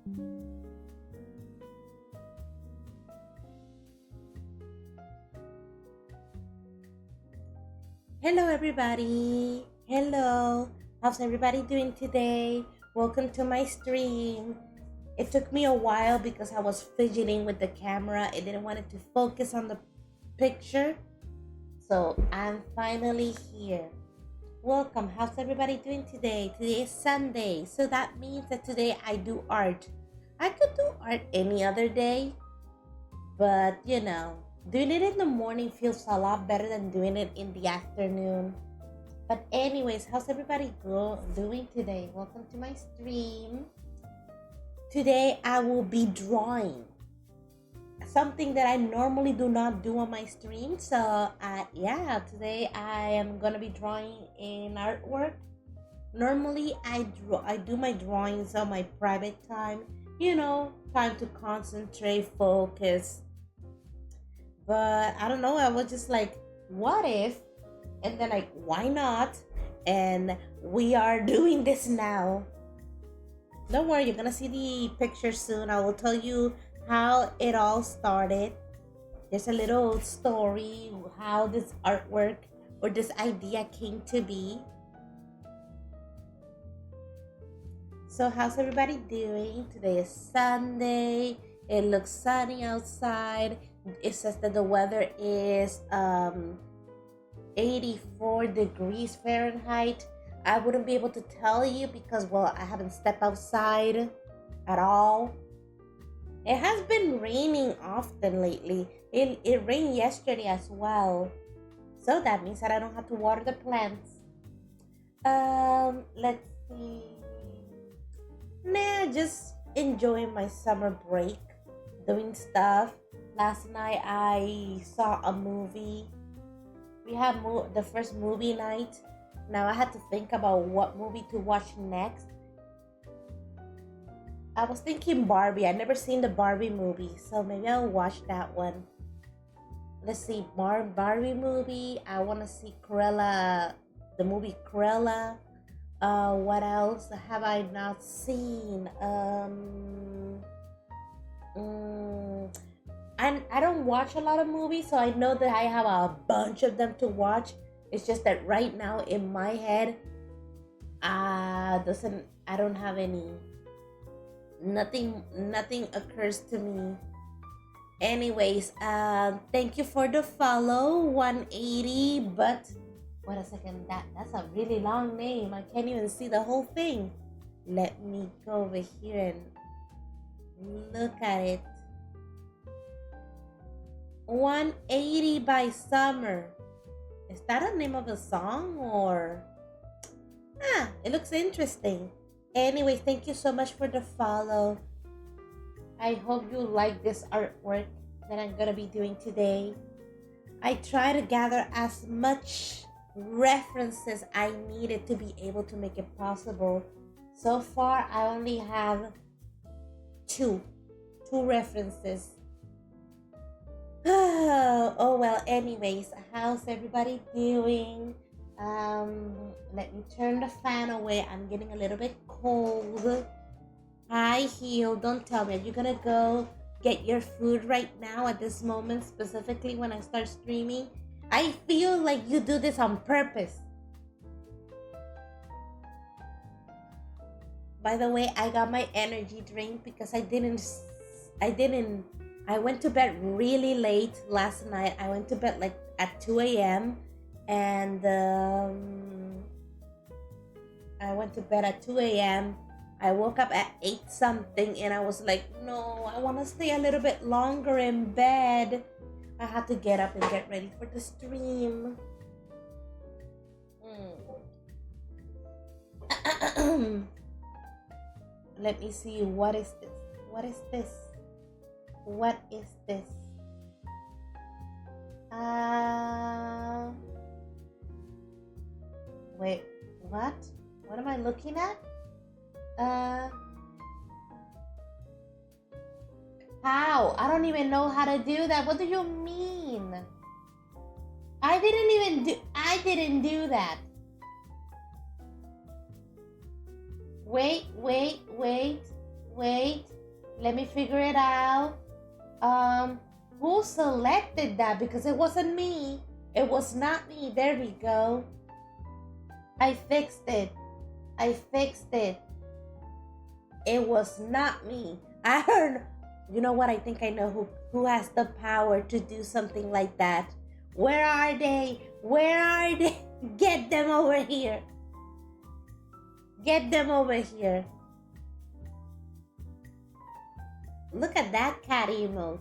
Hello, everybody. Hello. How's everybody doing today? Welcome to my stream. It took me a while because I was fidgeting with the camera. I didn't want it to focus on the picture. So I'm finally here. Welcome. How's everybody doing today? Today is Sunday. So that means that today I do art. I could do art any other day, but doing it in the morning feels a lot better than doing it in the afternoon. But anyways, how's everybody doing today? Welcome to my stream. Today I will be drawing. Something that I normally do not do on my stream. So yeah, today I am gonna be drawing in artwork. Normally I do my drawings on my private time. Time to concentrate, focus. But I don't know, I was just like, what if? And then like, why not? And we are doing this now. Don't worry, you're gonna see the picture soon. I will tell you how it all started. There's a little story how this artwork or this idea came to be. So how's everybody doing? Today is Sunday. It looks sunny outside. It says that the weather is 84 degrees Fahrenheit. I wouldn't be able to tell you because, well, I haven't stepped outside at all. It has been raining often lately. It rained yesterday as well. So that means that I don't have to water the plants. Let's see. Nah, just enjoying my summer break, doing stuff. Last night I saw a movie. We had the first movie night. Now I had to think about what movie to watch next. I was thinking Barbie. I never seen the Barbie movie, so maybe I'll watch that one. Let's see, Barbie movie. I want to see Cruella, the movie Cruella. What else have I not seen? And I don't watch a lot of movies, so I know that I have a bunch of them to watch. It's just that right now in my head, I don't have any. Nothing occurs to me. Anyways, thank you for the follow, 180. But wait a second, that's a really long name. I can't even see the whole thing. Let me go over here and look at it. 180 by Summer. Is that a name of a song or? It looks interesting. Anyways, thank you so much for the follow. I hope you like this artwork that I'm gonna be doing today. I try to gather as much references I needed to be able to make it possible. So far, I only have two references. Oh well, anyways, how's everybody doing? Let me turn the fan away. I'm getting a little bit cold. Hi, Heel. Don't tell me. Are you gonna go get your food right now at this moment, specifically when I start streaming? I feel like you do this on purpose. By the way, I got my energy drink because I went to bed really late last night. I went to bed like at 2 a.m. and I went to bed at 2 a.m. I woke up at 8 something and I was like, no, I want to stay a little bit longer in bed. I had to get up and get ready for the stream. Let me see, what is this? What is this? What is this? Wait, what? What am I looking at? How? I don't even know how to do that. What do you mean? I didn't do that. Wait. Let me figure it out. Um, who selected that? Because it wasn't me. It was not me. There we go. I fixed it. I fixed it. It was not me. I heard. You know what? I think I know who has the power to do something like that. Where are they? Where are they? Get them over here. Get them over here. Look at that cat emote.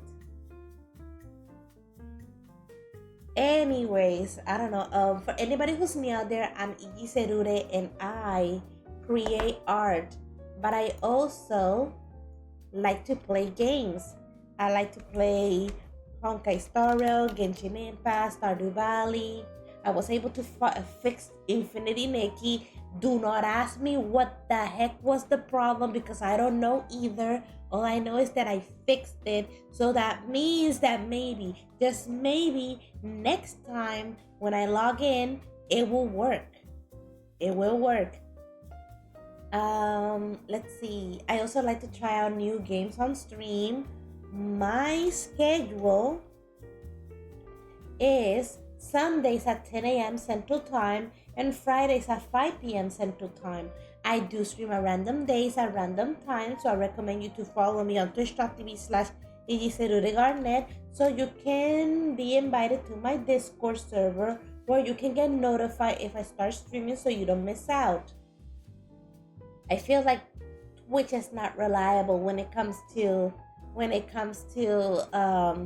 Anyways, I don't know. For anybody who's new out there, I'm Ijiserure and I create art. But I also like to play games. I like to play Honkai Star Rail, Genshin Impact, Stardew Valley. I was able to fix Infinity Nikki. Do not ask me what the heck was the problem because I don't know either. All I know is that I fixed it. So that means that maybe, just maybe, next time when I log in, it will work. It will work. Let's see. I also like to try out new games on stream. My schedule is Sundays at 10 a.m. Central Time and Fridays at 5 p.m. Central Time. I do stream at random days at random times, so I recommend you to follow me on twitch.tv/ijiserureart so you can be invited to my Discord server where you can get notified if I start streaming so you don't miss out. I feel like Twitch is not reliable when it comes to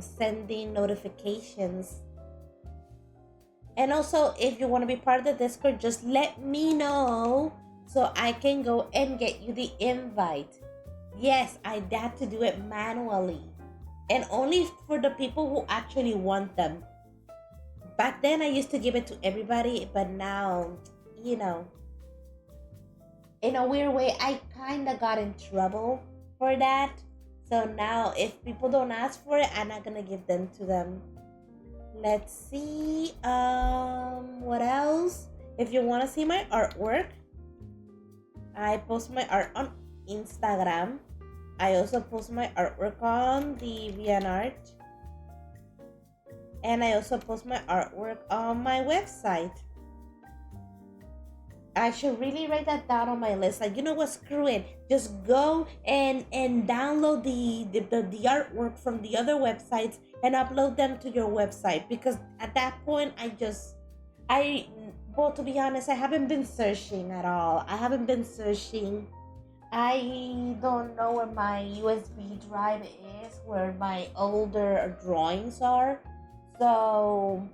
sending notifications. And also, if you want to be part of the Discord, just let me know so I can go and get you the invite. Yes, I had to do it manually and only for the people who actually want them. Back then, I used to give it to everybody, but now, in a weird way, I kind of got in trouble for that. So now, if people don't ask for it, I'm not going to give them to them. Let's see. What else? If you want to see my artwork, I post my art on Instagram. I also post my artwork on DeviantArt. And I also post my artwork on my website. I should really write that down on my list. Like, you know what? Screw it. Just go and download the artwork from the other websites and upload them to your website. Because at that point, well, to be honest, I haven't been searching at all. I don't know where my USB drive is, where my older drawings are. So,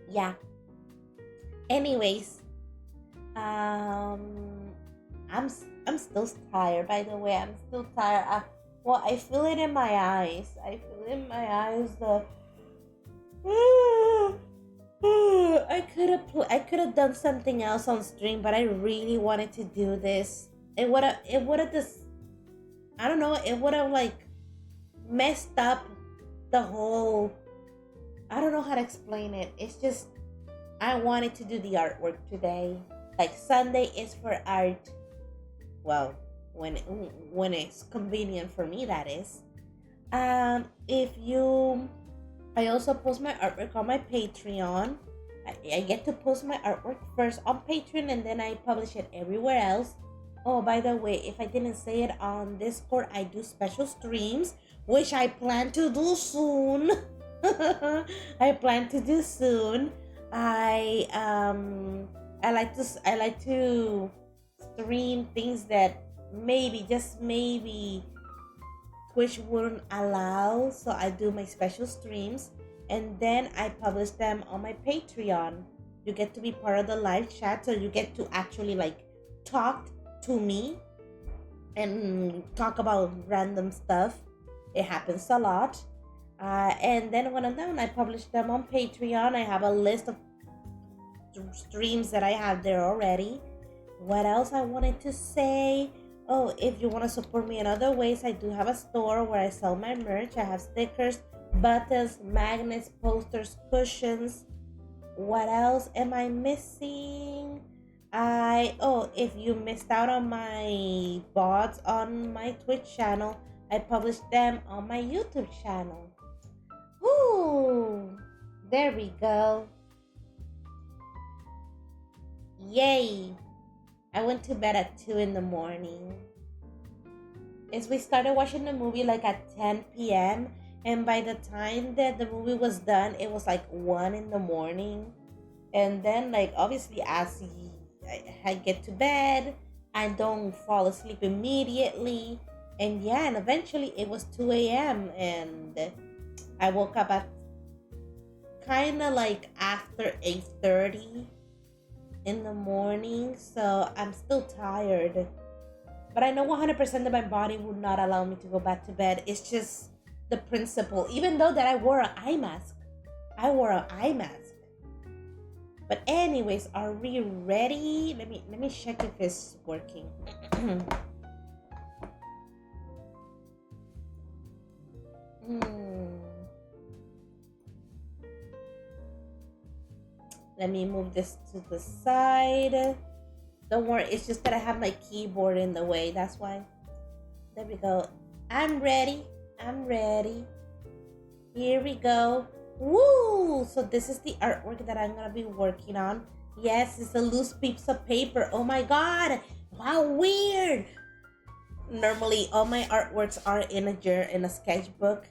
yeah. Anyways, I'm still tired. By the way, I'm still tired. I feel it in my eyes. I could have done something else on stream, but I really wanted to do this. It would have just, I don't know. It would have like messed up the whole. I don't know how to explain it. It's just I wanted to do the artwork today. Like Sunday is for art. Well, when it's convenient for me, that is. I also post my artwork on my Patreon. I get to post my artwork first on Patreon and then I publish it everywhere else. Oh, by the way, if I didn't say it on Discord, I do special streams, which I plan to do soon. I like to stream things that just maybe Twitch wouldn't allow. So I do my special streams and then I publish them on my Patreon. You get to be part of the live chat, so you get to actually like talk to me and talk about random stuff. It happens a lot. And then when I'm done, I publish them on Patreon. I have a list of streams that I have there already. What else I wanted to say? Oh, if you want to support me in other ways, I do have a store where I sell my merch. I have stickers, buttons, magnets, posters, cushions. What else am I missing? If you missed out on my VODs on my Twitch channel, I published them on my YouTube channel. Ooh, there we go. Yay! I went to bed at 2 in the morning. Is we started watching the movie like at 10 p.m. and by the time that the movie was done, it was like 1 in the morning. And then, like, obviously, as I get to bed, I don't fall asleep immediately. And yeah, and eventually it was 2 a.m. and I woke up at kind of like after 8:30 in the morning. So I'm still tired. But I know 100% that my body would not allow me to go back to bed. It's just the principle. Even though that I wore an eye mask. But anyways, are we ready? Let me check if it's working. Let me move this to the side. Don't worry, it's just that I have my keyboard in the way. That's why. There we go. I'm ready. Here we go. Woo! So this is the artwork that I'm gonna be working on. Yes, it's a loose piece of paper. Oh my god! How weird! Normally, all my artworks are in a sketchbook.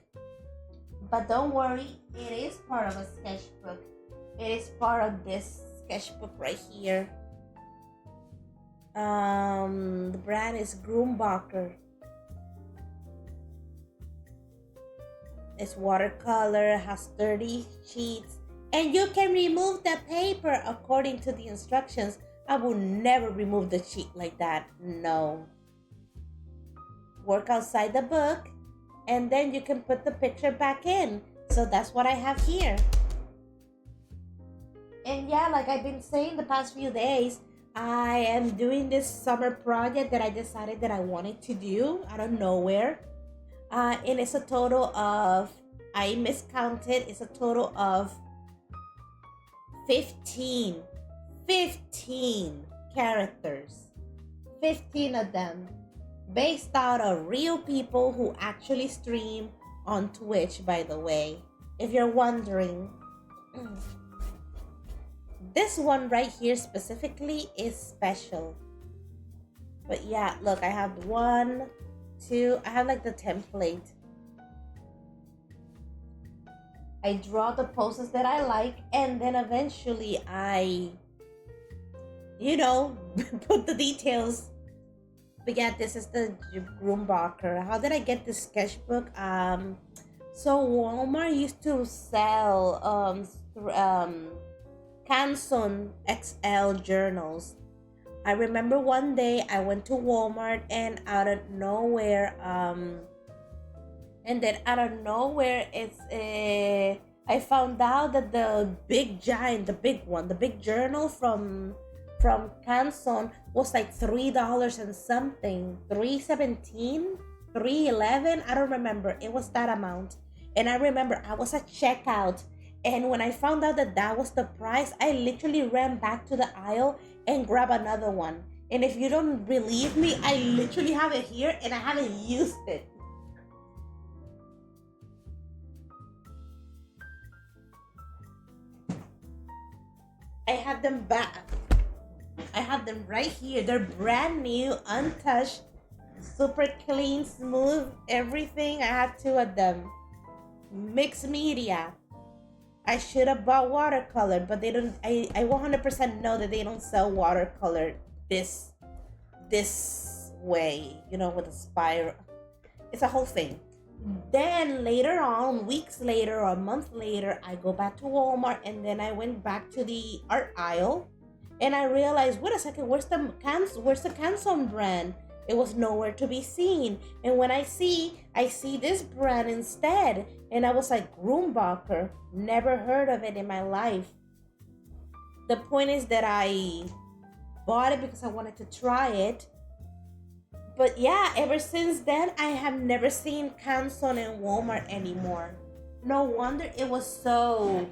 But don't worry, it is part of a sketchbook. It is part of this sketchbook right here. The brand is Grumbacher. It's watercolor, has 30 sheets, and you can remove the paper according to the instructions. I will never remove the sheet like that. No. Work outside the book, and then you can put the picture back in. So that's what I have here. And yeah, like I've been saying the past few days, I am doing this summer project that I decided that I wanted to do out of nowhere. And it's a total of, I miscounted, it's a total of 15 characters. 15 of them. Based out of real people who actually stream on Twitch, by the way. If you're wondering. This one right here specifically is special. But yeah, look, I have 1, 2, I have like the template. I draw the poses that I like, and then eventually I, put the details. But yeah, this is the Grumbacher. How did I get this sketchbook? So Walmart used to sell Canson XL journals. I remember one day I went to Walmart and out of nowhere, I found out that the big journal from Canson was like $3 and something, $3.17, $3.11. I don't remember. It was that amount. And I remember I was at checkout. And when I found out that that was the price, I literally ran back to the aisle and grabbed another one. And if you don't believe me, I literally have it here and I haven't used it. I have them back. I have them right here. They're brand new, untouched, super clean, smooth, everything. I have 2 of them. Mixed media. I should have bought watercolor, but they don't. I 100% know that they don't sell watercolor this way, with a spiral. It's a whole thing. Then later on, weeks later or a month later, I go back to Walmart, and then I went back to the art aisle, and I realized, wait a second, where's the Canson brand? It was nowhere to be seen. And when I see this brand instead. And I was like, Grumbacher, never heard of it in my life. The point is that I bought it because I wanted to try it. But yeah, ever since then, I have never seen Canson in Walmart anymore. No wonder it was so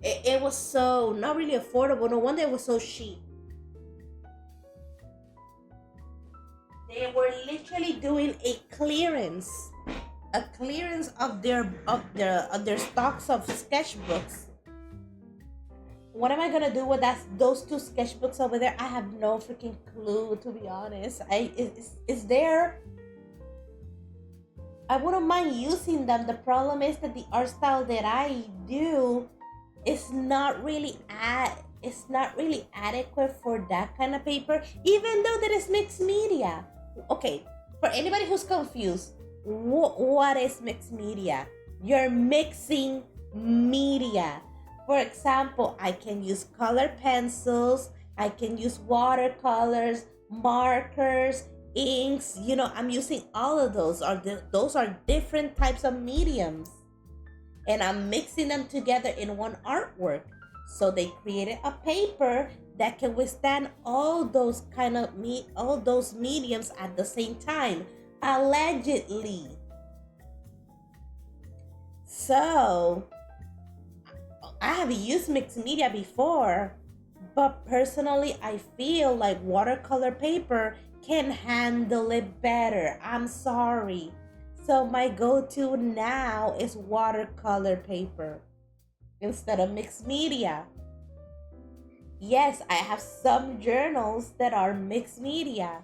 It was so not really affordable. No wonder it was so cheap. They were literally doing a clearance of their stocks of sketchbooks. What am I gonna do with those two sketchbooks over there? I have no freaking clue, to be honest. Is there? I wouldn't mind using them. The problem is that the art style that I do is not really it's not really adequate for that kind of paper, even though that is mixed media. Okay, for anybody who's confused, what is mixed media? You're mixing media. For example, I can use color pencils, I can use watercolors, markers, inks. I'm using all of those. Those are different types of mediums, and I'm mixing them together in one artwork. So they created a paper that can withstand all those mediums at the same time, allegedly. So I have used mixed media before, but personally, I feel like watercolor paper can handle it better. I'm sorry. So my go-to now is watercolor paper instead of mixed media. Yes, I have some journals that are mixed media,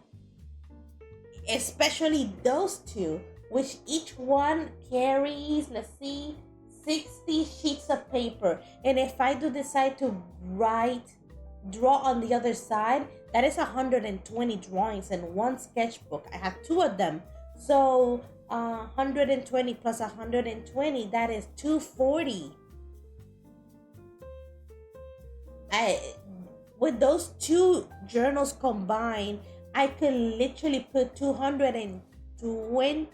especially those two, which each one carries, let's see, 60 sheets of paper. And if I do decide to draw on the other side, that is 120 drawings in one sketchbook. I have two of them. So 120 plus 120, that is 240. With those two journals combined, I could literally put 220,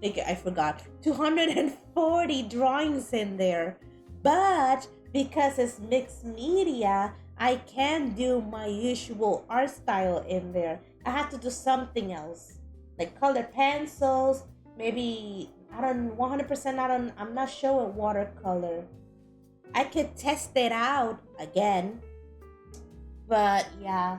I forgot, 240 drawings in there. But because it's mixed media, I can't do my usual art style in there. I have to do something else, like color pencils, maybe, I don't 100%, I'm not sure with watercolor. I could test it out again, but yeah,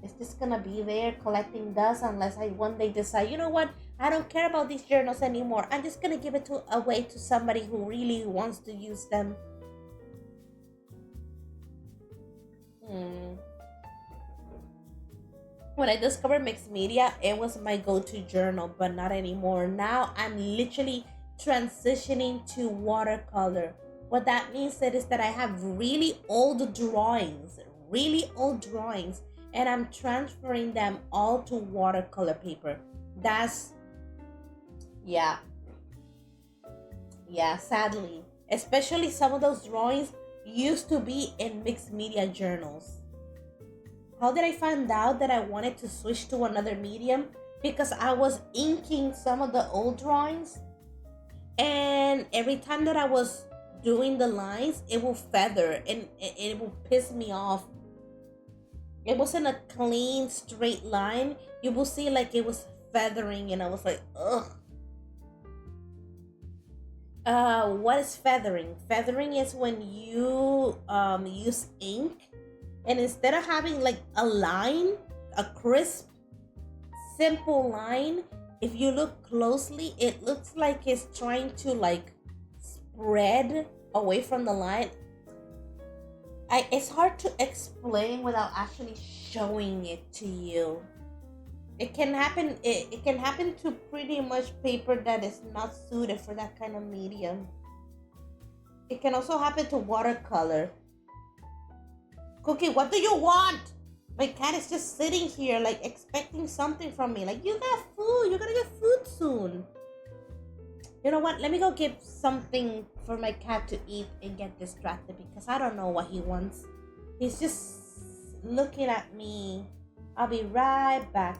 it's just gonna be there collecting dust unless I one day decide, you know what, I don't care about these journals anymore. I'm just gonna give it away to somebody who really wants to use them. When I discovered mixed media, it was my go-to journal, but not anymore. Now I'm literally transitioning to watercolor. What that means is that I have really old drawings, and I'm transferring them all to watercolor paper. That's, yeah, yeah, sadly. Especially some of those drawings used to be in mixed media journals. How did I find out that I wanted to switch to another medium? Because I was inking some of the old drawings, and every time that I was doing the lines, it will feather, and it will piss me off. It wasn't a clean straight line. You will see like it was feathering, and I was like, ugh. What is feathering? Feathering is when you use ink, and instead of having like a line, a crisp, simple line, if you look closely, it looks like it's trying to like spread away from the line. It's hard to explain without actually showing it to you. It can happen. It can happen to pretty much paper that is not suited for that kind of medium. It can also happen to watercolor. Cookie, what do you want? My cat is just sitting here, like expecting something from me. Like, you got food. You're gonna get food soon. You know what? Let me go get something for my cat to eat and get distracted, because I don't know what he wants. He's just looking at me. I'll be right back.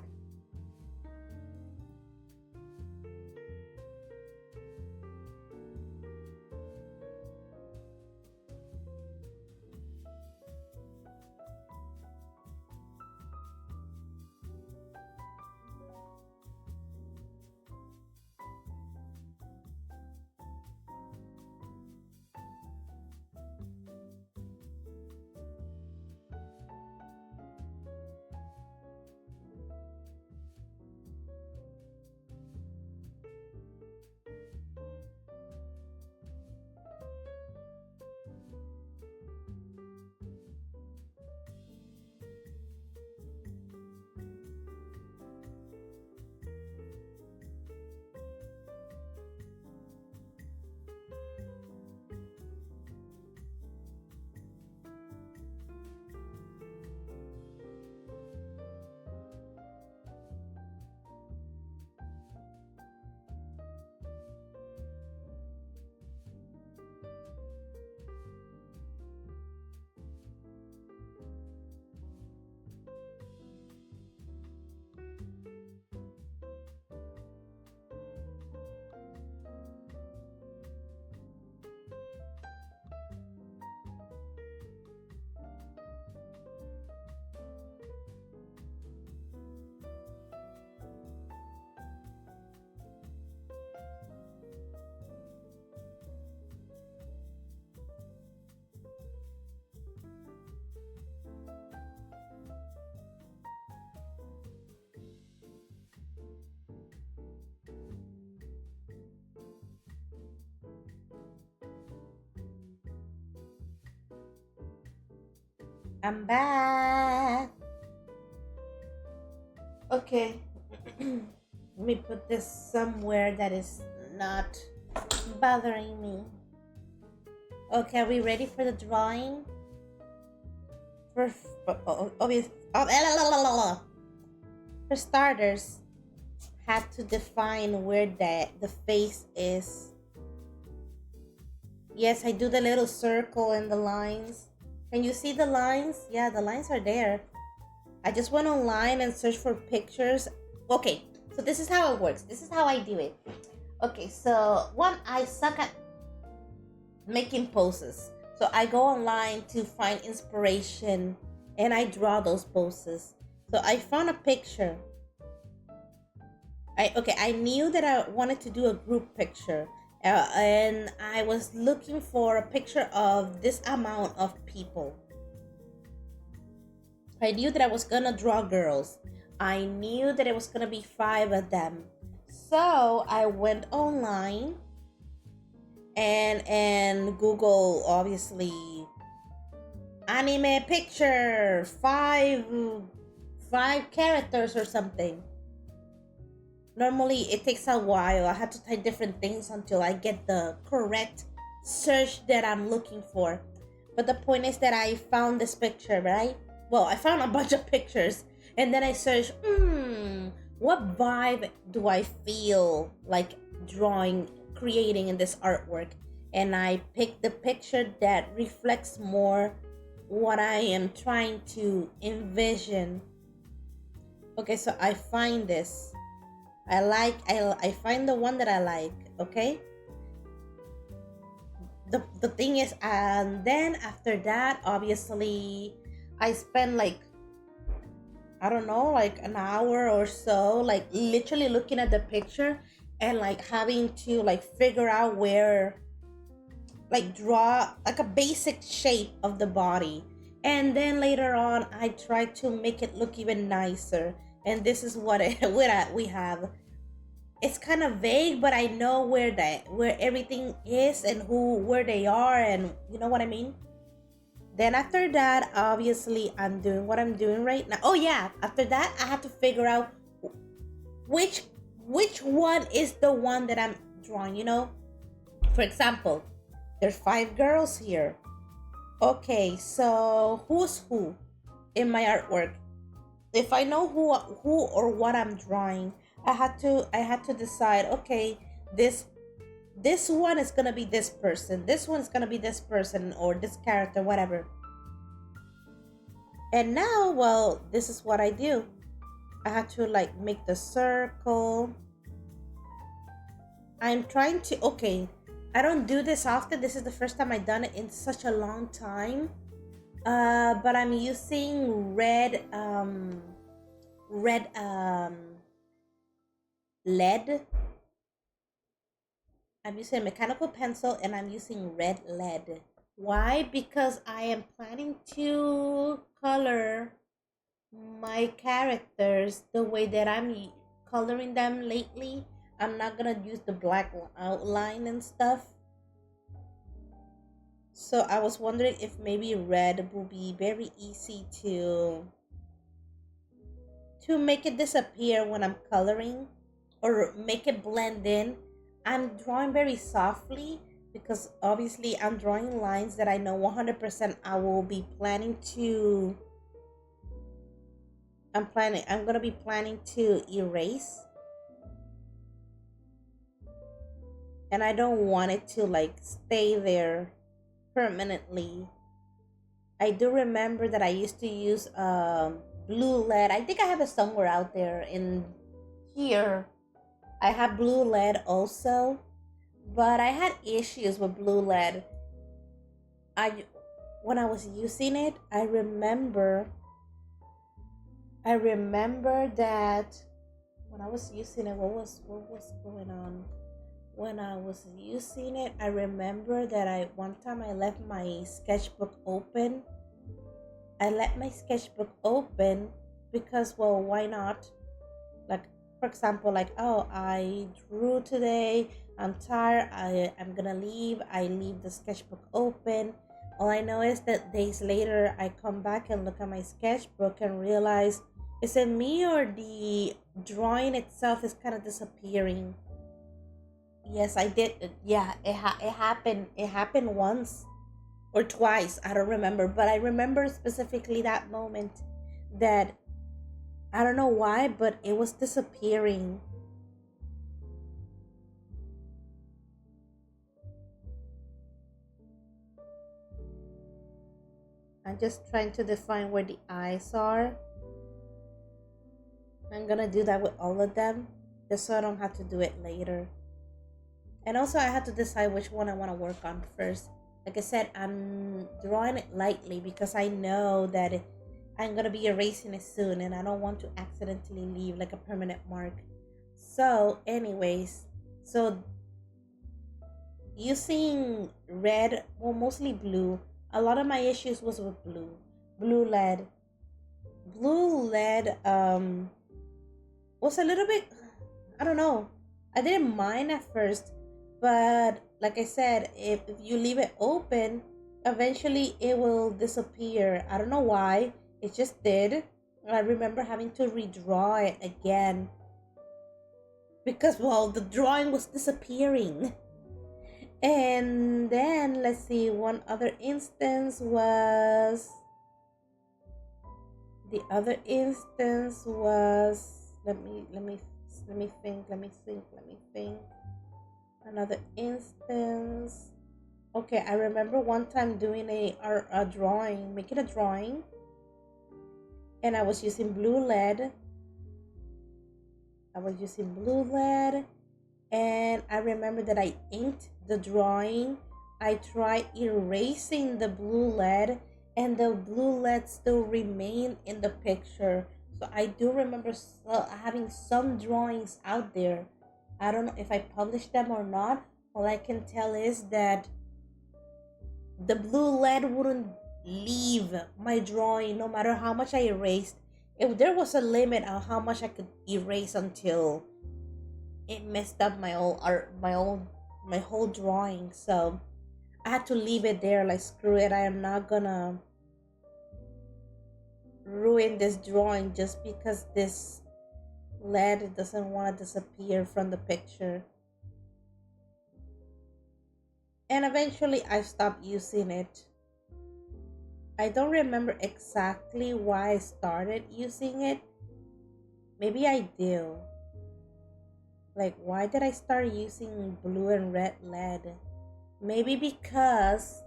I'm back. Okay. Let me put this somewhere that is not bothering me. Okay, are we ready for the drawing? Obvious. For starters, have to define where the face is. Yes, I do the little circle and the lines. Can you see the lines? Yeah, the lines are there. I just went online and searched for pictures. Okay, so this is how it works. This is how I do it. Okay, so one, I suck at making poses. So I go online to find inspiration and I draw those poses. So I found a picture. I knew that I wanted to do a group picture. And I was looking for a picture of this amount of people. I knew that I was gonna draw girls. I knew that it was gonna be 5 of them. So I went online and Google, obviously, anime picture, five characters or something. Normally it takes a while. I had to type different things until I get the correct search that I'm looking for. But the point is that I found this picture, right? Well, I found a bunch of pictures and then I searched, what vibe do I feel like creating in this artwork? And I picked the picture that reflects more what I am trying to envision. Okay, so I find this. I find the one that I like, okay? The thing is, and then after that, obviously, I spend like, I don't know, like an hour or so, like literally looking at the picture and like having to like figure out where, like draw like a basic shape of the body. And then later on, I try to make it look even nicer. And this is what we have. It's kind of vague, but I know where everything is and where they are, and you know what I mean. Then after that, obviously, I'm doing what I'm doing right now. Oh yeah, after that, I have to figure out which which one is the one that I'm drawing. For example, there's 5 girls here. Okay, so who's who in my artwork? If I know who or what I'm drawing, I had to decide, okay, this one is gonna be this person, this one's gonna be this person or this character, whatever. And now, well, this is what I do. I had to like make the circle. I'm trying to, okay, I don't do this often. This is the first time I've done it in such a long time. But I'm using red lead. I'm using a mechanical pencil and I'm using red lead. Why? Because I am planning to color my characters the way that I'm coloring them lately. I'm not gonna use the black outline and stuff. So I was wondering if maybe red will be very easy to make it disappear when I'm coloring or make it blend in. I'm drawing very softly because obviously I'm drawing lines that I know 100% I will be planning to I'm going to be planning to erase, and I don't want it to like stay there permanently. I do remember that I used to use blue lead. I think I have it somewhere out there in here. I have blue lead also, but I had issues with blue lead. I When I was using it, I remember that when I was using it, what was going on? When I was using it, I remember that I one time I left my sketchbook open. I let my sketchbook open because, well, why not? Like, for example, like, oh, I drew today, I'm tired, I'm gonna leave. I leave the sketchbook open. All I know is that days later I come back and look at my sketchbook and realize, is it me or the drawing itself is kind of disappearing? Yes, I did. Yeah, it happened. It happened once or twice. I don't remember, but I remember specifically that moment that I don't know why, but it was disappearing. I'm just trying to define where the eyes are. I'm gonna do that with all of them, just so I don't have to do it later. And also, I had to decide which one I want to work on first. Like I said, I'm drawing it lightly because I know that I'm gonna be erasing it soon, and I don't want to accidentally leave like a permanent mark. So, anyways, so using red, well, mostly blue. A lot of my issues was with blue lead. Blue lead was a little bit, I don't know. I didn't mind at first, but like I said, if you leave it open, eventually it will disappear. I don't know why. It just did. I remember having to redraw it again because, well, the drawing was disappearing. And then let's see, one other instance was the other instance was let me think. Another instance. Okay, I remember one time doing a drawing, making a drawing, and I was using blue lead. And I remember that I inked the drawing. I tried erasing the blue lead, and the blue lead still remained in the picture. So I do remember having some drawings out there. I don't know if I published them or not. All I can tell is that the blue lead wouldn't leave my drawing no matter how much I erased. If there was a limit on how much I could erase until it messed up my whole art, my whole drawing. So I had to leave it there. Like, screw it, I am not gonna ruin this drawing just because this lead doesn't want to disappear from the picture. And eventually I stopped using it. I don't remember exactly why I started using it. Maybe I do. Like, why did I start using blue and red lead? Maybe because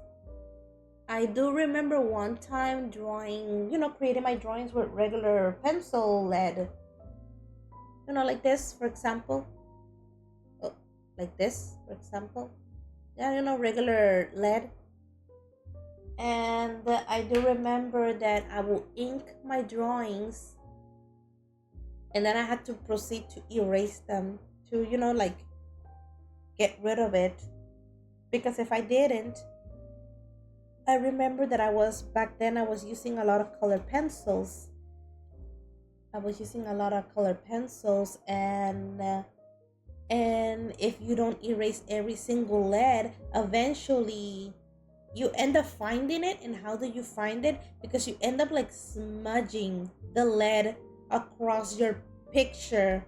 I do remember one time drawing, creating my drawings with regular pencil lead. Like this, for example. Oh, like this, for example. Yeah, regular lead. And I do remember that I will ink my drawings, and then I had to proceed to erase them to, like, get rid of it. Because if I didn't, I remember that back then I was using a lot of colored pencils. And if you don't erase every single lead, eventually you end up finding it. And how do you find it? Because you end up like smudging the lead across your picture.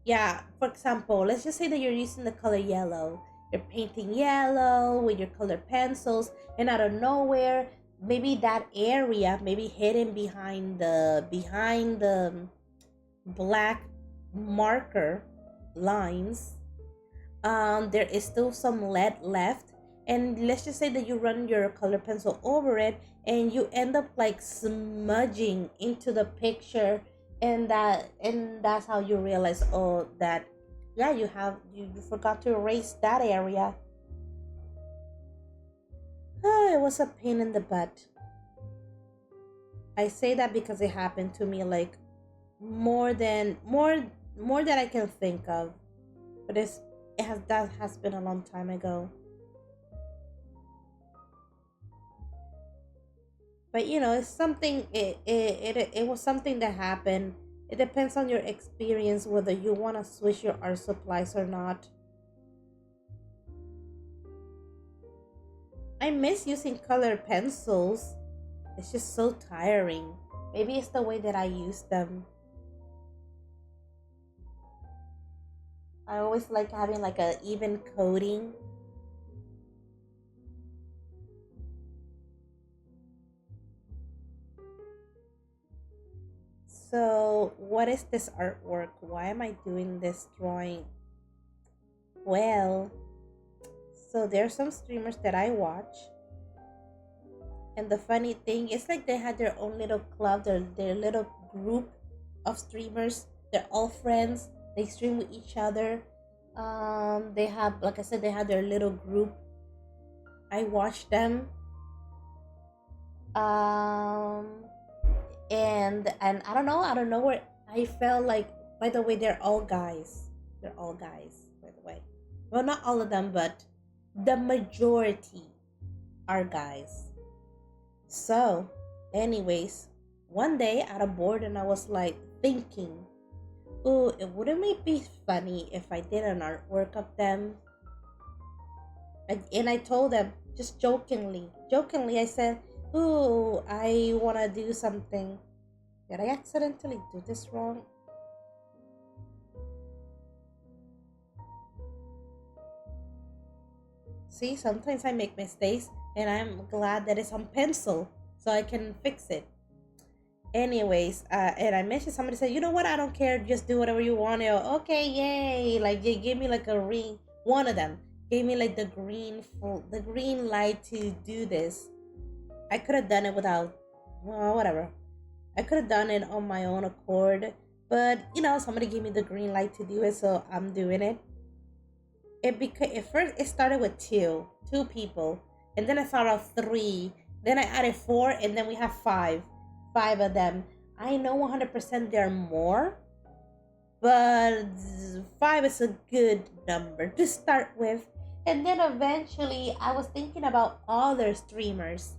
Yeah, for example, let's just say that you're using the color yellow. You're painting yellow with your colored pencils, and out of nowhere, maybe that area, maybe hidden behind the black marker lines, there is still some lead left. And let's just say that you run your color pencil over it, and you end up like smudging into the picture. And that's how you realize, oh, that, yeah, you forgot to erase that area. It was a pain in the butt. I say that because it happened to me like more than I can think of. But that has been a long time ago. But it's something. It was something that happened. It depends on your experience whether you want to switch your art supplies or not. I miss using color pencils. It's just so tiring. Maybe it's the way that I use them. I always like having like a even coating. So, what is this artwork? Why am I doing this drawing? Well, so there's some streamers that I watch, and the funny thing is like they had their own little club, their little group of streamers. They're all friends. They stream with each other. They have, like I said, they have their little group. I watch them. Um, and I don't know where I felt like. By the way, they're all guys. They're all guys. By the way, well, not all of them, but the majority are guys. So, anyways, one day out of bored, and I was like thinking, "Ooh, it wouldn't it be funny if I did an artwork of them?" And I told them just jokingly, I said, "Ooh, I wanna do something." Did I accidentally do this wrong? See, sometimes I make mistakes, and I'm glad that it's on pencil so I can fix it. Anyways, and I mentioned somebody said, "You know what? I don't care. Just do whatever you want." Okay, yay! Like they gave me like a ring. One of them gave me like the green light to do this. I could have done it without, well, whatever. I could have done it on my own accord, but somebody gave me the green light to do it, so I'm doing it. At first it started with two people, and then I thought of three. Then I added four, and then we have five of them. I know 100% there are more, but five is a good number to start with. And then eventually, I was thinking about other streamers,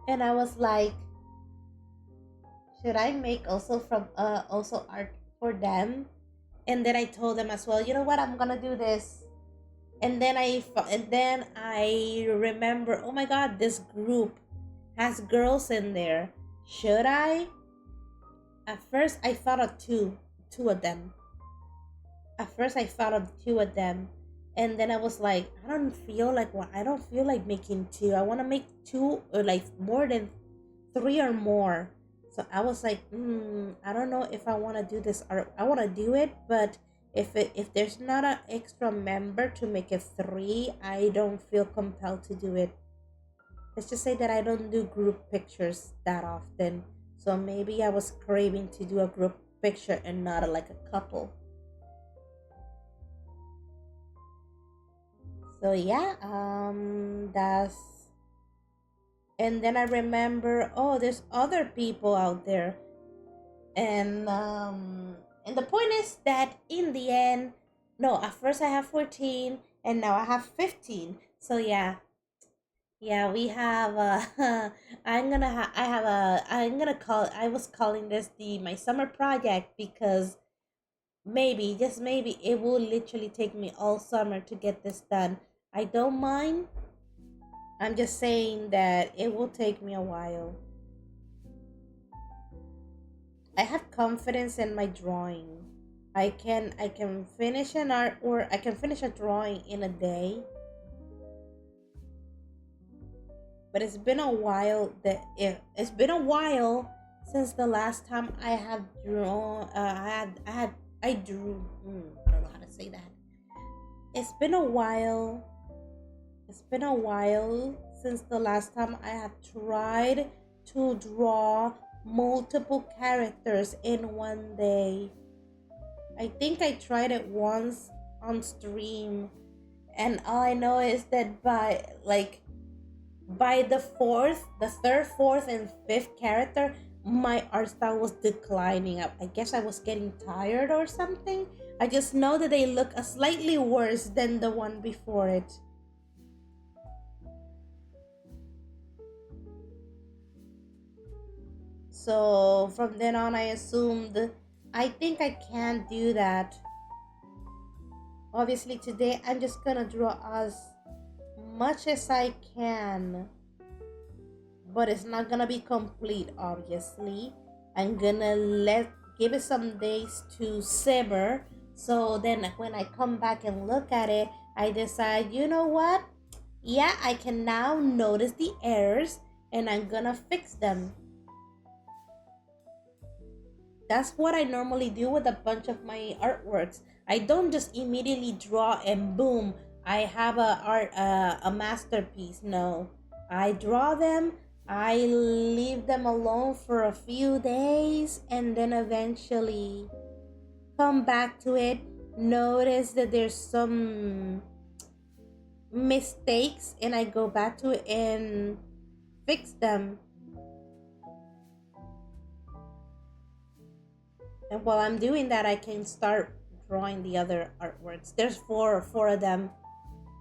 and I was like, should I make also art for them? And then I told them as well, you know what, I'm gonna do this. And then I remember, oh my god, this group has girls in there. Should I? At first, I thought of two of them. At first, I thought of two of them, and then I was like, I don't feel like making two. I want to make two or like more than three or more. So I was like, I don't know if I want to do this or I want to do it, but if there's not an extra member to make it three, I don't feel compelled to do it. Let's just say that I don't do group pictures that often, so maybe I was craving to do a group picture and not like a couple. So yeah, that's and then I remember, oh, there's other people out there, and the point is that in the end, no, at first I have 14, and now I have 15. So yeah, we have. I'm gonna call. I was calling this the my summer project because maybe, just maybe, it will literally take me all summer to get this done. I don't mind. I'm just saying that it will take me a while. I have confidence in my drawing. I can finish an art, or I can finish a drawing in a day. But it's been a while since the last time I have drawn. I drew. I don't know how to say that. It's been a while. It's been a while since the last time I have tried to draw multiple characters in one day. I think I tried it once on stream, and all I know is that by the third, fourth, and fifth character, my art style was declining. I guess I was getting tired or something. I just know that they look a slightly worse than the one before it. So from then on, I assumed I think I can do that. Obviously, today I'm just gonna draw us much as I can, but it's not gonna be complete, obviously. I'm gonna give it some days to simmer. So then when I come back and look at it, I decide, you know what? Yeah, I can now notice the errors and I'm gonna fix them. That's what I normally do with a bunch of my artworks. I don't just immediately draw and boom, I have a masterpiece. No, I draw them, I leave them alone for a few days, and then eventually come back to it. Notice that there's some mistakes, and I go back to it and fix them. And while I'm doing that, I can start drawing the other artworks. There's four of them.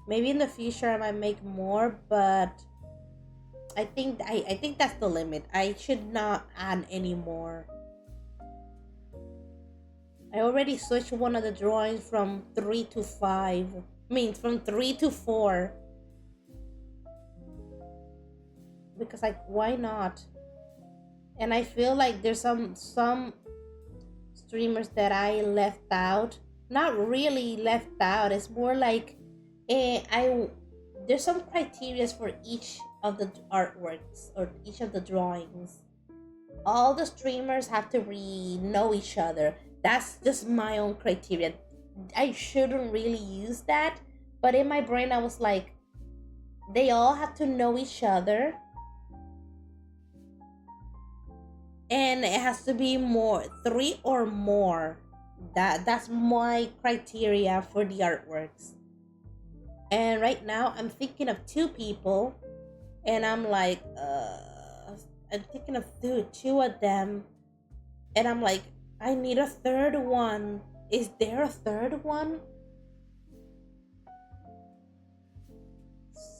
Maybe in the future I might make more, but I think that's the limit. I should not add any more. I already switched one of the drawings from 3 to 5. I mean, from 3 to 4. Because like, why not? And I feel like there's some streamers that I left out. Not really left out. It's more like I there's some criterias for each of the artworks or each of the drawings. All the streamers have to know each other. That's just my own criteria. I shouldn't really use that, but in my brain I was like, they all have to know each other, and it has to be more 3 or more. That's my criteria for the artworks. And right now I'm thinking of 2 people, and I'm like, I'm thinking of two of them, and I'm like, I need a third one. Is there a third one?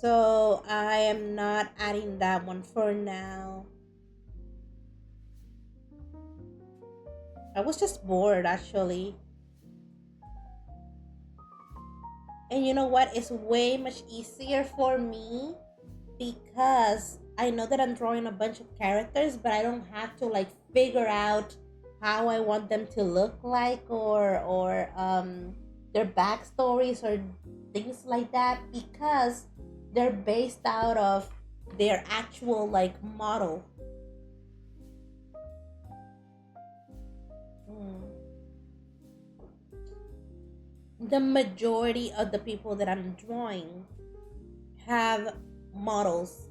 So I am not adding that one for now. I was just bored, actually. And you know what? It's way much easier for me because I know that I'm drawing a bunch of characters, but I don't have to like figure out how I want them to look like, or their backstories or things like that, because they're based out of their actual like model. The majority of the people that I'm drawing have models,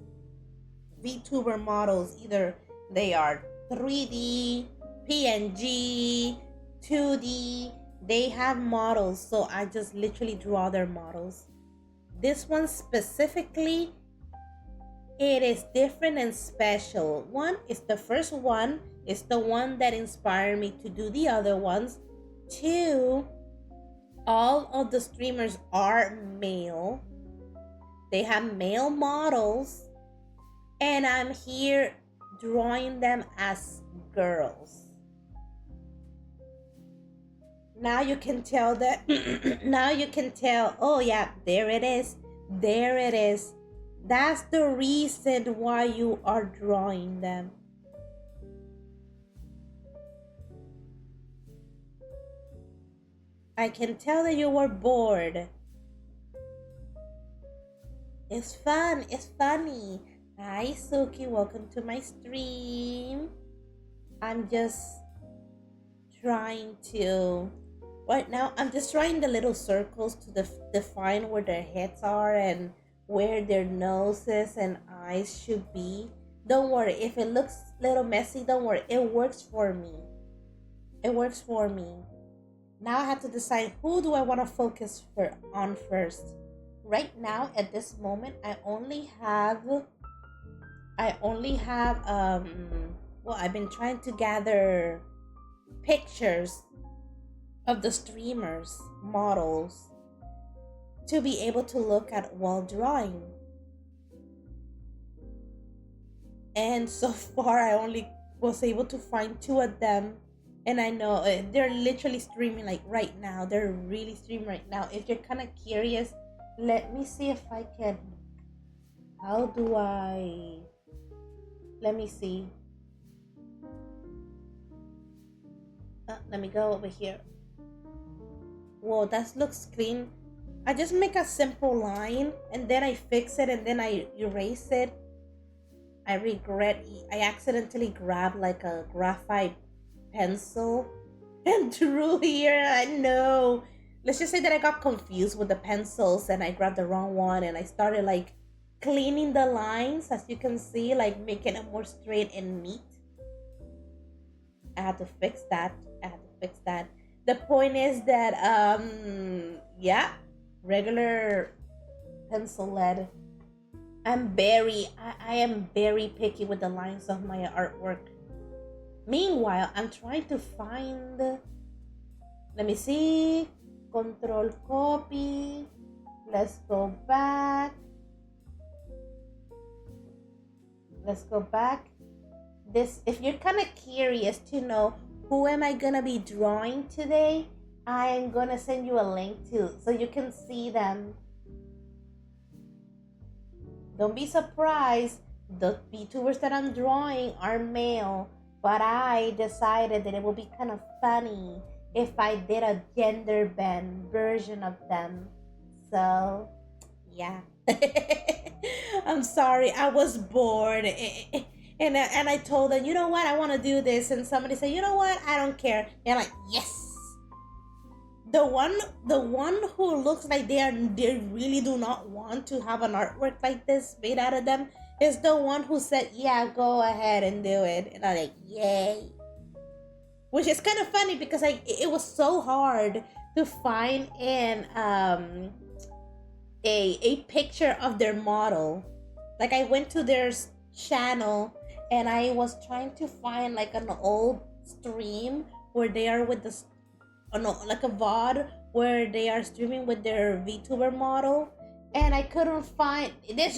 VTuber models. Either they are 3D, PNG, 2D. They have models, so I just literally draw their models. This one specifically, it is different and special. One is the first one, is the one that inspired me to do the other ones. 2, all of the streamers are male. They have male models, and I'm here drawing them as girls. Now you can tell that now you can tell, oh yeah, there it is. There it is. That's the reason why you are drawing them. I can tell that you were bored. It's fun. It's funny. Hi, Suki. Welcome to my stream. I'm just trying to... Right now, I'm just drawing the little circles to define where their heads are and where their noses and eyes should be. Don't worry. If it looks a little messy, don't worry. It works for me. It works for me. Now I have to decide, who do I want to focus on first. Right now, at this moment, I only have well, I've been trying to gather pictures of the streamers models to be able to look at while drawing. And so far I only was able to find 2 of them, and I know they're literally streaming like right now. They're really streaming right now. If you're kind of curious, let me see if I can How do I, let me see. Let me go over here. Whoa, that looks clean. I just make a simple line and then I fix it and then I erase it. I regret I accidentally grabbed like a graphite pencil and drew here. I know. Let's just say that I got confused with the pencils and I grabbed the wrong one and I started like cleaning the lines, as you can see, like making it more straight and neat. I had to fix that. I had to fix that. The point is that yeah, regular pencil lead. I am very picky with the lines of my artwork. Meanwhile, I'm trying to find, let me see, control copy. Let's go back. Let's go back. This, if you're kind of curious to know who am I gonna be drawing today, I am gonna send you a link to so you can see them. Don't be surprised. The VTubers that I'm drawing are male, but I decided that it would be kind of funny if I did a gender bend version of them. So, yeah. I'm sorry, I was bored. And I told them, you know what, I want to do this. And somebody said, you know what, I don't care. And I'm like, yes. The one who looks like they really do not want to have an artwork like this made out of them is the one who said, yeah, go ahead and do it. And I'm like, yay. Which is kind of funny because it was so hard to find a picture of their model. Like I went to their channel and I was trying to find like an old stream where they are with the, oh no, like a VOD where they are streaming with their VTuber model, and I couldn't find. There's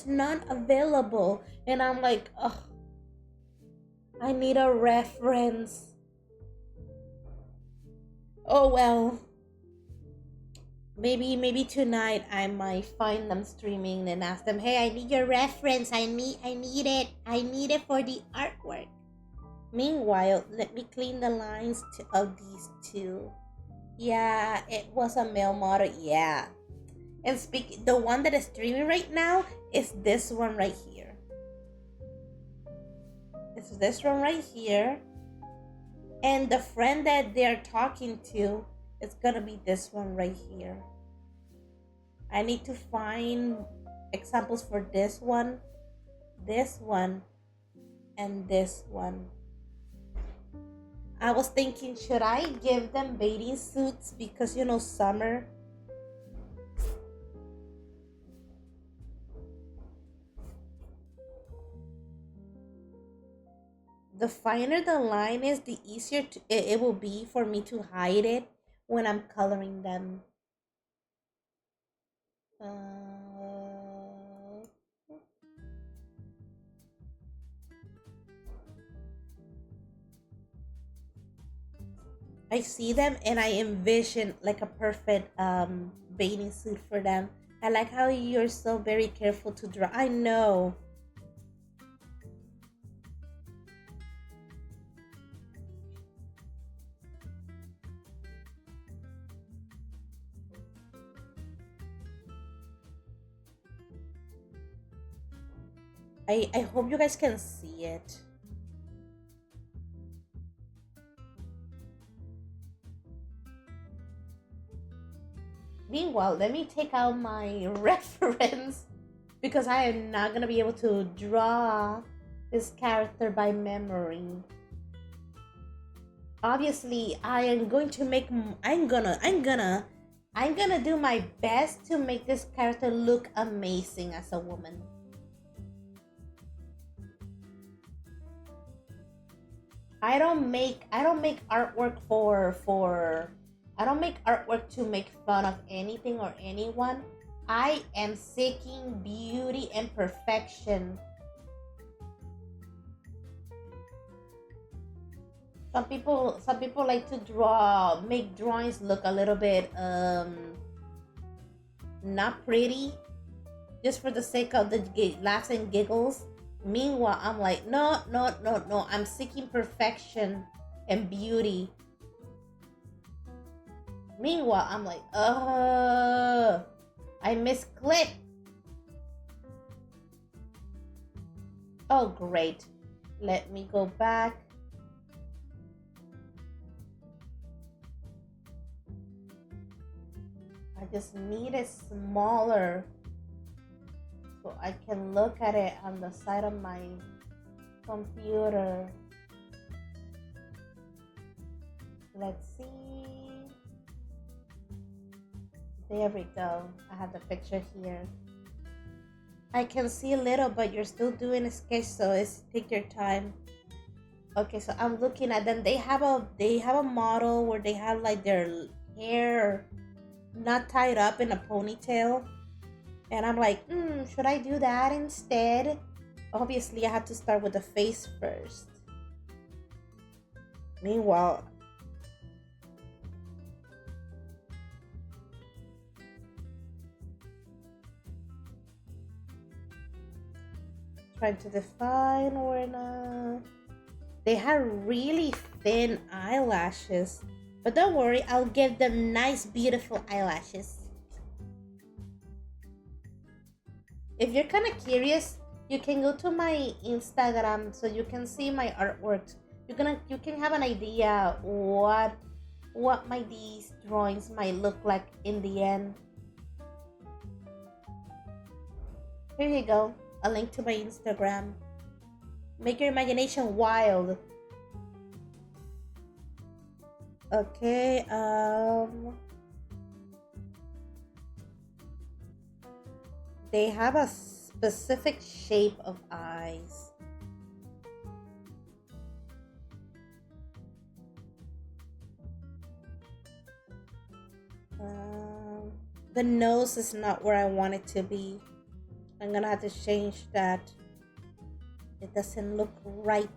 none available, and I'm like, ugh, I need a reference. Oh well. Maybe tonight I might find them streaming and ask them, hey, I need your reference. I need it. I need it for the artwork. Meanwhile, let me clean the lines of these two. Yeah, it was a male model. Yeah. And the one that is streaming right now is this one right here. It's this one right here. And the friend that they're talking to, it's gonna be this one right here. I need to find examples for this one, and this one. I was thinking, should I give them bathing suits because, you know, summer? The finer the line is, the easier it will be for me to hide it when I'm coloring them. I see them and I envision like a perfect bathing suit for them. I like how you're so very careful to draw. I know. I hope you guys can see it. Meanwhile, let me take out my reference because I am not gonna be able to draw this character by memory. Obviously, I am going to make. I'm gonna do my best to make this character look amazing as a woman. I don't make artwork I don't make artwork to make fun of anything or anyone. I am seeking beauty and perfection. Some people like to make drawings look a little bit not pretty. just for the sake of the laughs and giggles. Meanwhile, I'm like, no, no, no, no. I'm seeking perfection and beauty. Meanwhile, I'm like, I misclicked. Oh, great. Let me go back. I just need it smaller so I can look at it on the side of my computer. Let's see. There we go. I have the picture here. I can see a little, but you're still doing a sketch, so it's take your time. Okay, so I'm looking at them. They have a model where they have like their hair not tied up in a ponytail, and I'm like, should I do that instead? Obviously, I have to start with the face first. Meanwhile, trying to define where now. They have really thin eyelashes, but don't worry, I'll give them nice, beautiful eyelashes. If you're kind of curious, you can go to my Instagram so you can see my artwork. You can have an idea what these drawings might look like in the end. Here you go, a link to my Instagram. Make your imagination wild. Okay, they have a specific shape of eyes. The nose is not where I want it to be. I'm gonna have to change that. It doesn't look right.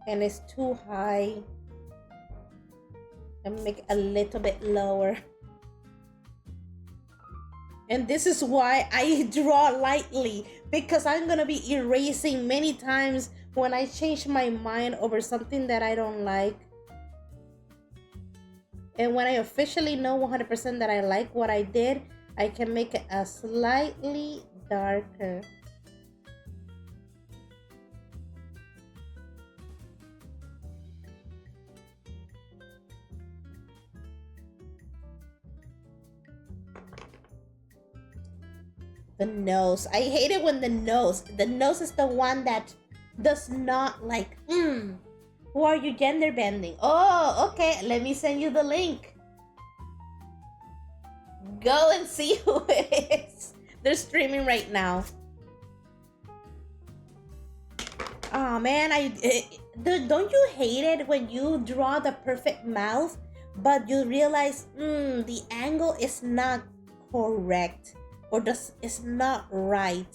And it's too high. And make a little bit lower. And this is why I draw lightly, because I'm gonna be erasing many times when I change my mind over something that I don't like. And when I officially know 100% that I like what I did, I can make it a slightly darker. The nose. I hate it when the nose is the one that does not like, who are you gender bending? Oh, okay, let me send you the link. Go and see who it is. They're streaming right now. Oh man, don't you hate it when you draw the perfect mouth, but you realize, the angle is not correct, or it's not right?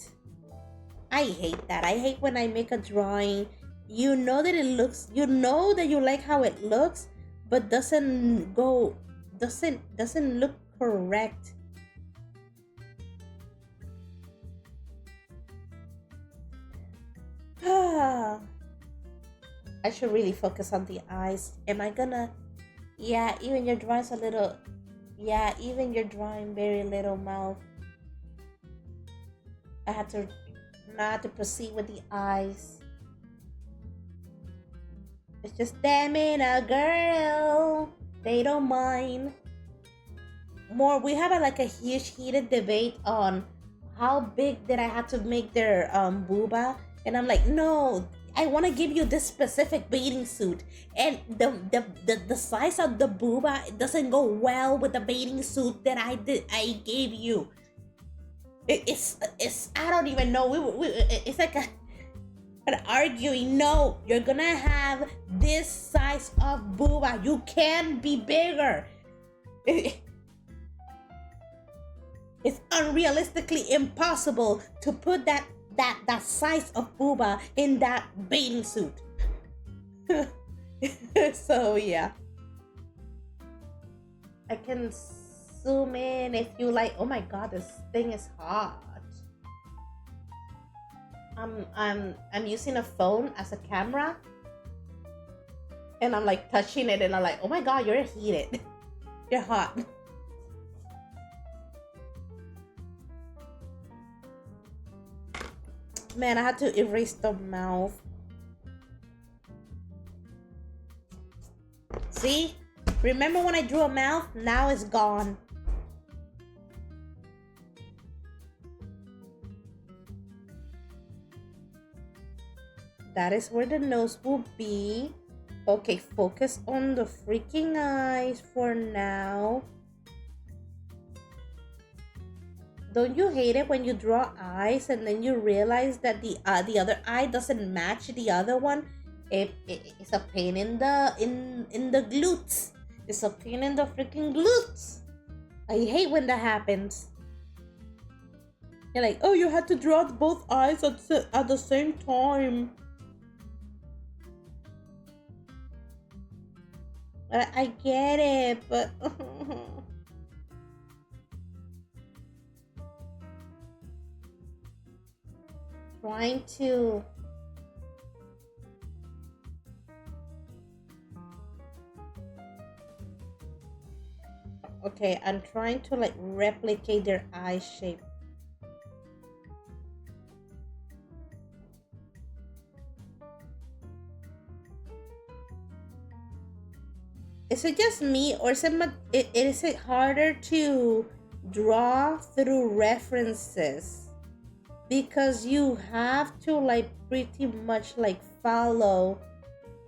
I hate that. I hate when I make a drawing, you know that it looks, you know that you like how it looks, but doesn't look correct. I should really focus on the eyes. Am I gonna? Yeah, even your drawing's a little. Yeah, even you're drawing very little mouth. I had to not to proceed with the eyes. It's just them and a girl. They don't mind. More, we have like a huge heated debate on how big did I have to make their booba, and I'm like, no, I want to give you this specific bathing suit, and the size of the booba doesn't go well with the bathing suit that I gave you. It's I don't even know. It's like and arguing. No, you're gonna have this size of booba. You can be bigger. It's unrealistically impossible to put that size of booba in that bathing suit. So yeah, I can zoom in if you like. Oh my god, this thing is hot. I'm using a phone as a camera, and I'm like touching it, and I'm like, oh my god, you're heated. You're hot. Man, I had to erase the mouth. See? Remember when I drew a mouth? Now it's gone. That is where the nose will be. Okay, focus on the freaking eyes for now. Don't you hate it when you draw eyes and then you realize that the other eye doesn't match the other one? It's a pain in the glutes. It's a pain in the freaking glutes. I hate when that happens. You're like, oh, you had to draw both eyes at the same time. I get it, but trying to okay, I'm trying to like replicate their eye shape. Is it just me, or is it harder to draw through references? Because you have to like pretty much like follow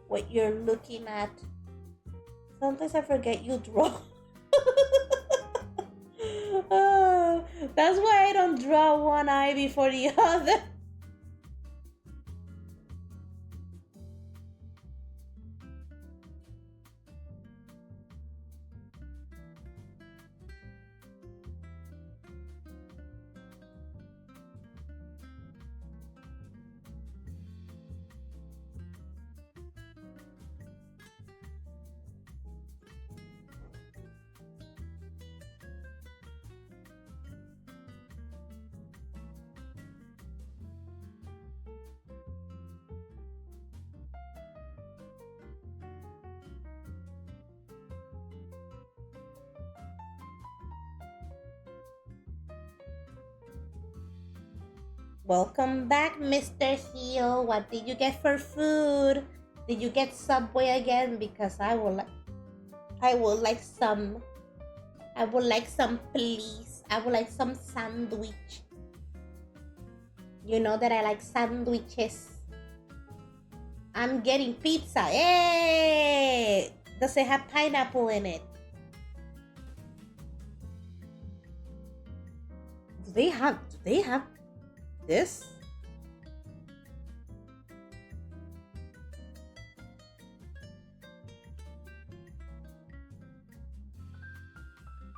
what you're looking at. Sometimes I forget you draw. Oh, that's why I don't draw one eye before the other. Welcome back, Mr. Heel. What did you get for food? Did you get Subway again? Because I would like some, please. I would like some sandwich. You know that I like sandwiches. I'm getting pizza. Hey! Does it have pineapple in it? Do they have this?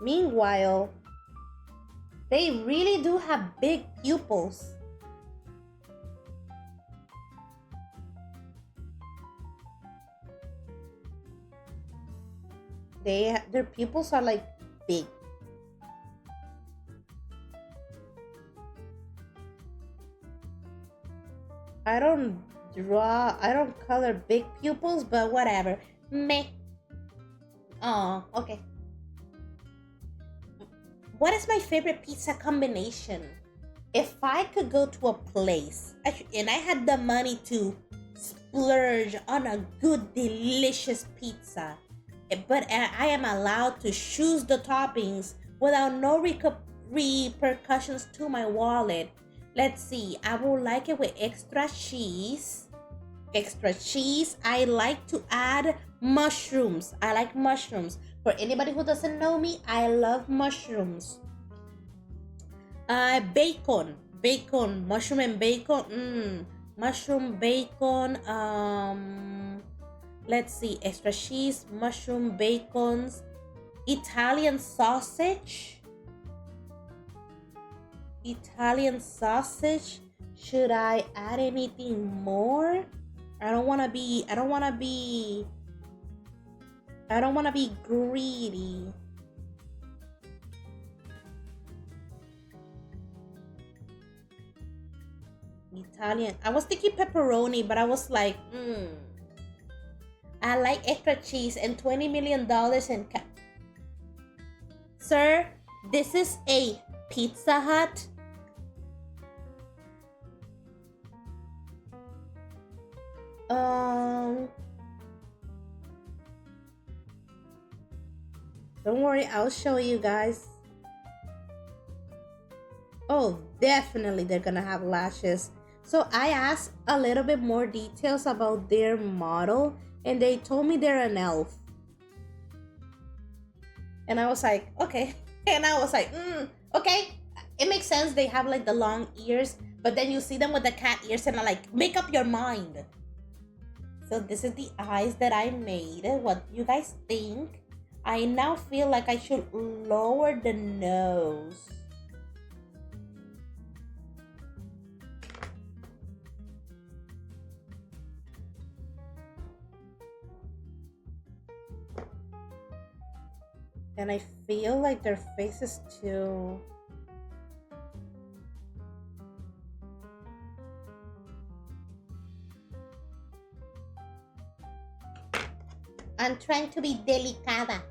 Meanwhile, they really do have big pupils. Their pupils are like big. I don't color big pupils, but whatever. Meh. Oh, okay. What is my favorite pizza combination? If I could go to a place and I had the money to splurge on a good, delicious pizza, but I am allowed to choose the toppings without no repercussions to my wallet. Let's see. I would like it with extra cheese. I like to add mushrooms. I like mushrooms. For anybody who doesn't know me, I love mushrooms. Bacon, mushroom and bacon. mushroom bacon. Let's see, extra cheese, mushroom bacons, Italian sausage. Italian sausage. Should I add anything more? I don't wanna be greedy. Italian. I was thinking pepperoni, but I was like, I like extra cheese and $20 million in cash. Sir, this is a Pizza Hut. Um, don't worry, I'll show you guys. Oh, definitely they're gonna have lashes. So I asked a little bit more details about their model, and they told me they're an elf. And I was like, okay. And I was like, okay. It makes sense. They have like the long ears, but then you see them with the cat ears, and I'm like, make up your mind. So this is the eyes that I made. What you guys think? I now feel like I should lower the nose. And I feel like their faces too. I'm trying to be delicada.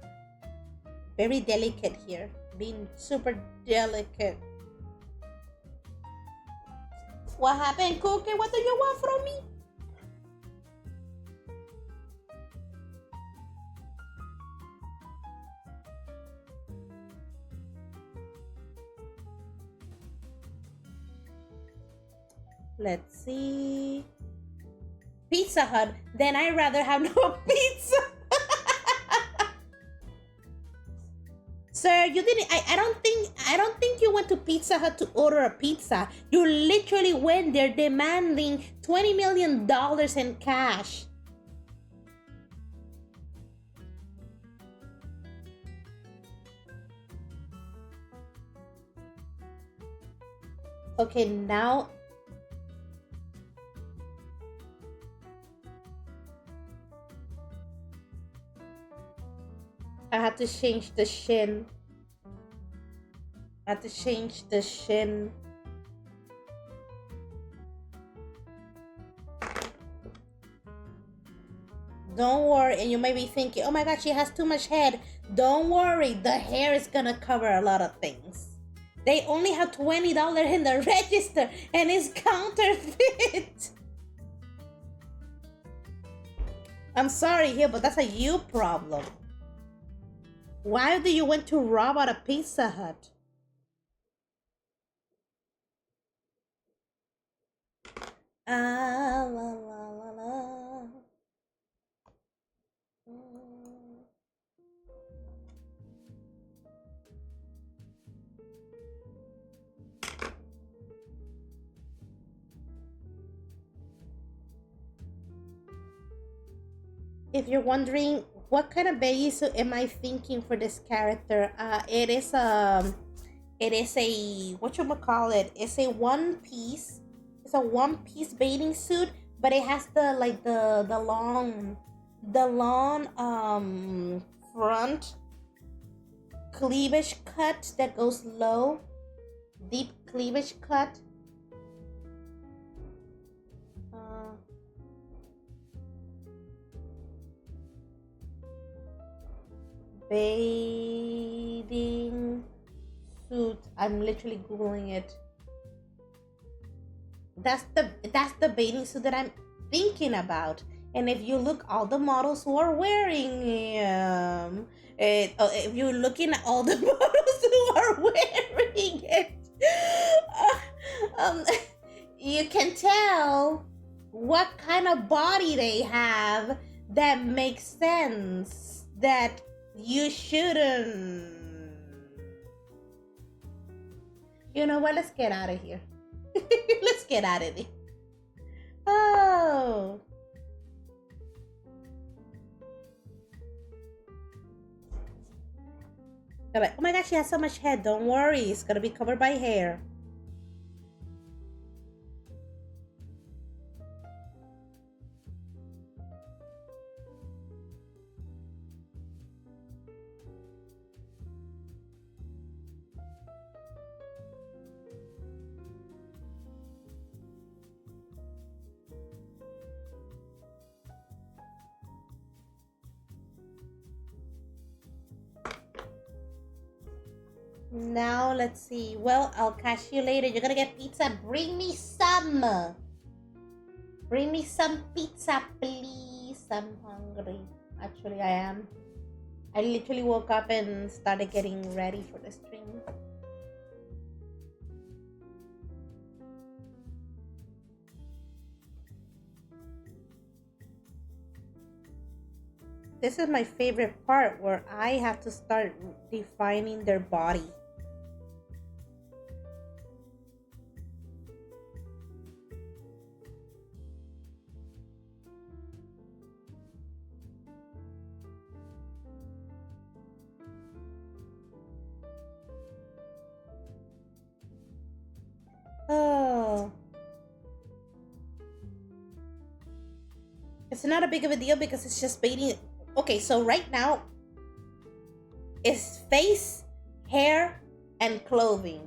Very delicate here. Being super delicate. What happened, Cookie? What do you want from me? Let's see. Pizza Hut. Then I'd rather have no pizza. Sir, you didn't. I don't think you went to Pizza Hut to order a pizza. You literally went there demanding $20 million in cash. Okay, now I had to change the shin. I had to change the shin. Don't worry, and you may be thinking, oh my god, she has too much head. Don't worry, the hair is gonna cover a lot of things. They only have $20 in the register, and it's counterfeit. I'm sorry here, but that's a you problem. Why do you want to rob at a Pizza Hut? Ah, la, la, la, la. If you're wondering what kind of baby suit am I thinking for this character, it is a what you call it? It's a one piece. It's a one piece bathing suit, but it has the like the long front cleavage cut that goes low, deep cleavage cut. Bathing suit. I'm literally googling it. That's the bathing suit that I'm thinking about. And if you look, all the models who are wearing if you're looking at all the models who are wearing it, you can tell what kind of body they have that makes sense that you shouldn't. You know what? Let's get out of here. Let's get out of here. Oh. They're like, oh my gosh, she has so much hair. Don't worry, it's gonna be covered by hair. Now let's see. Well, I'll catch you later. You're gonna get pizza. Bring me some. Bring me some pizza, please. I'm hungry. Actually, I am. I literally woke up and started getting ready for the stream. This is my favorite part where I have to start defining their body. Oh. It's not a big of a deal because it's just baiting. Okay, so right now it's face, hair, and clothing.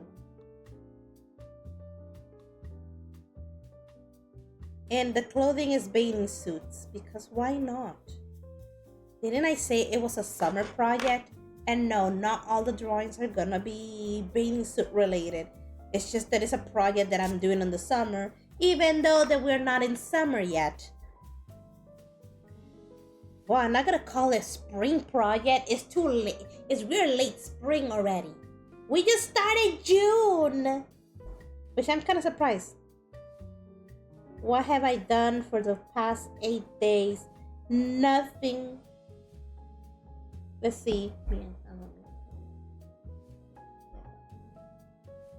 And the clothing is bathing suits because why not? Didn't I say it was a summer project? And no, not all the drawings are gonna be bathing suit related. It's just that it's a project that I'm doing in the summer, even though that we're not in summer yet. Well, I'm not gonna call it spring project. It's too late. We're late spring already. We just started June, which I'm kind of surprised. What have I done for the past 8 days? Nothing. Let's see.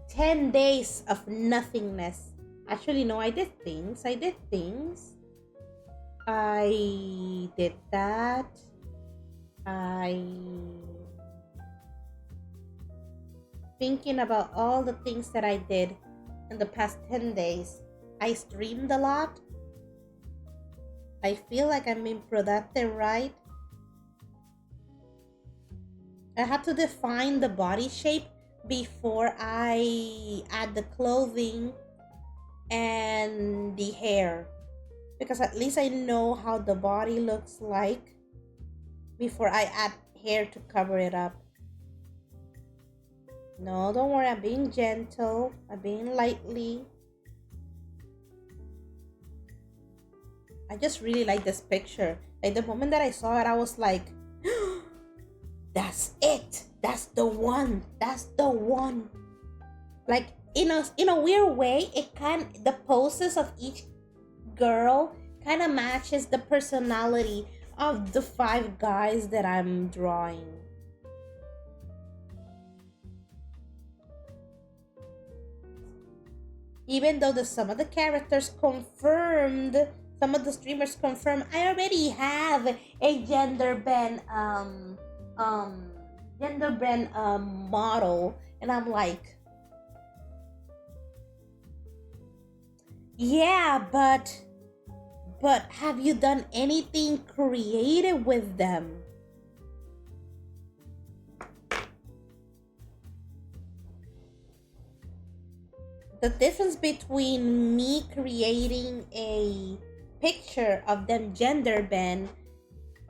10 days of nothingness. Actually, no, I did things. I did that. Thinking about all the things that I did in the past 10 days. I streamed a lot. I feel like I'm being productive, right? I have to define the body shape before I add the clothing and the hair, because at least I know how the body looks like before I add hair to cover it up. No, don't worry, I'm being gentle. I'm being lightly. I just really like this picture. Like the moment that I saw it, I was like, that's it. That's the one. That's the one. Like in a weird way, the poses of each girl kind of matches the personality of the 5 guys that I'm drawing. Even though some of the characters confirmed, some of the streamers confirmed, I already have a gender bend model, and I'm like, yeah, but have you done anything creative with them? The difference between me creating a picture of them gender bend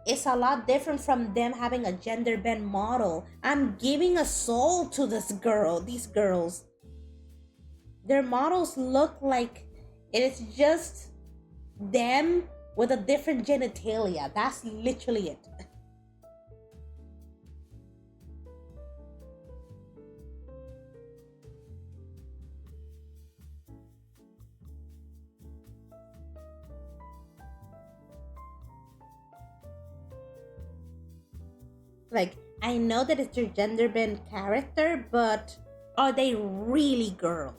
is a lot different from them having a gender bend model. I'm giving a soul to these girls. Their models look like it's just them with a different genitalia. That's literally it. Like, I know that it's your gender bend character, but are they really girls?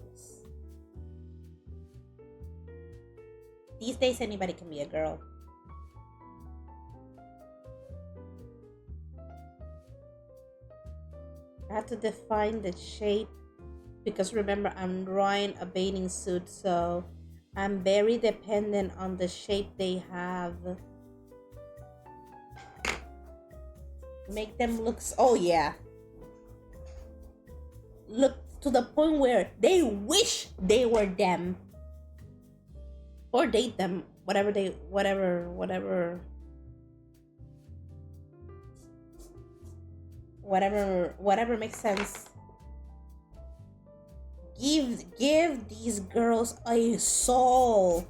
These days, anybody can be a girl. I have to define the shape because remember, I'm drawing a bathing suit, so I'm very dependent on the shape they have. Make them look. Oh, yeah. Look to the point where they wish they were them. Or date them. Whatever makes sense. Give these girls a soul.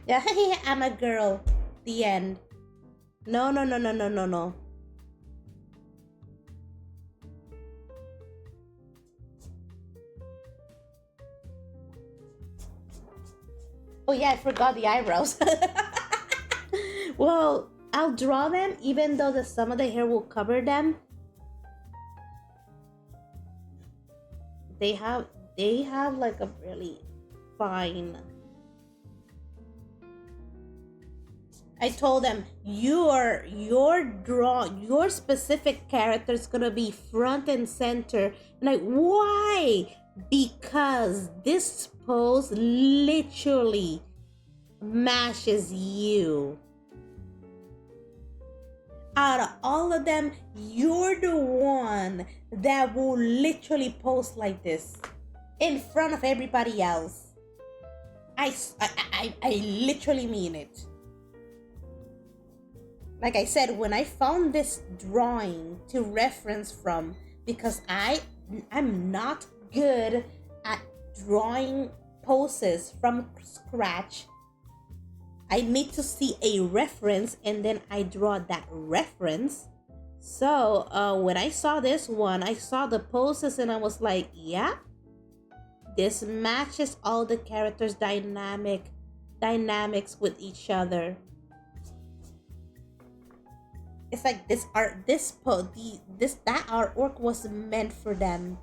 Yeah, I'm a girl. The end. No. Oh yeah, I forgot the eyebrows. Well, I'll draw them even though some of the hair will cover them. They have like a really fine. I told them your specific character is gonna be front and center. And like, why? Because this pose literally matches you. Out of all of them, you're the one that will literally pose like this in front of everybody else. I literally mean it. Like I said, when I found this drawing to reference from, because I'm not good at drawing poses from scratch. I need to see a reference and then I draw that reference. So when I saw this one, I saw the poses and I was like, yeah, this matches all the characters' dynamics with each other. It's like that artwork was meant for them.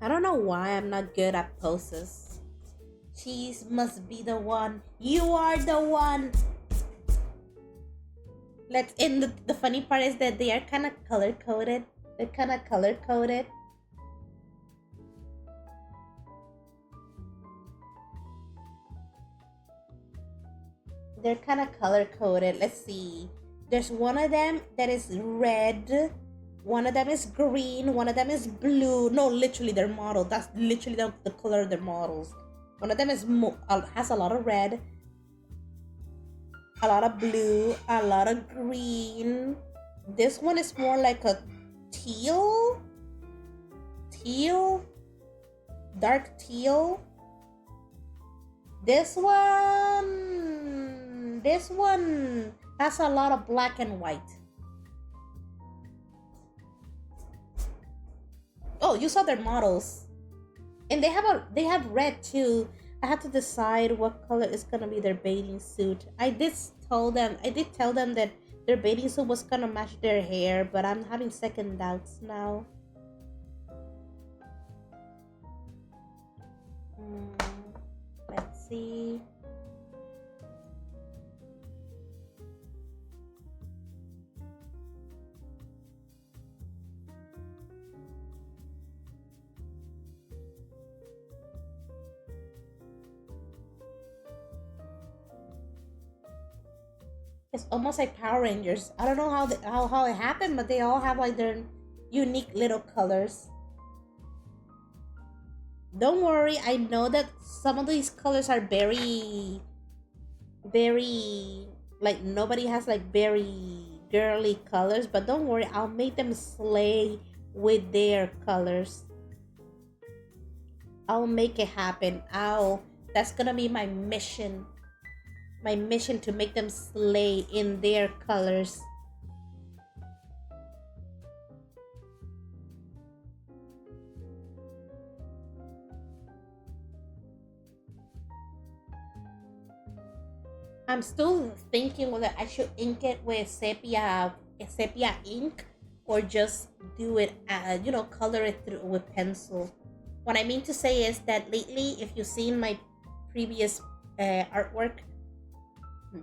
I don't know why I'm not good at poses. Cheese must be the one. You are the one. The funny part is that they are kind of color coded. They're kind of color coded. They're kind of color coded. Let's see. There's one of them that is red. One of them is green. One of them is blue. No, literally, they're models. That's literally the color of their models. One of them has a lot of red, a lot of blue, a lot of green. This one is more like a teal, dark teal. This one has a lot of black and white. Oh, you saw their models. And they have red too. I had to decide what color is gonna be their bathing suit. I did tell them that their bathing suit was gonna match their hair, but I'm having second doubts now. Let's see. It's almost like Power Rangers. I don't know how it happened, but they all have like their unique little colors. Don't worry, I know that some of these colors are very, very, like nobody has like very girly colors, but don't worry, I'll make them slay with their colors. I'll make it happen. That's gonna be my mission. My mission to make them slay in their colors. I'm still thinking whether I should ink it with sepia ink or just do it, color it through with pencil. What I mean to say is that lately, if you've seen my previous artwork,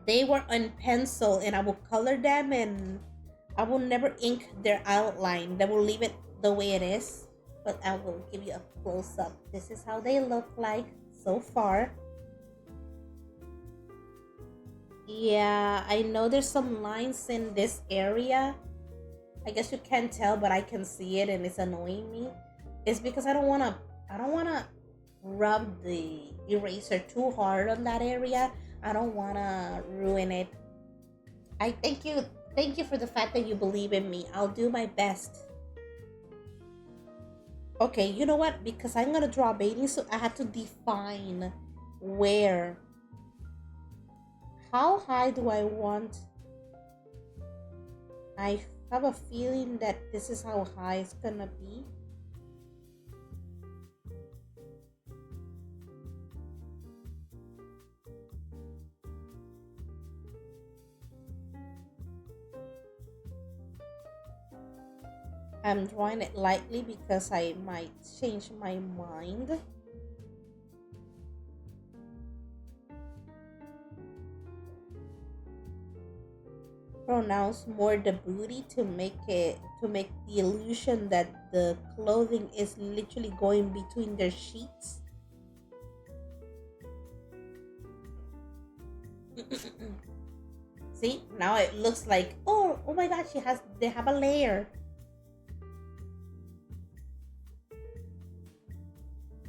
they were on pencil and I will color them, and I will never ink their outline. They will leave it the way it is, but I will give you a close up. This is how they look like so far. Yeah, I know there's some lines in this area. I guess you can't tell, but I can see it and it's annoying me. It's because I don't wanna rub the eraser too hard on that area. I don't wanna ruin it. I thank you for the fact that you believe in me. I'll do my best. Okay, you know what? Because I'm gonna draw a bathing suit, I have to define where. How high do I want? I have a feeling that this is how high it's gonna be. I'm drawing it lightly because I might change my mind. Pronounce more the booty to make the illusion that the clothing is literally going between their sheets. See, now it looks like, oh my god, they have a layer.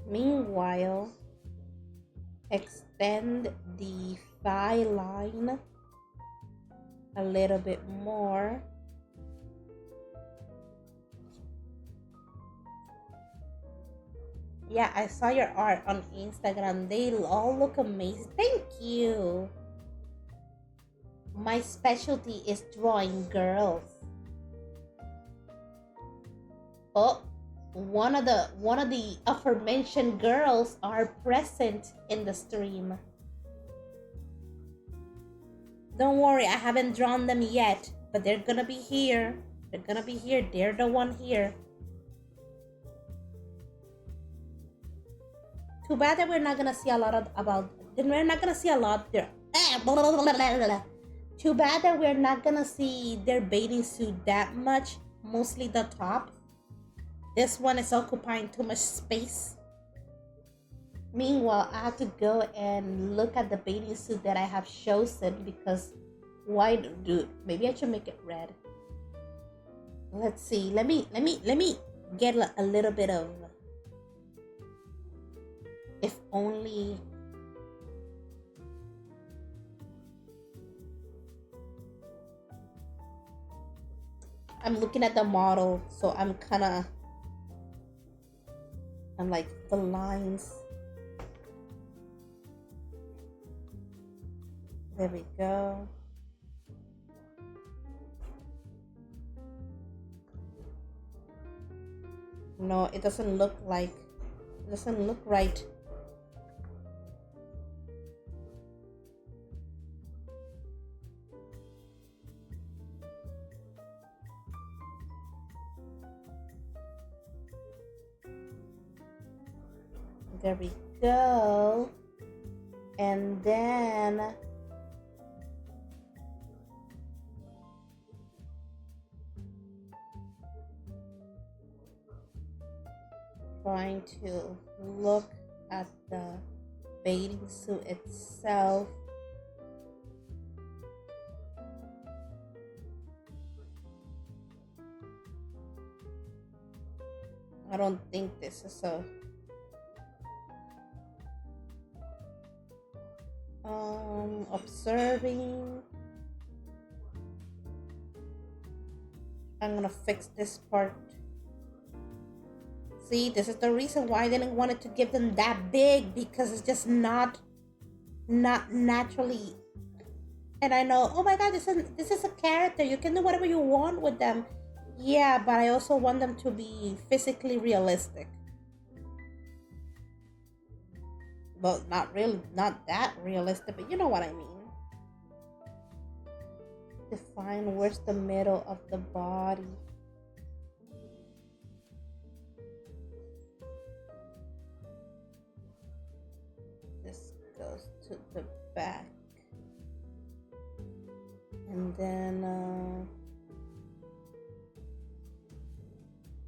Meanwhile, extend the thigh line a little bit more. Yeah, I saw your art on Instagram. They all look amazing. Thank you. My specialty is drawing girls. Oh, one of the aforementioned girls are present in the stream. Don't worry, I haven't drawn them yet, but they're gonna be here. They're gonna be here. They're the one here. Too bad that we're not gonna see a lot of about. Then we're not gonna see a lot there. Too bad that we're not gonna see their bathing suit that much. Mostly the top. This one is occupying too much space. Meanwhile, I have to go and look at the bathing suit that I have chosen because why do maybe I should make it red. Let's see. Let me get a little bit of, if only. I'm looking at the model, so I'm like the lines. There we go. No, it doesn't look right. There we go. And then trying to look at the bathing suit itself. I don't think this is a observing. I'm gonna fix this part. See, this is the reason why I didn't want it to give them that big, because it's just not naturally. And I know, oh my god, this is a character. You can do whatever you want with them. Yeah, but I also want them to be physically realistic. Well, not that realistic, but you know what I mean. Define where's the middle of the body. to the back. And then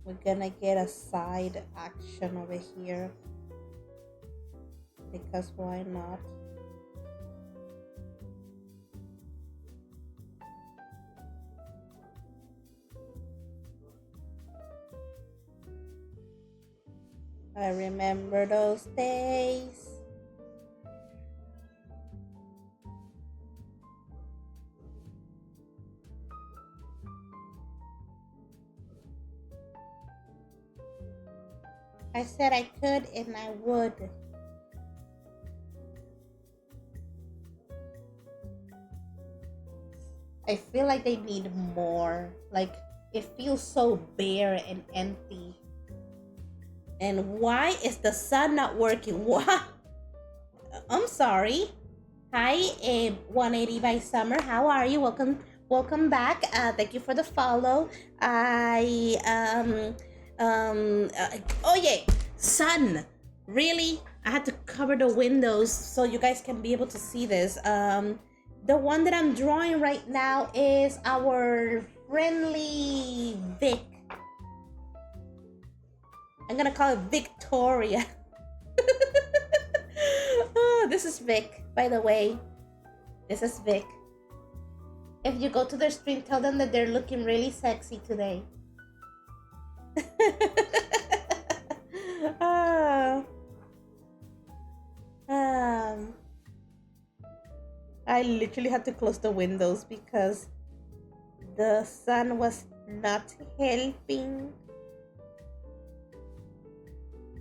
we're gonna get a side action over here, because why not? I remember those days. I said I could and I would. I feel like they need more. Like, it feels so bare and empty. And why is the sun not working? What? I'm sorry. Hi, 180 by Summer. How are you? Welcome back. Thank you for the follow. Oh yeah, sun. Really? I had to cover the windows so you guys can be able to see this. The one that I'm drawing right now is our friendly Vic. I'm gonna call it Victoria. Oh, this is Vic, by the way. This is Vic. If you go to their stream, tell them that they're looking really sexy today. I literally had to close the windows because the sun was not helping.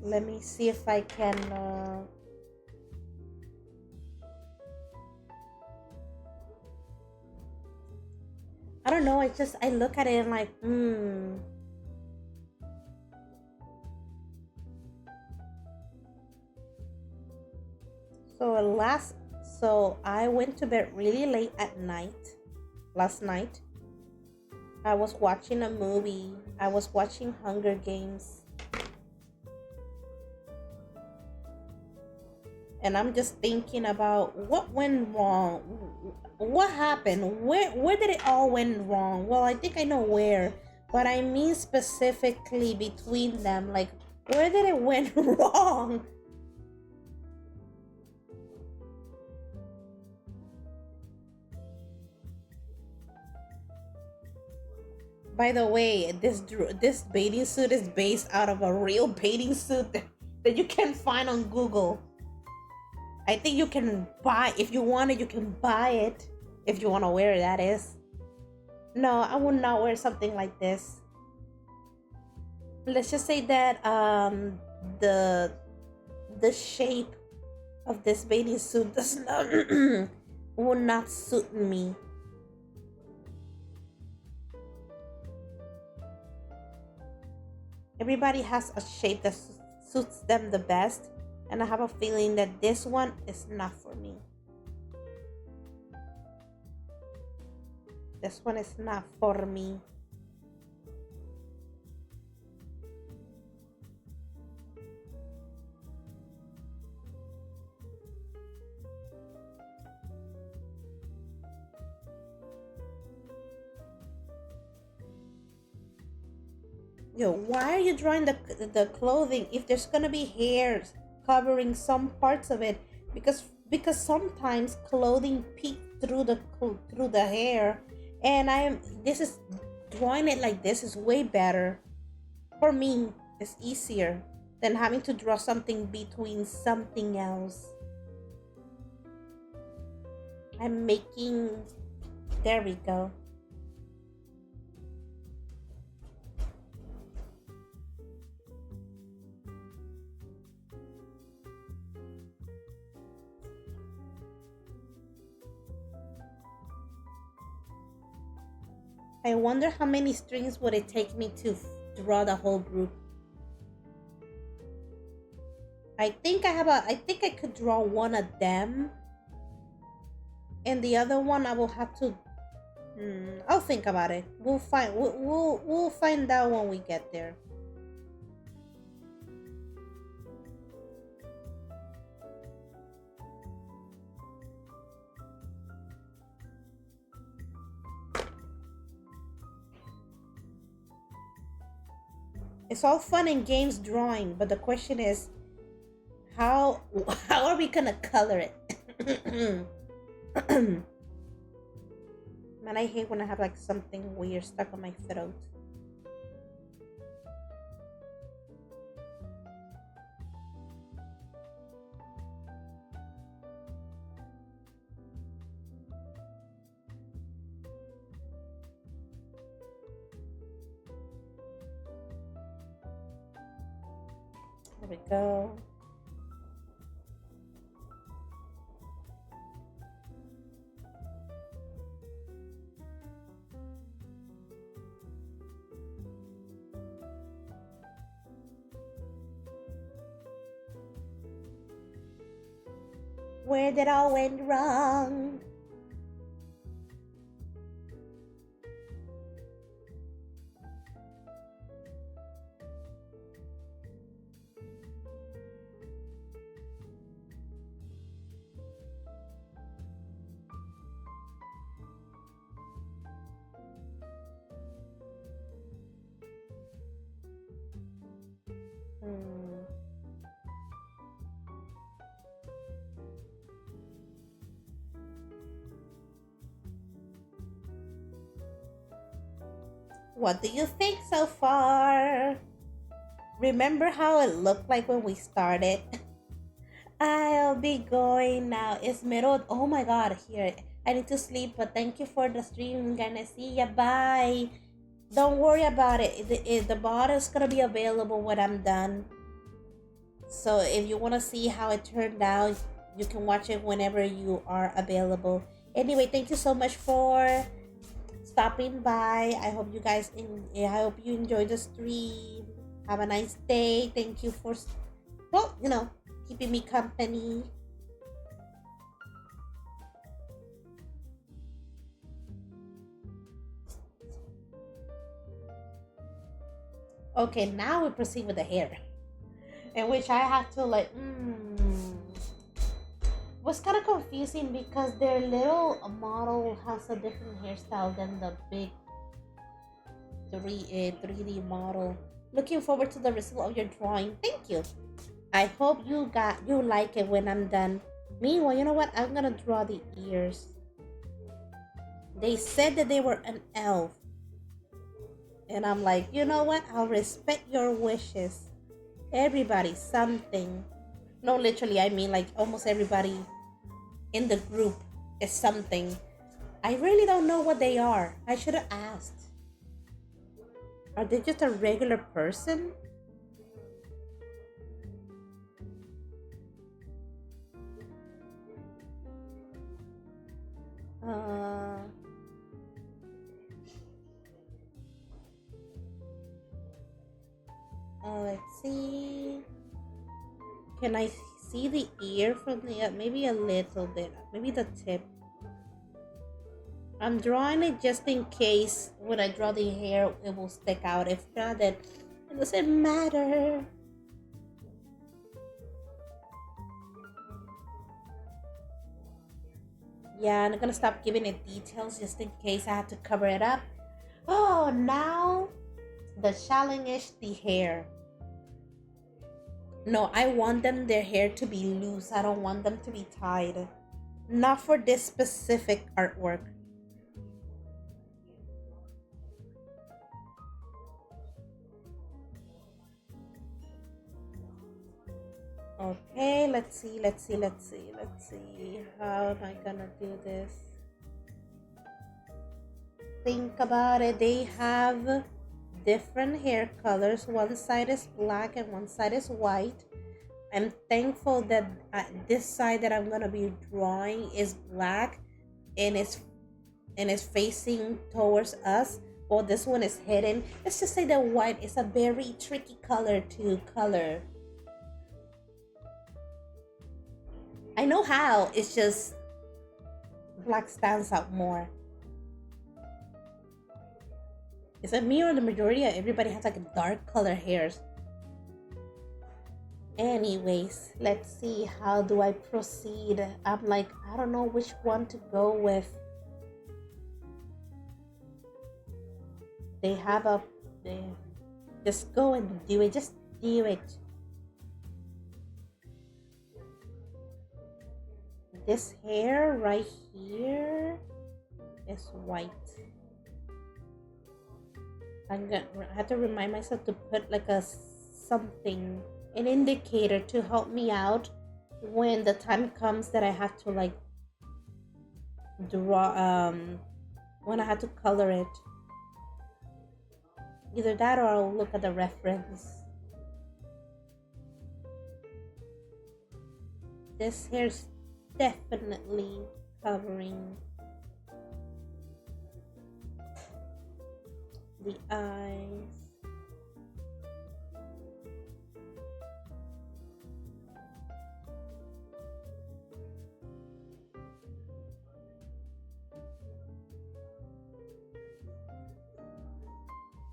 Let me see if I can I don't know, I look at it and like, So I went to bed really late at night last night. I was watching a movie. I was watching Hunger Games. And I'm just thinking about what went wrong. What happened? Where did it all went wrong? Well, I think I know where, but I mean specifically between them. Like, where did it went wrong? By the way, this bathing suit is based out of a real bathing suit that you can find on Google. I think you can buy, if you want it, you can buy it. If you want to wear it, that is. No, I would not wear something like this. Let's just say that the shape of this bathing suit does not would not suit me. Everybody has a shape that suits them the best, and I have a feeling that this one is not for me. This one is not for me. Yo, why are you drawing the clothing if there's gonna be hairs covering some parts of it? Because sometimes clothing peeks through the hair, and this is drawing it like this is way better for me. It's easier than having to draw something between something else. I'm making. There we go. I wonder how many strings would it take me to draw the whole group. I think I could draw one of them, and the other one I will have to. I'll think about it. We'll find out when we get there. It's all fun and games drawing, but the question is, how how are we gonna color it? Man, I hate when I have like something weird stuck on my throat. There we go. Where did all went wrong? Hmm. What do you think so far? Remember how it looked like when we started? I'll be going now. It's middle. Oh my god, here. I need to sleep, but thank you for the stream. Gonna see ya. Bye. Don't worry about it. The bot is gonna be available when I'm done. So if you wanna see how it turned out, you can watch it whenever you are available. Anyway, thank you so much for stopping by. I hope you guys I hope you enjoyed the stream. Have a nice day. Thank you for well, keeping me company. Okay, now we proceed with the hair, in which I have to like. Was kind of confusing because their little model has a different hairstyle than the big 3D model. Looking forward to the result of your drawing. Thank you. I hope you like it when I'm done. Meanwhile, you know what? I'm gonna draw the ears. They said that they were an elf. And I'm like, you know what? I'll respect your wishes. Everybody, something. No, literally, I mean like almost everybody in the group is something. I really don't know what they are. I should have asked. Are they just a regular person? Uh, let's see. Can I see the ear from the maybe a little bit, maybe the tip? I'm drawing it just in case when I draw the hair it will stick out. If not, then it doesn't matter. Yeah, I'm gonna stop giving it details just in case I have to cover it up. Oh, now the challenge is the hair. No, I want their hair to be loose. I don't want them to be tied. Not for this specific artwork. Okay, let's see. How am I gonna do this? Think about it. They have different hair colors. One side is black and one side is white. I'm thankful that this side that I'm gonna be drawing is black and is facing towards us. While this one is hidden. Let's just say that white is a very tricky color to color. I know how. It's just black stands out more. Is it me or the majority of everybody has like dark color hairs? Anyways, let's see, how do I proceed? I'm like, I don't know which one to go with. They have a Just go and do it. Just do it. This hair right here is white. I have to remind myself to put like a something, an indicator to help me out when the time comes that I have to like draw when I have to color it. Either that or I'll look at the reference. This hair's definitely covering the eyes.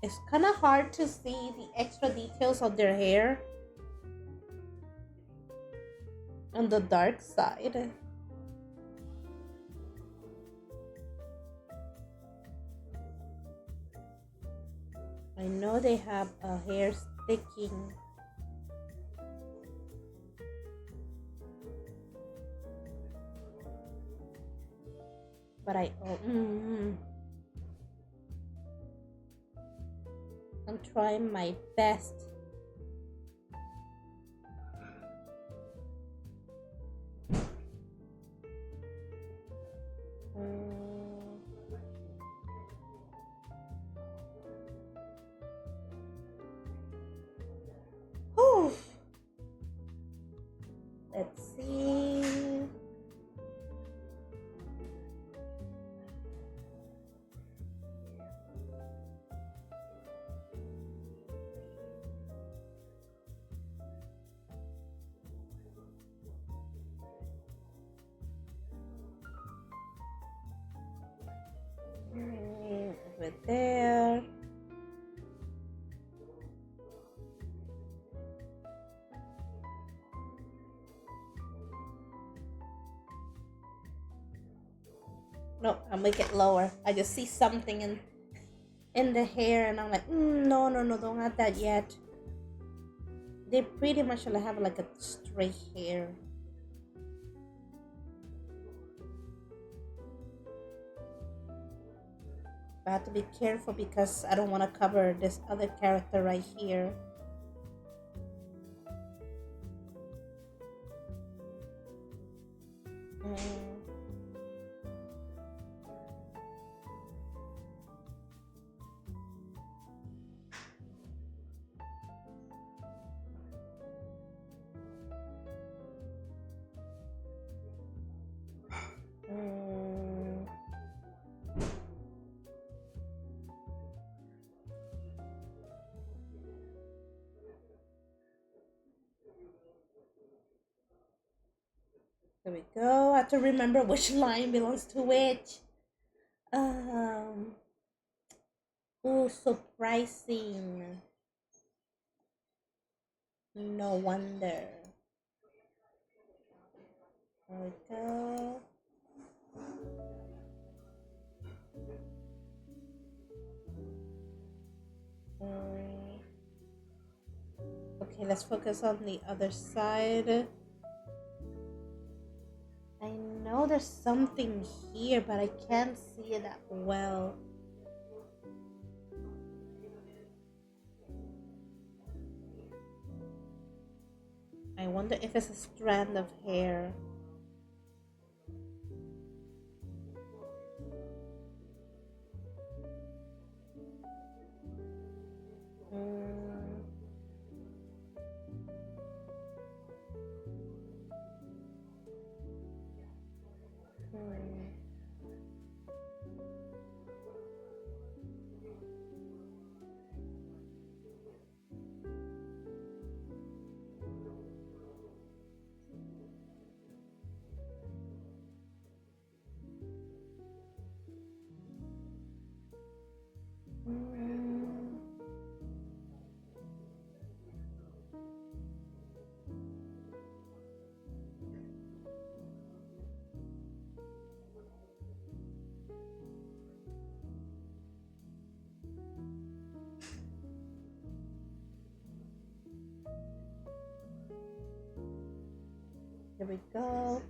It's kind of hard to see the extra details of their hair on the dark side. I know they have a hair sticking. But I'm trying my best. Whew. Let's see. Over there. No, I'll make it lower. I just see something in the hair, and I'm like, no, don't have that yet. They pretty much have like a straight hair. I have to be careful because I don't want to cover this other character right here. There we go. I have to remember which line belongs to which. Oh, surprising. No wonder. There we go. Okay, let's focus on the other side. I know there's something here, but I can't see it that well. I wonder if it's a strand of hair. Here we go.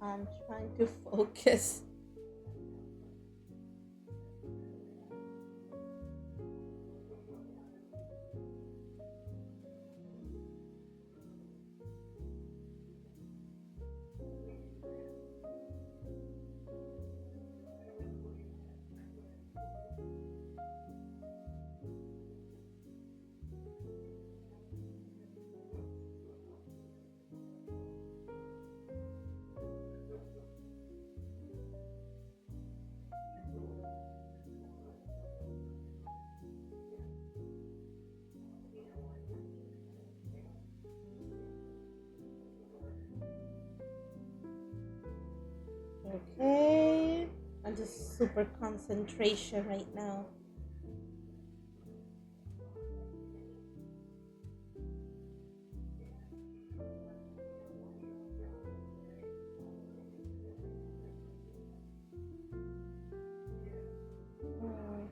I'm trying to focus. Okay. I'm just super concentration right now. Mm,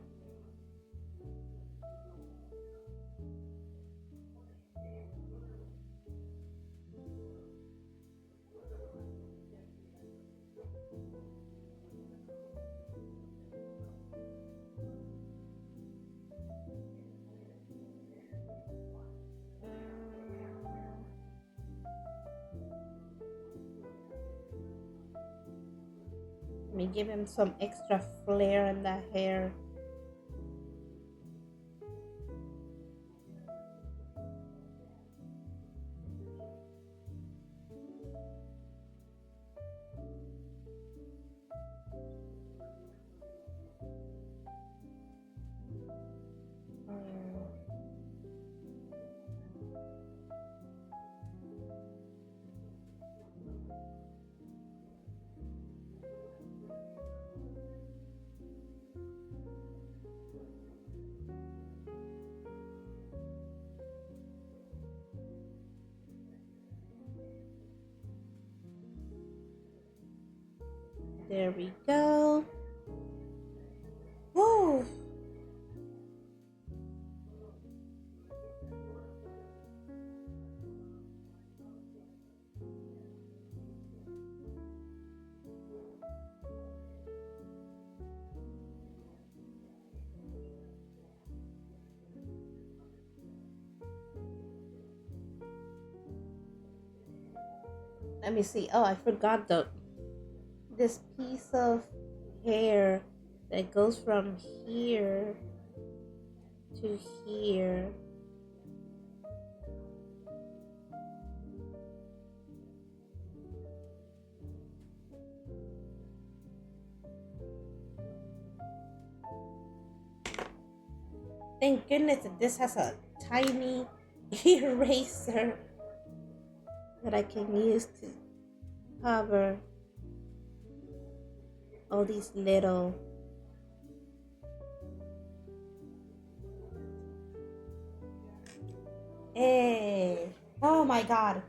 Let me give him some extra flair in the hair. Mm, There we go. Woo! Let me see. Oh, I forgot this piece of hair that goes from here to here. Thank goodness that this has a tiny eraser that I can use to cover all these little. Hey, oh my god.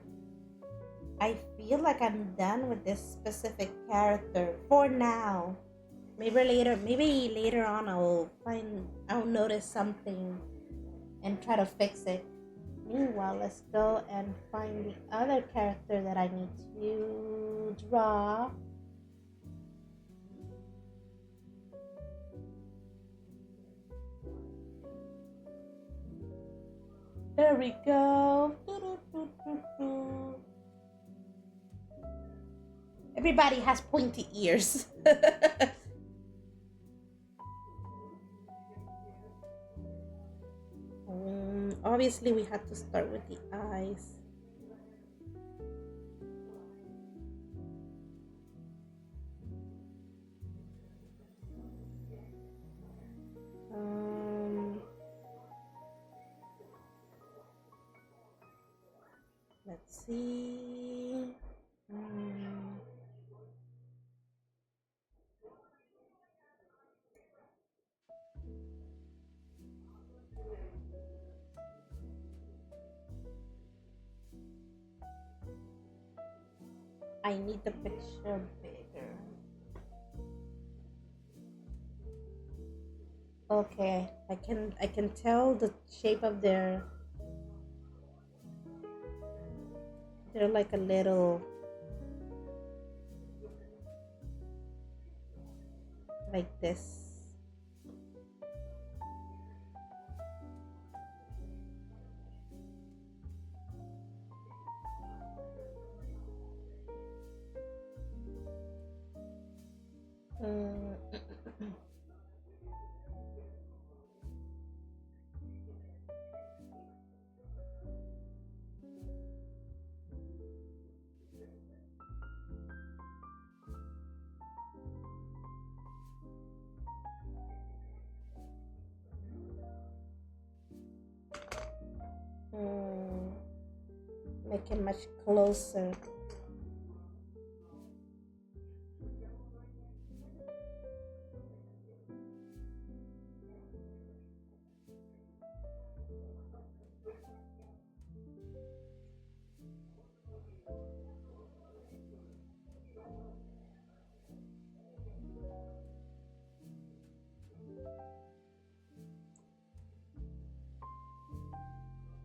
I feel like I'm done with this specific character for now. Maybe later on I'll notice something and try to fix it. Meanwhile, let's go and find the other character that I need to draw. There we go. Everybody has pointy ears. Obviously, we had to start with the eyes. Let's see. I need the picture bigger. Okay, I can tell the shape of they're like a little like this. Mm, mm, make it much closer.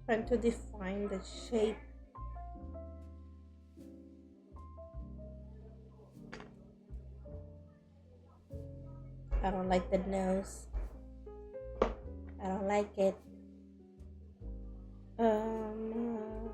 Trying to define the shape. I don't like the nose. I don't like it. Um,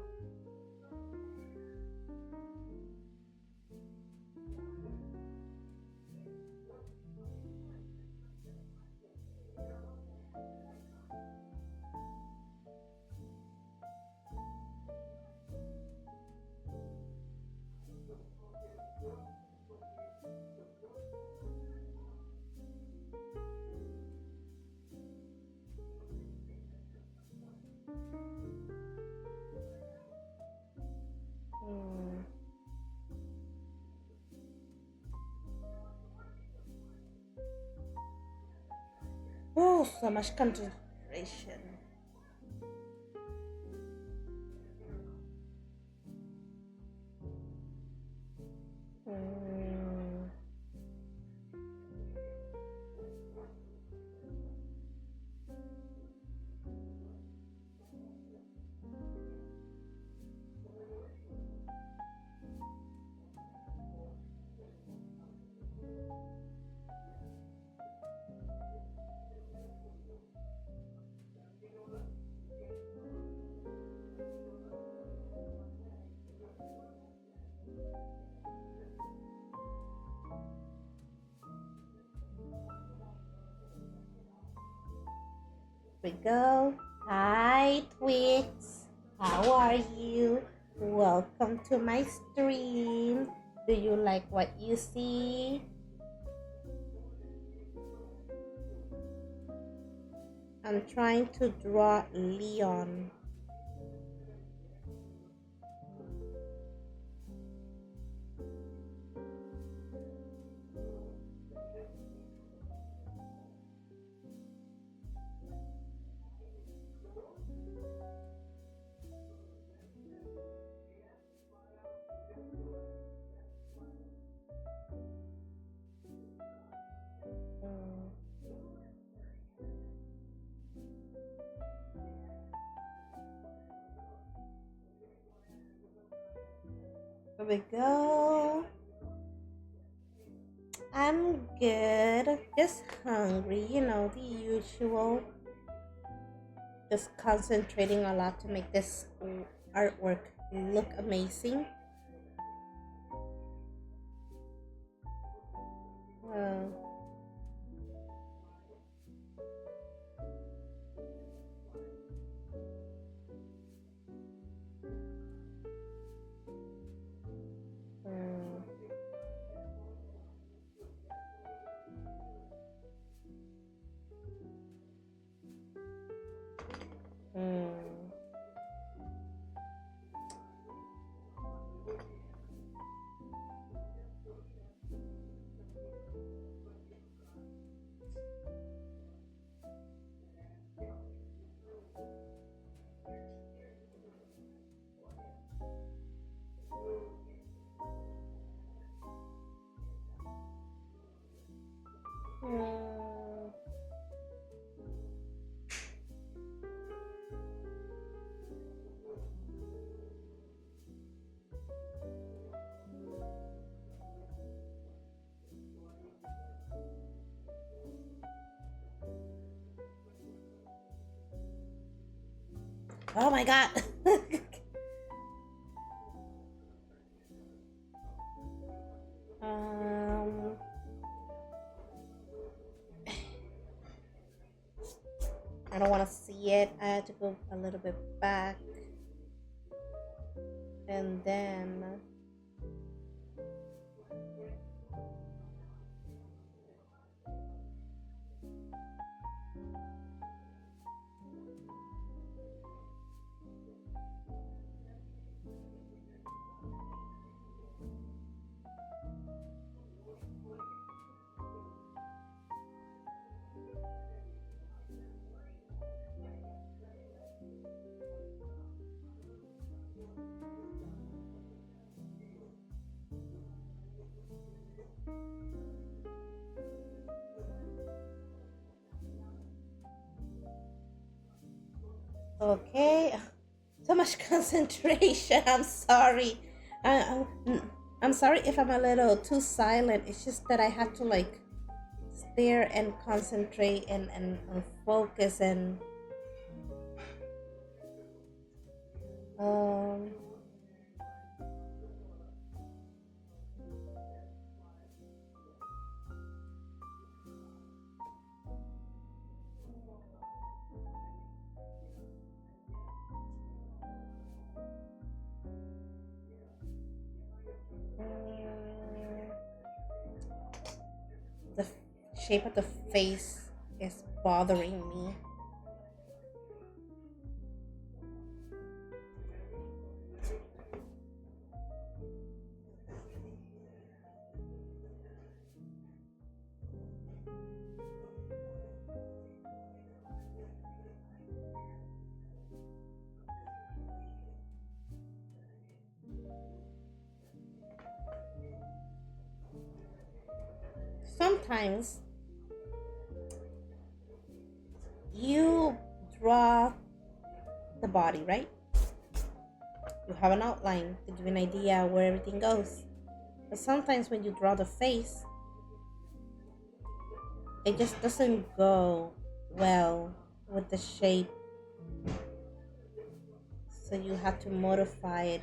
mm. Oh, so much concentration. Mm, we go. Hi, Twix. How are you? Welcome to my stream. Do you like what you see? I'm trying to draw Leon. Mm, here we go. I'm good. Just hungry, the usual. Just concentrating a lot to make this artwork look amazing. Uh, mm, mm. Mm. Oh my god. um, I don't want to see it. I had to go a little bit back, and then okay. So much concentration. I'm sorry. I, I'm, I'm sorry if I'm a little too silent. It's just that I have to like stare and concentrate and focus and um mm, the shape of the face is bothering me. Sometimes you draw the body, right? You have an outline to give you an idea where everything goes. But sometimes when you draw the face, it just doesn't go well with the shape. So you have to modify it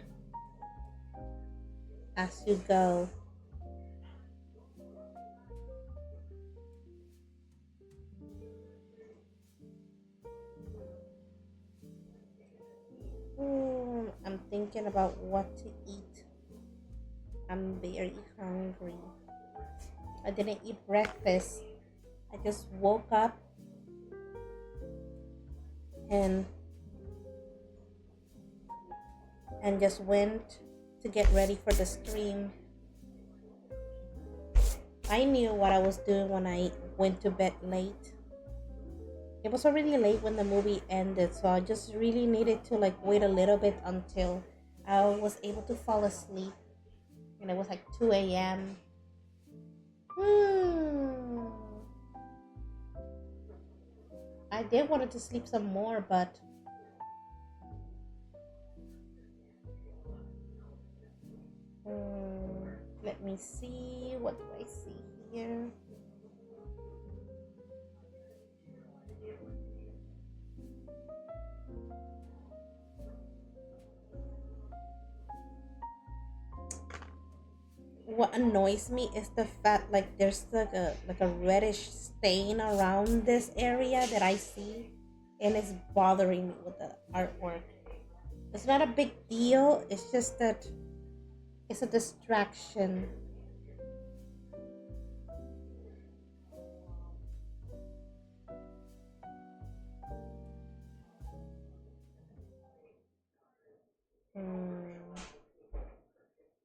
as you go. I'm thinking about what to eat. I'm very hungry. I didn't eat breakfast. I just woke up and just went to get ready for the stream. I knew what I was doing when I went to bed late. It was already late when the movie ended, so I just really needed to like wait a little bit until I was able to fall asleep. And it was like 2 a.m. Hmm. I did wanted to sleep some more, but hmm, let me see. What do I see here? What annoys me is the fact like there's like a reddish stain around this area that I see, and it's bothering me with the artwork. It's not a big deal. It's just that it's a distraction. Hmm.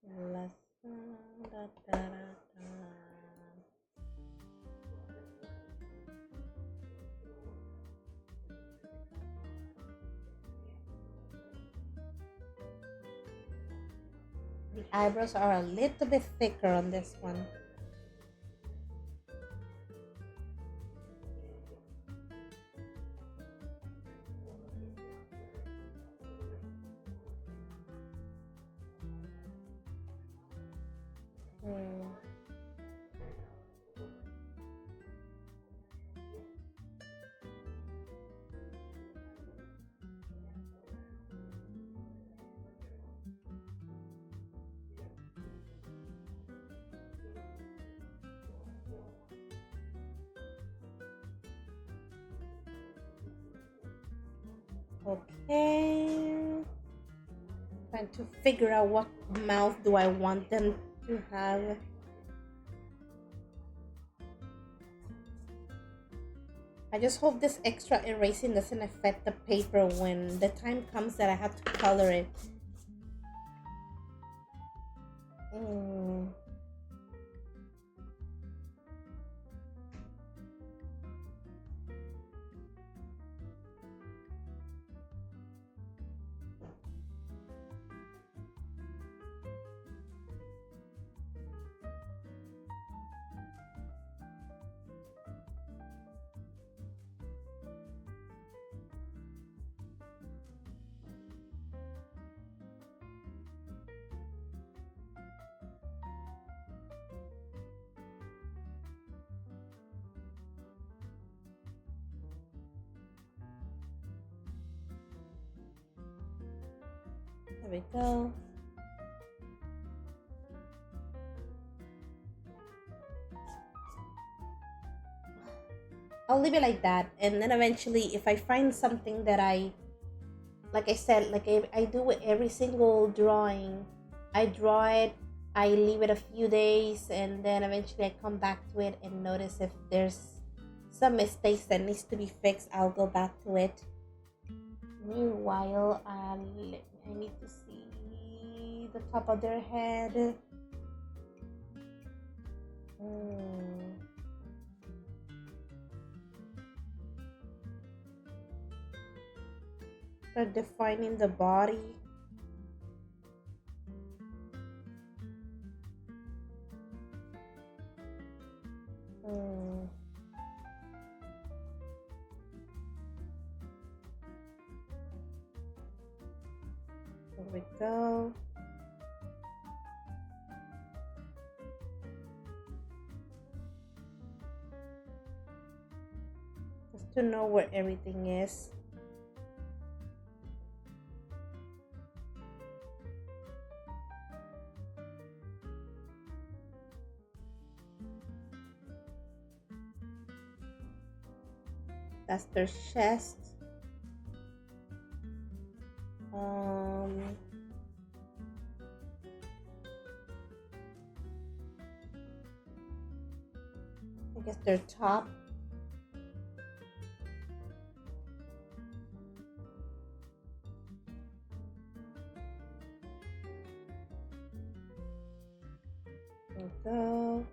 Da, da, da, da. The eyebrows are a little bit thicker on this one. Mm. Okay. Trying to figure out what mouth do I want them to have. I just hope this extra erasing doesn't affect the paper when the time comes that I have to color it. Mm, there we go. I'll leave it like that, and then eventually, if I find something that like I said, like I do with every single drawing, I draw it, I leave it a few days, and then eventually I come back to it and notice if there's some mistakes that needs to be fixed. I'll go back to it. Meanwhile, I need to see the top of their head. Mm, start defining the body. Mm, there we go. Just to know where everything is. That's their chest. Um, I guess their top. There we go.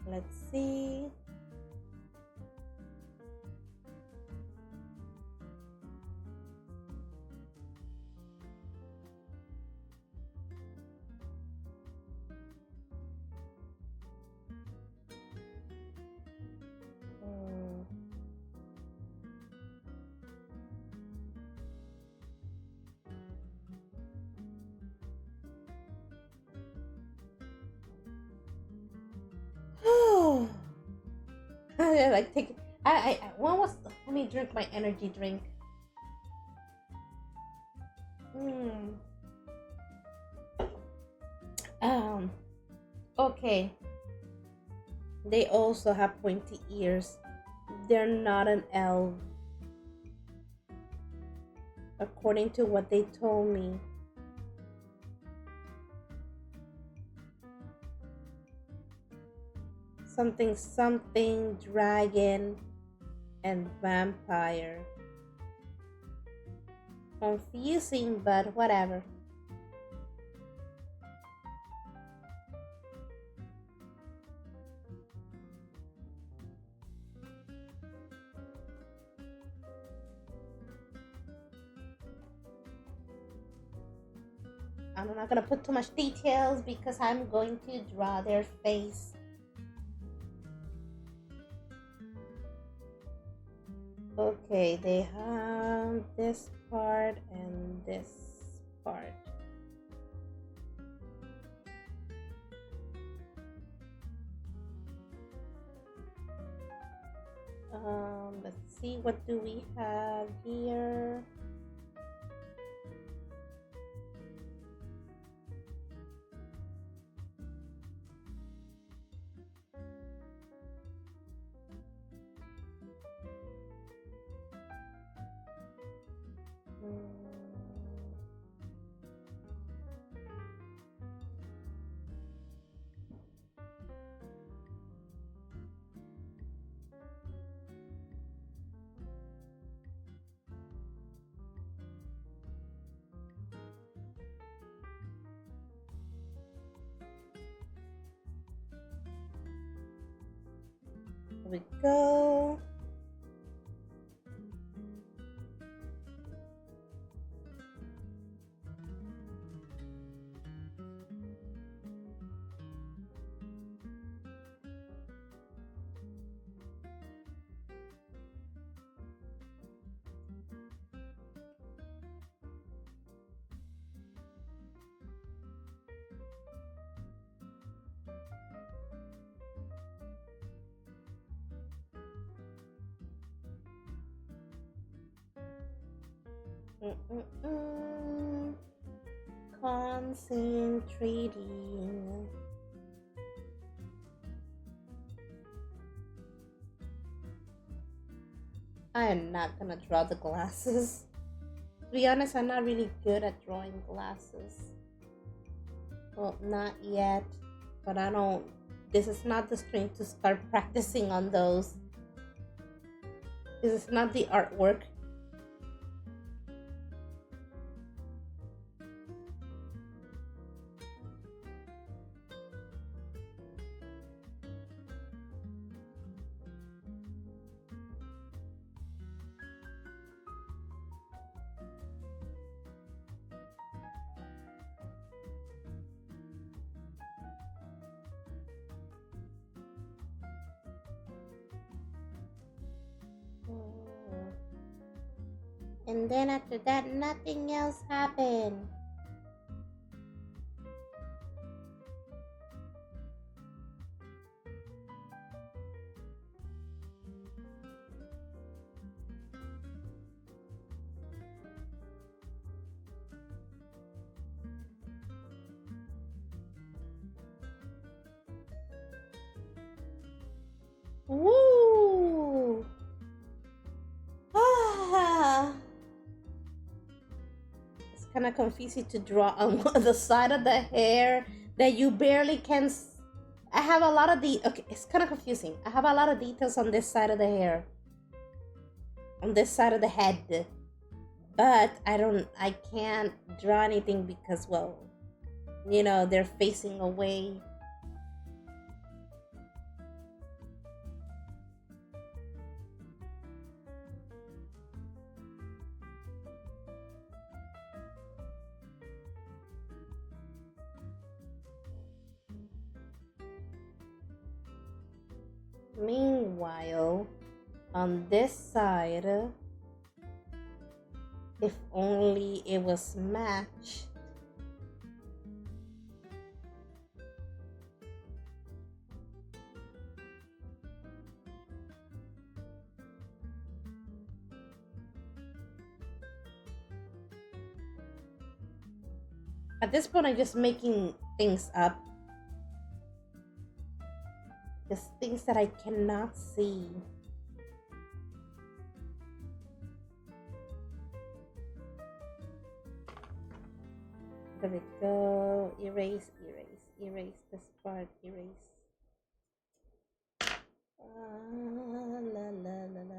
Let's see. Mm. I like take. What was? Let me drink my energy drink. Hmm. Um. Okay. They also have pointy ears. They're not an elf, according to what they told me. Something, something, dragon, and vampire. Confusing, but whatever. I'm not gonna put too much details because I'm going to draw their face. Okay, they have this part and this part. Let's see, what do we have here? Here we go. Mm-mm-mm. Concentrating. I am not gonna draw the glasses. To be honest, I'm not really good at drawing glasses. Well, not yet, but I don't. This is not the string to start practicing on those. This is not the artwork. And then after that, nothing else happened. Woo! Ah! It's kind of confusing to draw on the side of the hair that you barely can. I have a lot of okay, it's kind of confusing. I have a lot of details on this side of the hair, on this side of the head, but I can't draw anything because, well, they're facing away. Meanwhile, on this side, if only it was matched. At this point, I'm just making things up. Just things that I cannot see. There we go. Erase, erase, erase this part, erase. La la la la la.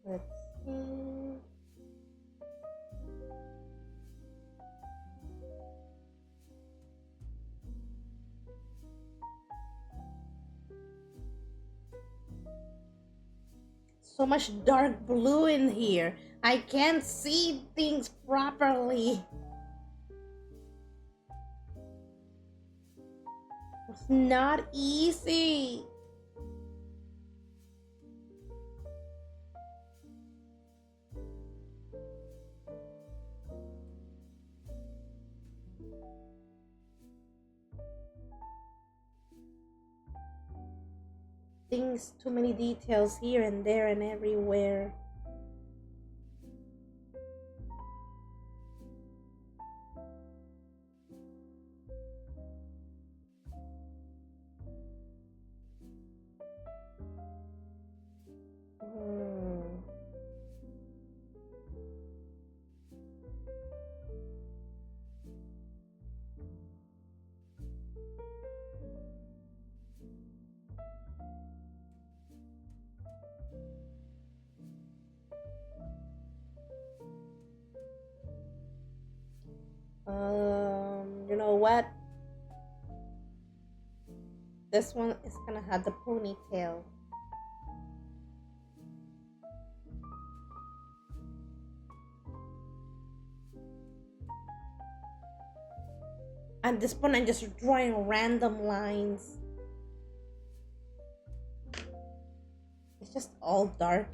Let's see. So much dark blue in here. I can't see things properly. It's not easy. Things, too many details here and there and everywhere. Hmm. You know what? This one is gonna have the ponytail. At this point, I'm just drawing random lines. It's just all dark.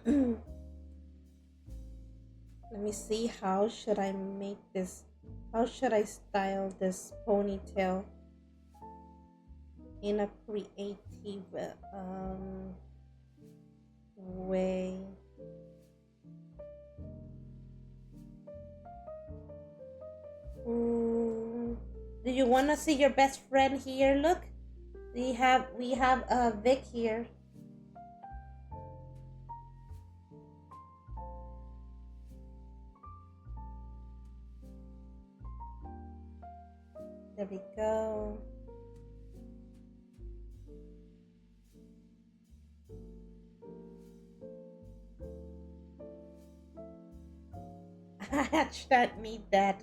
Hmm. Let me see, how should I make this? How should I style this ponytail in a creative way? Ooh. Do you want to see your best friend here? Look, we have Vic here. There we go. I should admit that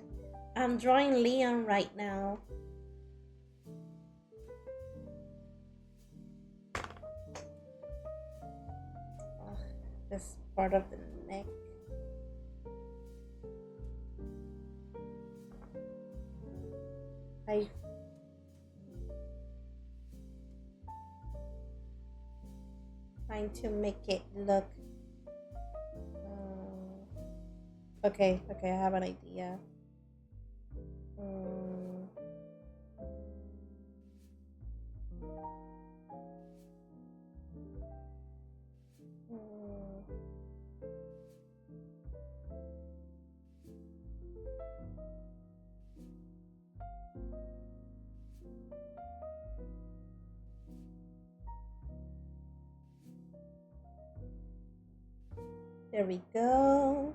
I'm drawing Leon right now. Ugh, this part of the neck. I trying to make it look. Okay, I have an idea. Um, mm, there we go.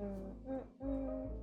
Mm, mm, mm.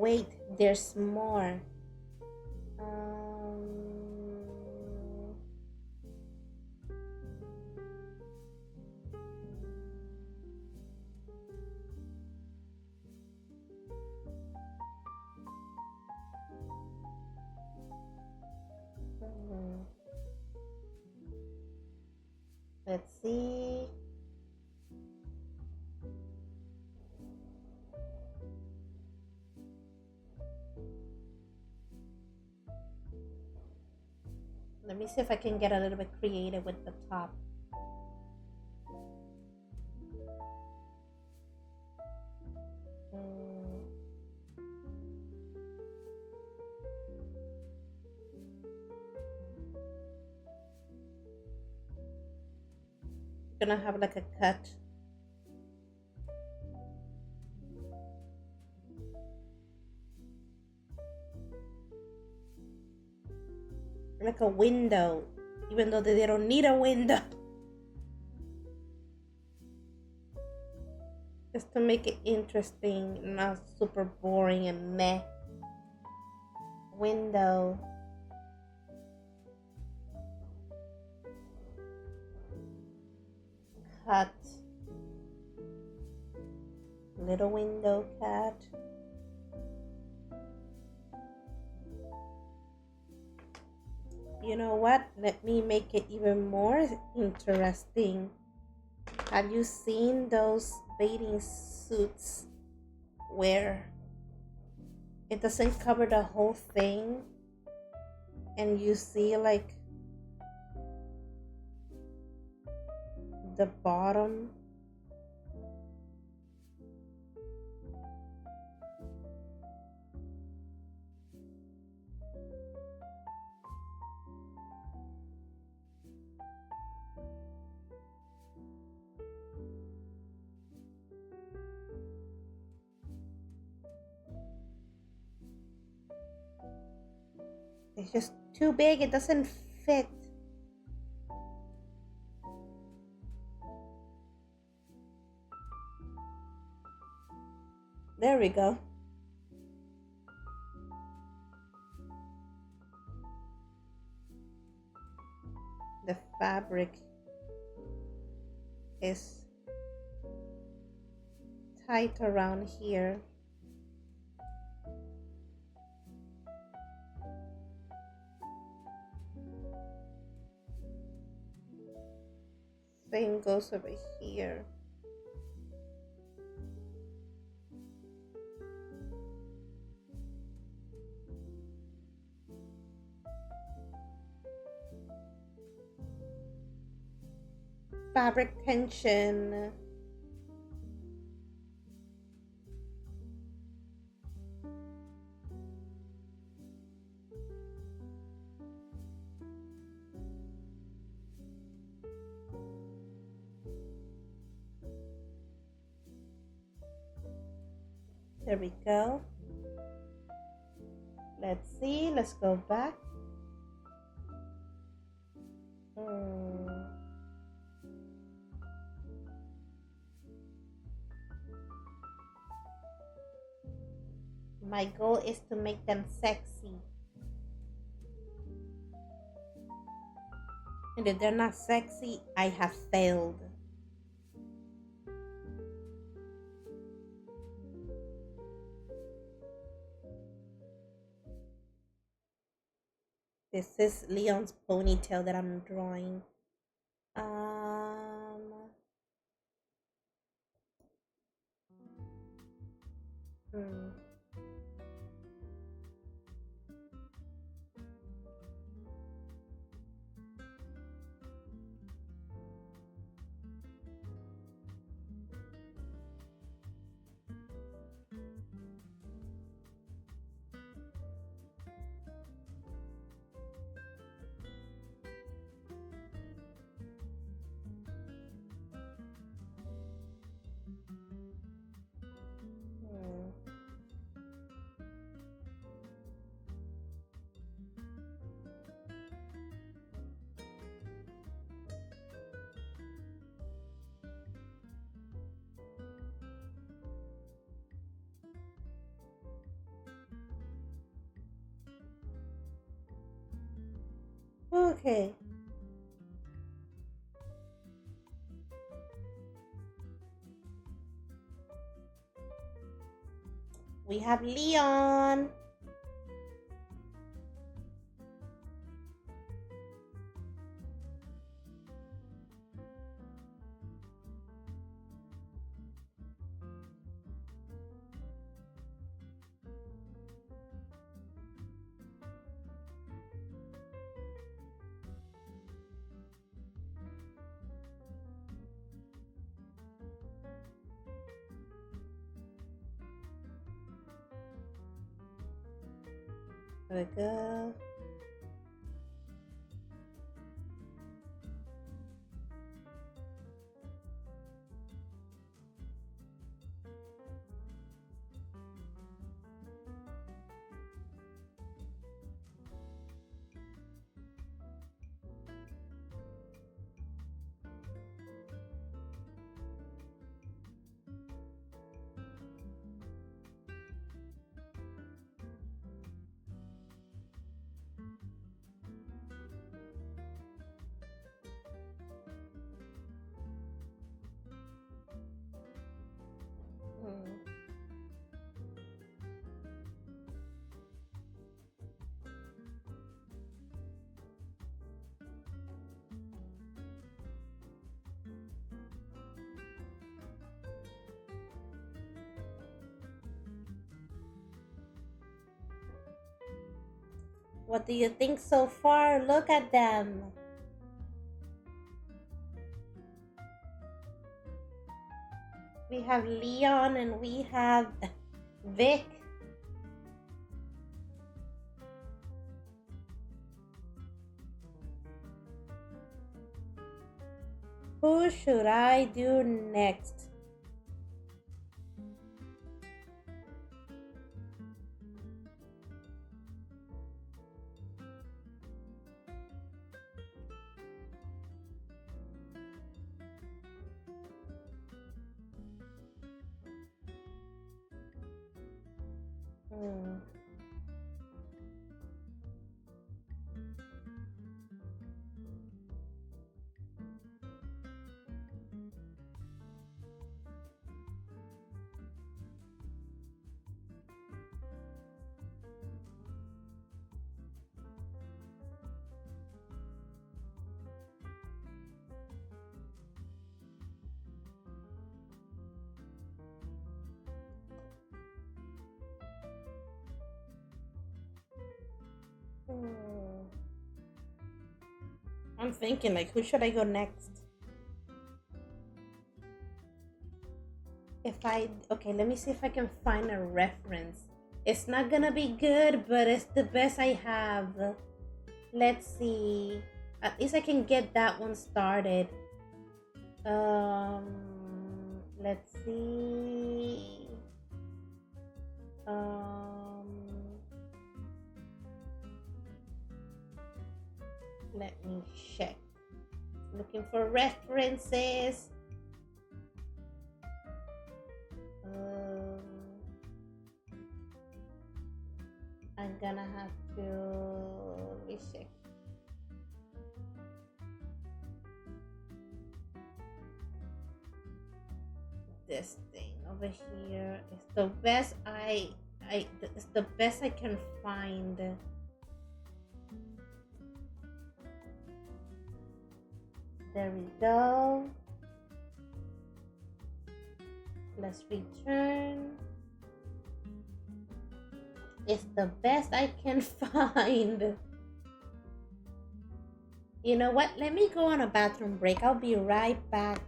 wait, there's more. Um, hmm, let's see. Let me see if I can get a little bit creative with the top. Mm, gonna have like a cut, like a window, even though they don't need a window. Just to make it interesting, not super boring and meh. Window. Cut. Little window cut. You know what? Let me make it even more interesting. Have you seen those bathing suits where it doesn't cover the whole thing and you see like the bottom? It's just too big, it doesn't fit. There we go. The fabric is tight around here. Same goes over here. Fabric tension. There we go. Let's see, let's go back. My goal is to make them sexy. And if they're not sexy, I have failed. This is Leon's ponytail that I'm drawing. Hmm. Hmm. Okay. We have Leon. There we go. Hmm. What do you think so far? Look at them. We have Leon and we have Vic. Who should I do next? Hmm. Hmm. I'm thinking, like, who should I go next? If I, okay, let me see if I can find a reference. It's not gonna be good, but it's the best I have. Let's see. At least I can get that one started. Um, let's see. Um, let me check. Looking for references. Um, I'm gonna have to let me check this thing over here. It's the best it's the best I can find. There we go. Let's return. It's the best I can find. You know what? Let me go on a bathroom break. I'll be right back.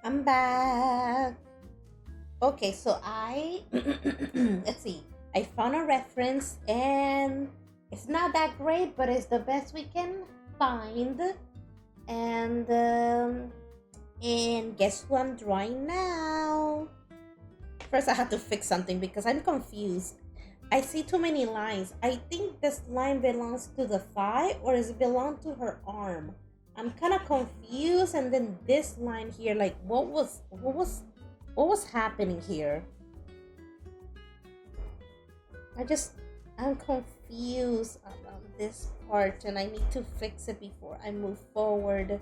I'm back. Okay, so I let's see. I found a reference and it's not that great, but it's the best we can find. And guess who I'm drawing now? First, I have to fix something because I'm confused. I see too many lines. I think this line belongs to the thigh or does it belong to her arm? I'm kind of confused. And then this line here, like what was happening here? I'm confused about this part and I need to fix it before I move forward.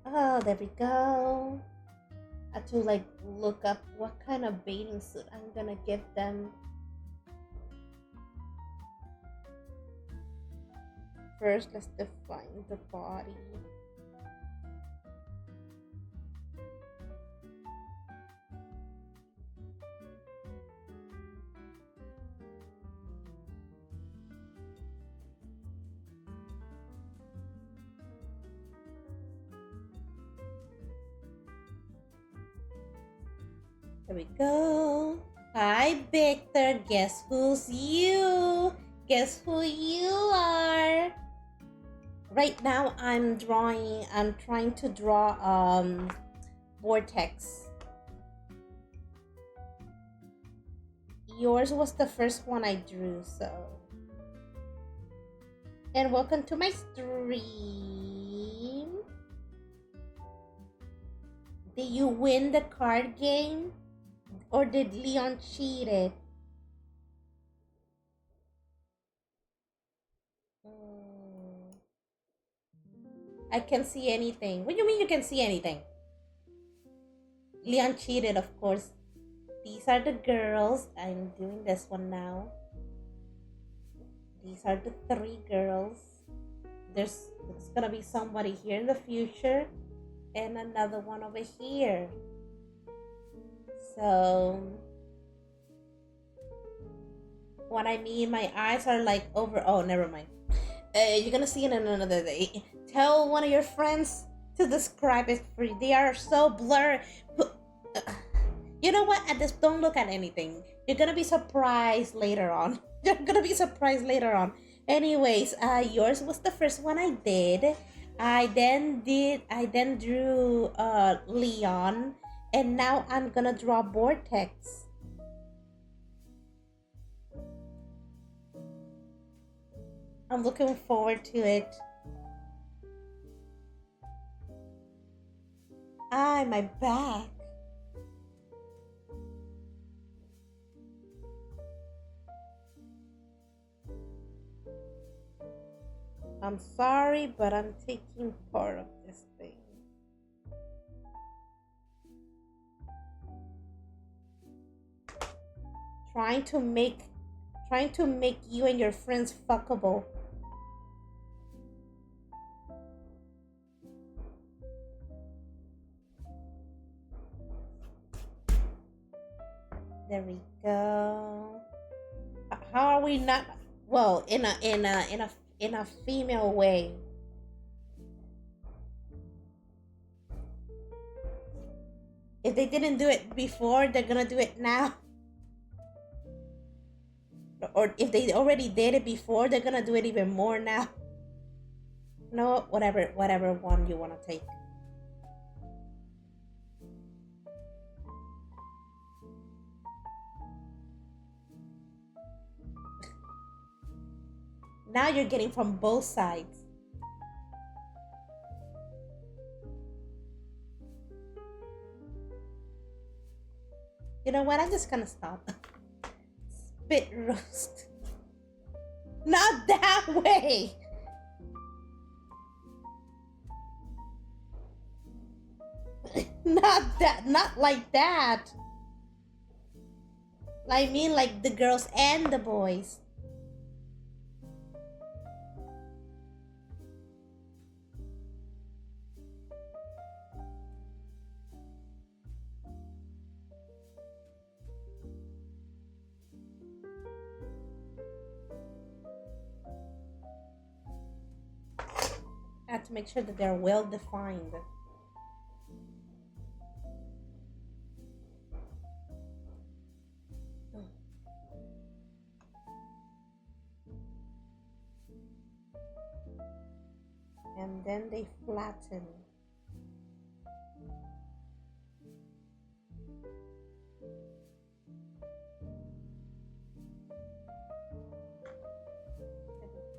Oh, there we go. I have to like look up what kind of bathing suit I'm gonna give them. First, let's define the body. There we go. Hi, Victor. Guess who's you? Guess who you are? Right now, I'm trying to draw vortex. Yours was the first one I drew, so. And welcome to my stream. Did you win the card game? Or did Leon cheat it? I can't see anything. What do you mean you can see anything? Leon cheated, of course. These are the girls. I'm doing this one now. These are the 3 girls. There's gonna be somebody here in the future and another one over here. So what I mean, my eyes are like over. Oh, never mind. You're gonna see it in another day. Tell one of your friends to describe it for you. They are so blurry. You know what? Don't look at anything. You're gonna be surprised later on. You're gonna be surprised later on. Anyways, yours was the first one I did. I then drew Leon, and now I'm gonna draw Vortex. I'm looking forward to it. My back. I'm sorry, but I'm taking part of this thing. Trying to make you and your friends fuckable. There we go. How are we not? Well, in a female way. If they didn't do it before, they're gonna do it now. Or if they already did it before, they're gonna do it even more now. No, whatever one you wanna take. Now you're getting from both sides. You know what? I'm just gonna stop. Spit roast. Not that way. Not like that. I mean like the girls and the boys. had to make sure that they're well defined. And then they flatten.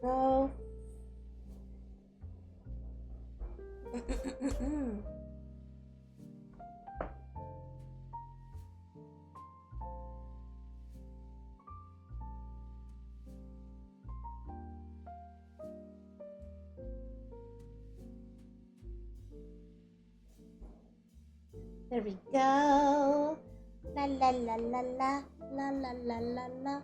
Go. There we go. La la la la la la la la la la.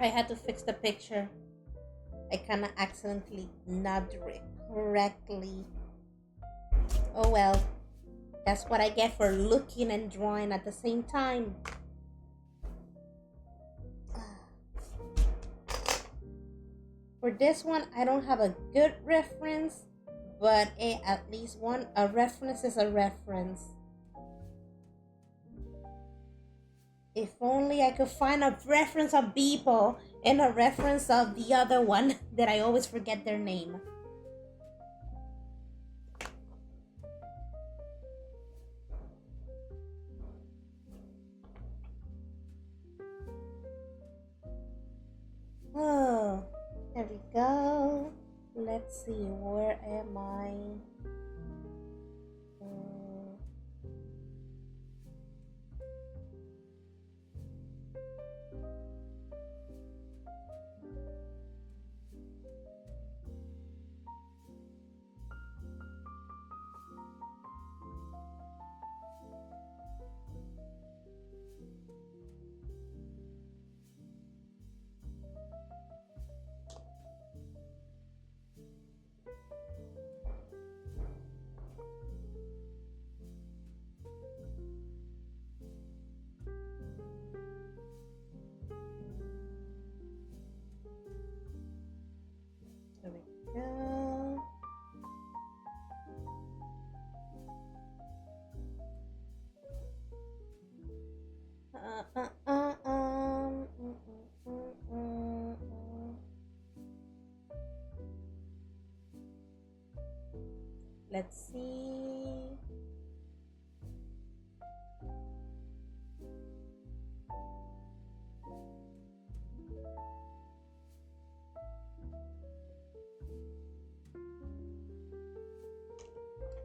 I had to fix the picture. I kind of accidentally not drew it correctly. Oh well, that's what I get for looking and drawing at the same time. For this one, I don't have a good reference, but at least a reference is a reference. If only I could find a reference of people and a reference of the other one that I always forget their name. Oh, there we go. Let's see, where am I? There we go. Let's see.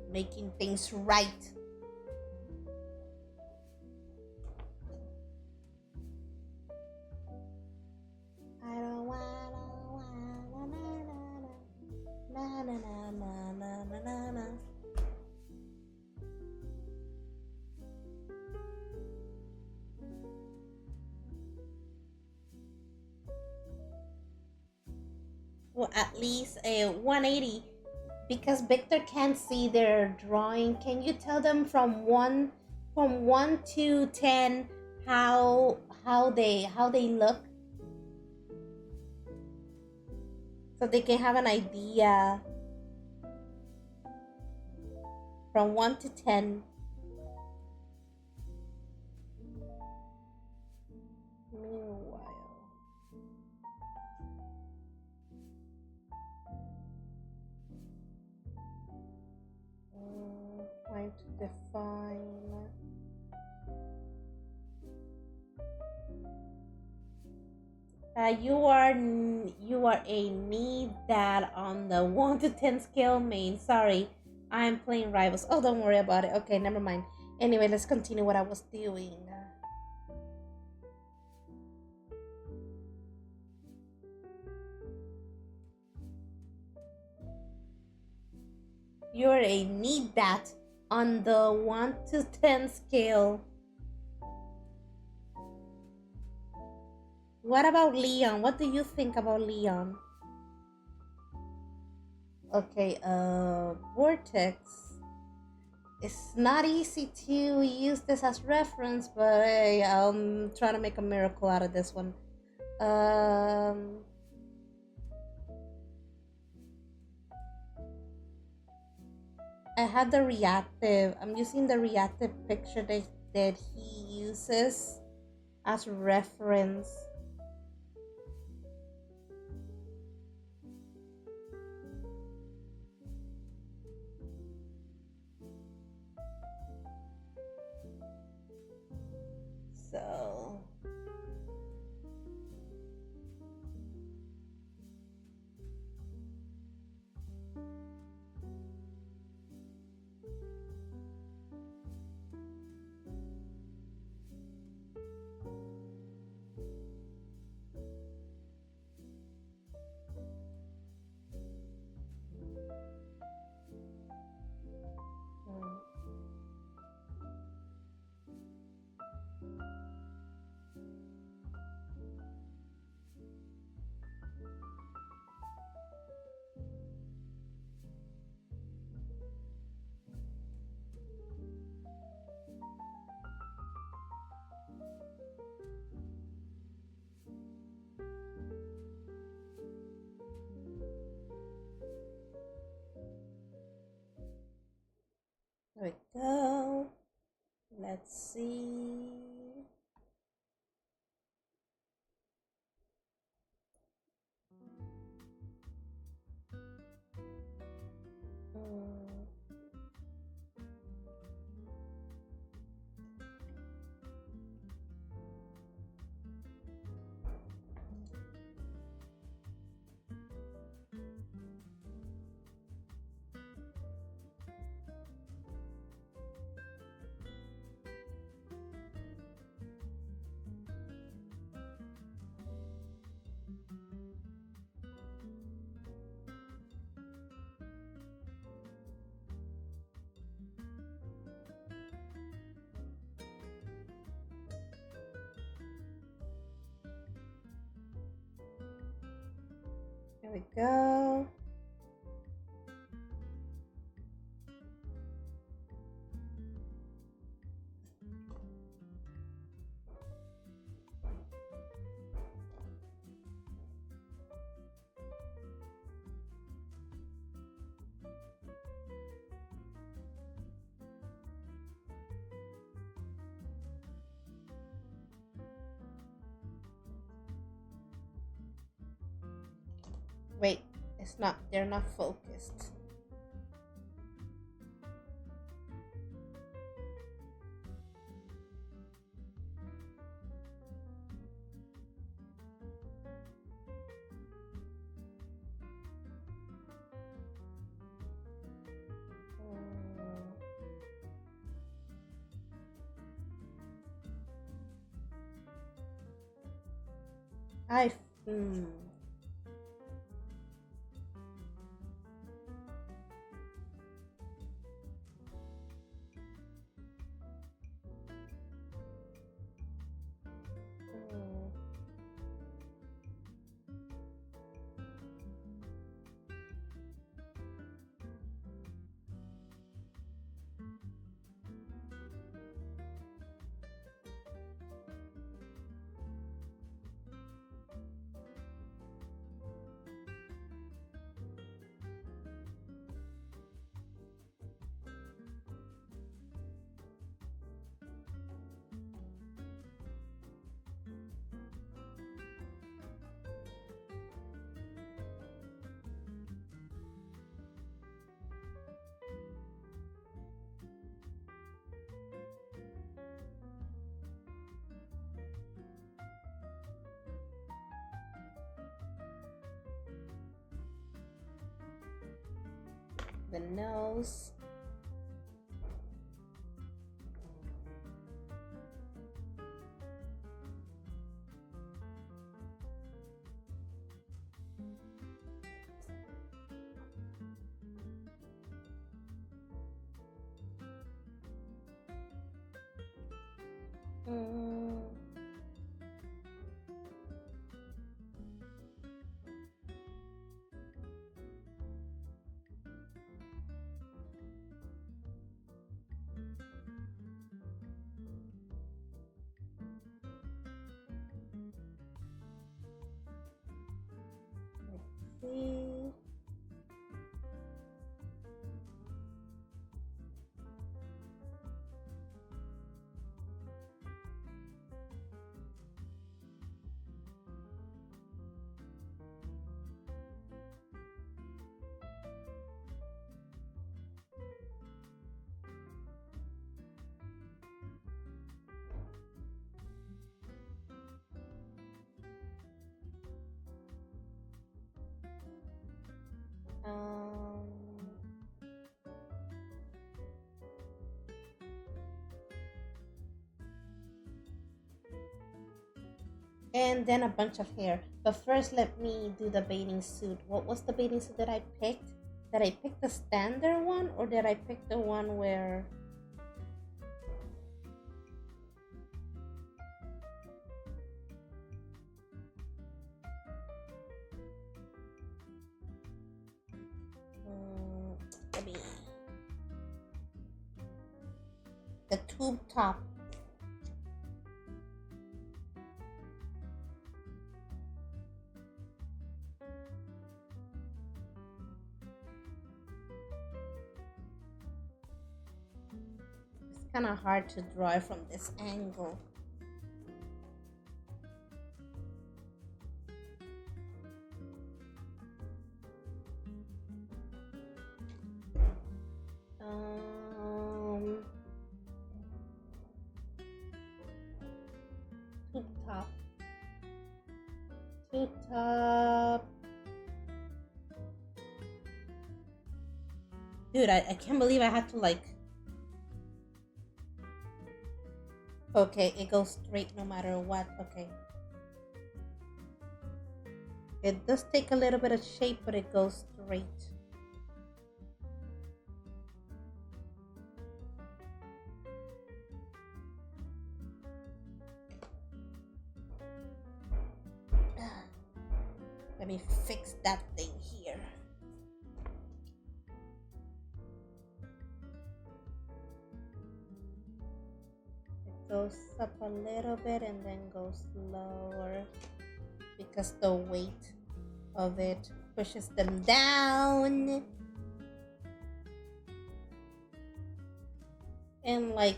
Making things right. I don't wanna na na na na na na na na. Well, at least a 180, because Victor can't see their drawing. Can you tell them from one to 10 how they look, so they can have an idea from 1 to 10. Meanwhile, trying to define. You are a need that on the 1 to 10 scale, main. Sorry, I'm playing rivals. Oh, don't worry about it. Okay, never mind. Anyway, let's continue what I was doing. You're a need that on the 1 to 10 scale. What about Leon? What do you think about Leon? Okay, Vortex. It's not easy to use this as reference, but hey, I'm trying to make a miracle out of this one. Um, I had the reactive. I'm using the reactive picture that he uses as reference. So mm, there we go. Let's see. Mm, there we go. Wait, it's not. They're not focused. Mm, I. Hmm. Mm. The nose. Mm, let's see. Um, and then a bunch of hair. But first, let me do the bathing suit. What was the bathing suit that I picked? Did I pick the standard one or did I pick the one where? Mm, let me. The tube top. It's kind of hard to draw it from this angle. Um, tube top. Tube top. Dude, I can't believe I had to like. Okay, it goes straight no matter what. Okay. It does take a little bit of shape, but it goes straight. Let me fix that thing here. It goes up a little bit and then goes lower because the weight of it pushes them down. And like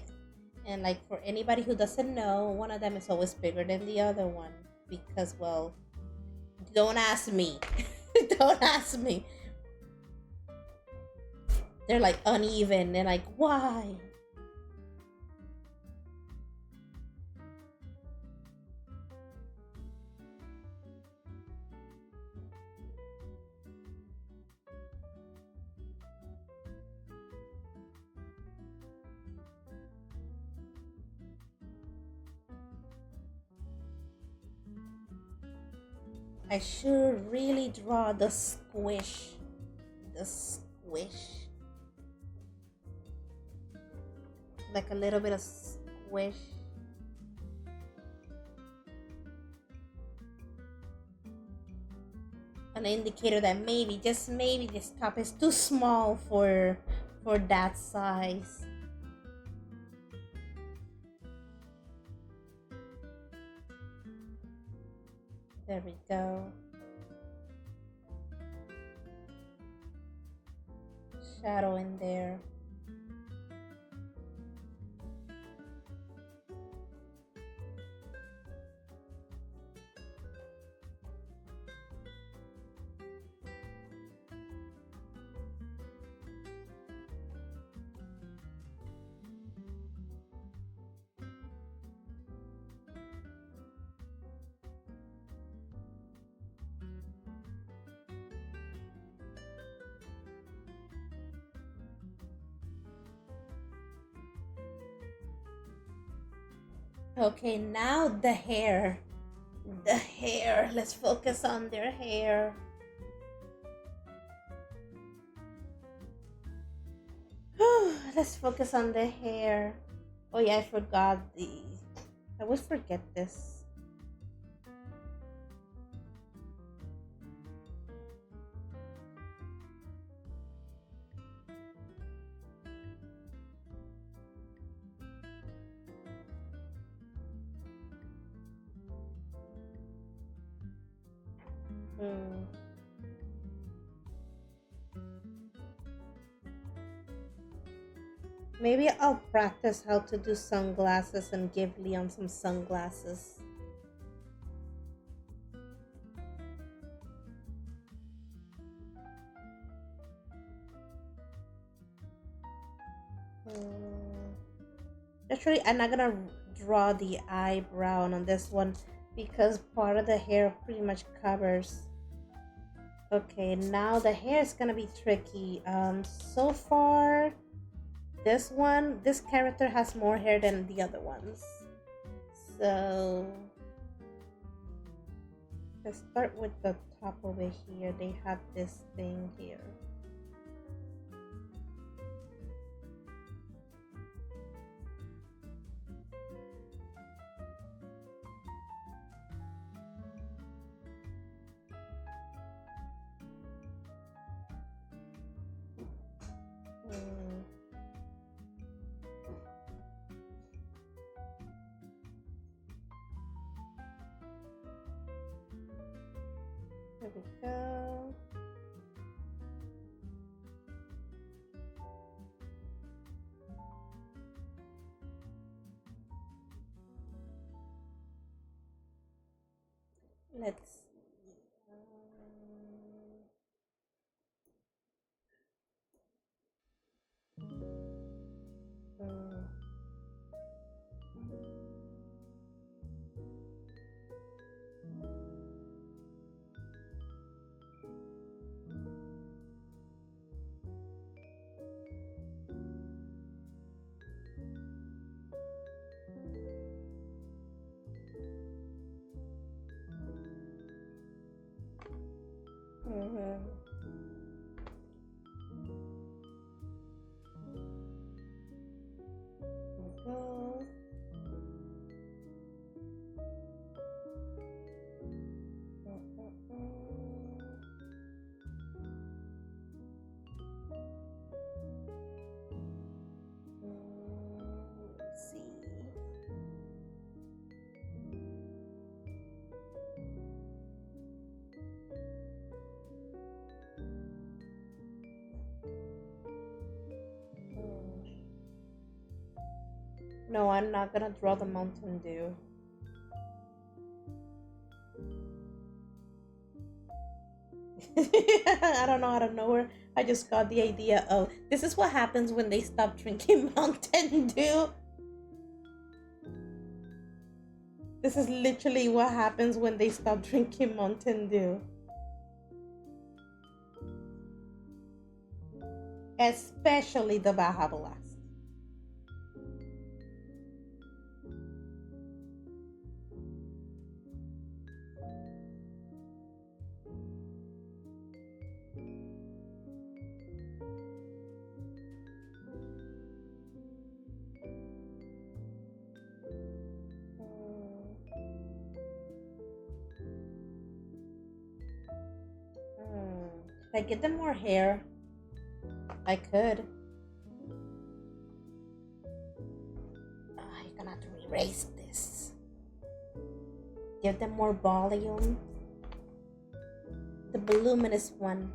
for anybody who doesn't know, one of them is always bigger than the other one because well, don't ask me. Don't ask me. They're like uneven. They're like, why? I should really draw the squish. The squish. Like a little bit of squish. An indicator that maybe, just maybe, this top is too small for that size. There we go. Shadow in there. Okay, now the hair. The hair. Let's focus on their hair. Let's focus on the hair. Oh yeah, I forgot the I always forget this. Hmm. Maybe I'll practice how to do sunglasses and give Leon some sunglasses. Hmm. Actually, I'm not gonna draw the eyebrow on this one because part of the hair pretty much covers. Okay, now the hair is gonna be tricky. So far, this character has more hair than the other ones. So let's start with the top over here. They have this thing here. Hmm. There we go. Let's see. Um, mhm. There we go. Let's see. No, I'm not gonna draw the Mountain Dew. I don't know, out of nowhere, I just got the idea of this is what happens when they stop drinking Mountain Dew. This is literally what happens when they stop drinking Mountain Dew. Especially the Baja Blast. If I get them more hair, I could. You're gonna have to erase this. Give them more volume. The voluminous one.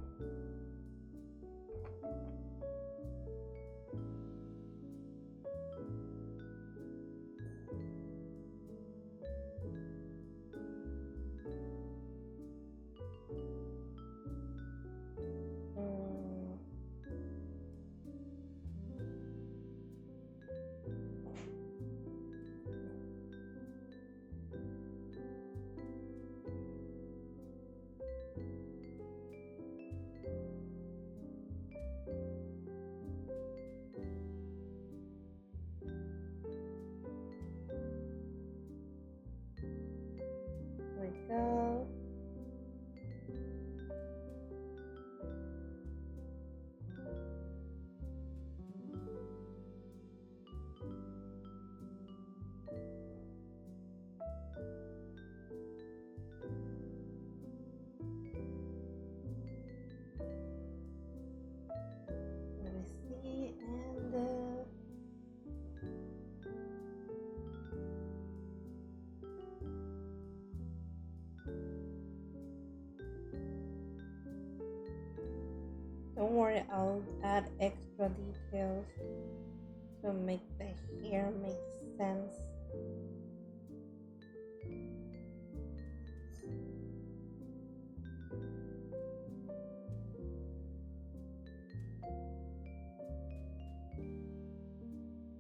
Mm. Don't worry, I'll add extra details to make the hair make sense.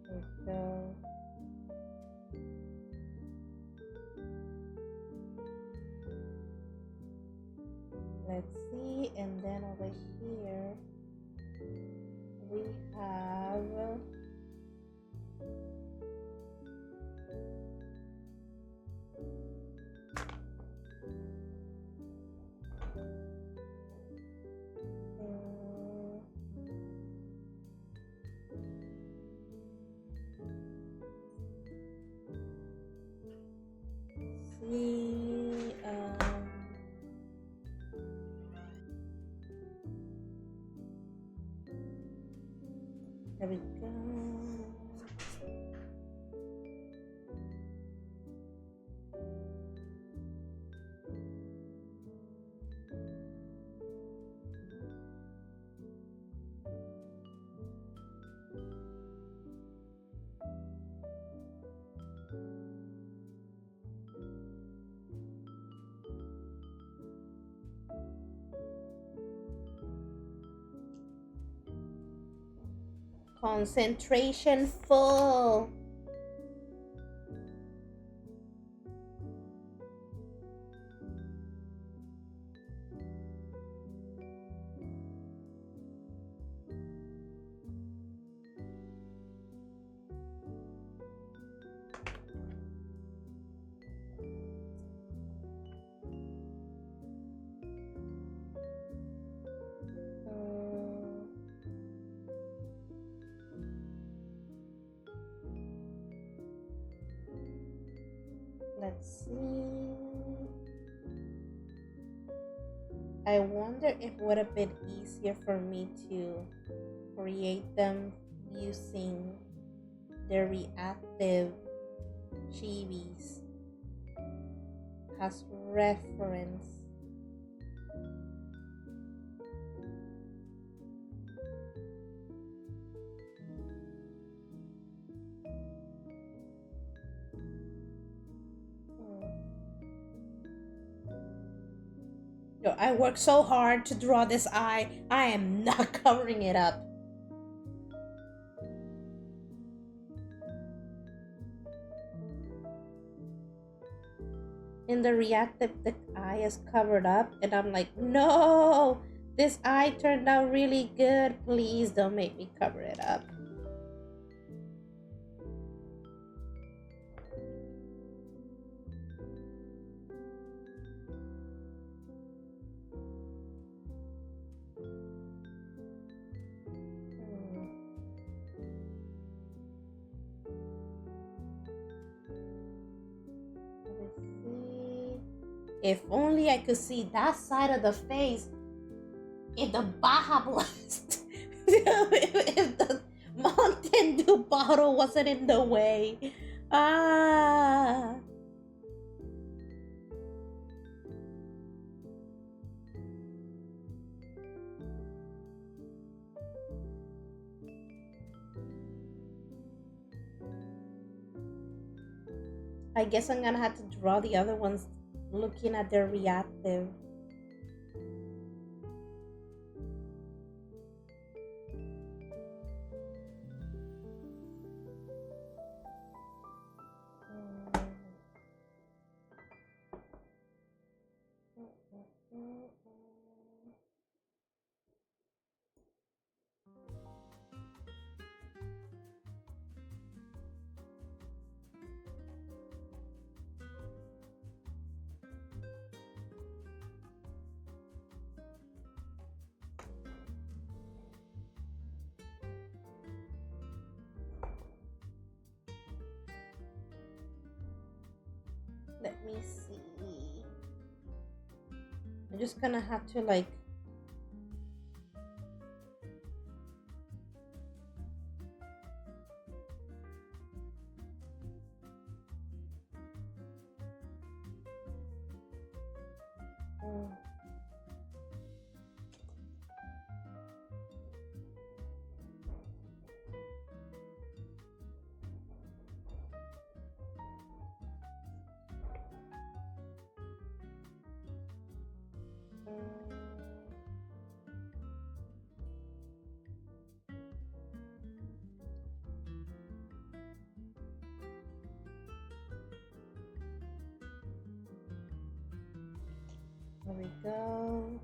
There we go. Let's see, and then over here we have see there we go. Concentration full. Let's see. I wonder if it would have been easier for me to create them using the reactive chibis as reference. Yo, I worked so hard to draw this eye. I am not covering it up. In the reactive, the eye is covered up, and I'm like, no, this eye turned out really good. Please don't make me cover it up. If only I could see that side of the face if the Baja Blast, if the Mountain Dew bottle wasn't in the way. Ah. I guess I'm gonna have to draw the other ones looking at their reactive. Let me see. I'm just gonna have to like There we go.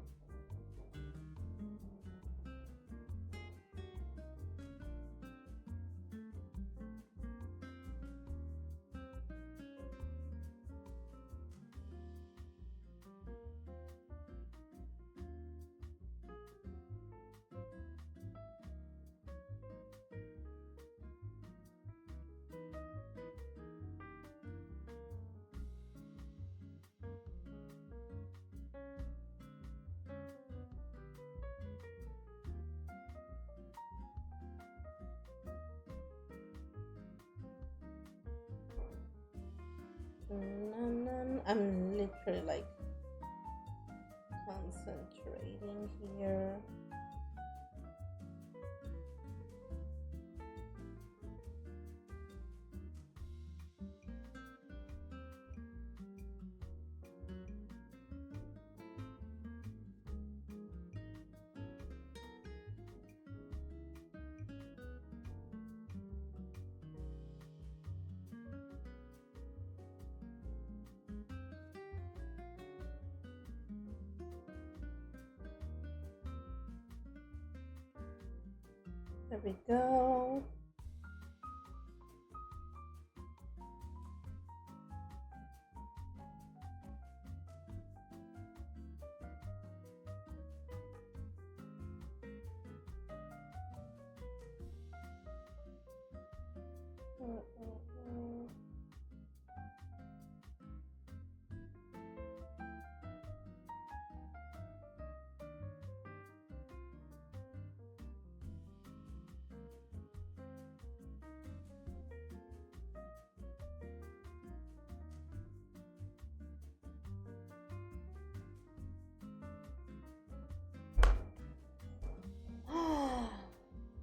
I'm literally like concentrating here. There we go.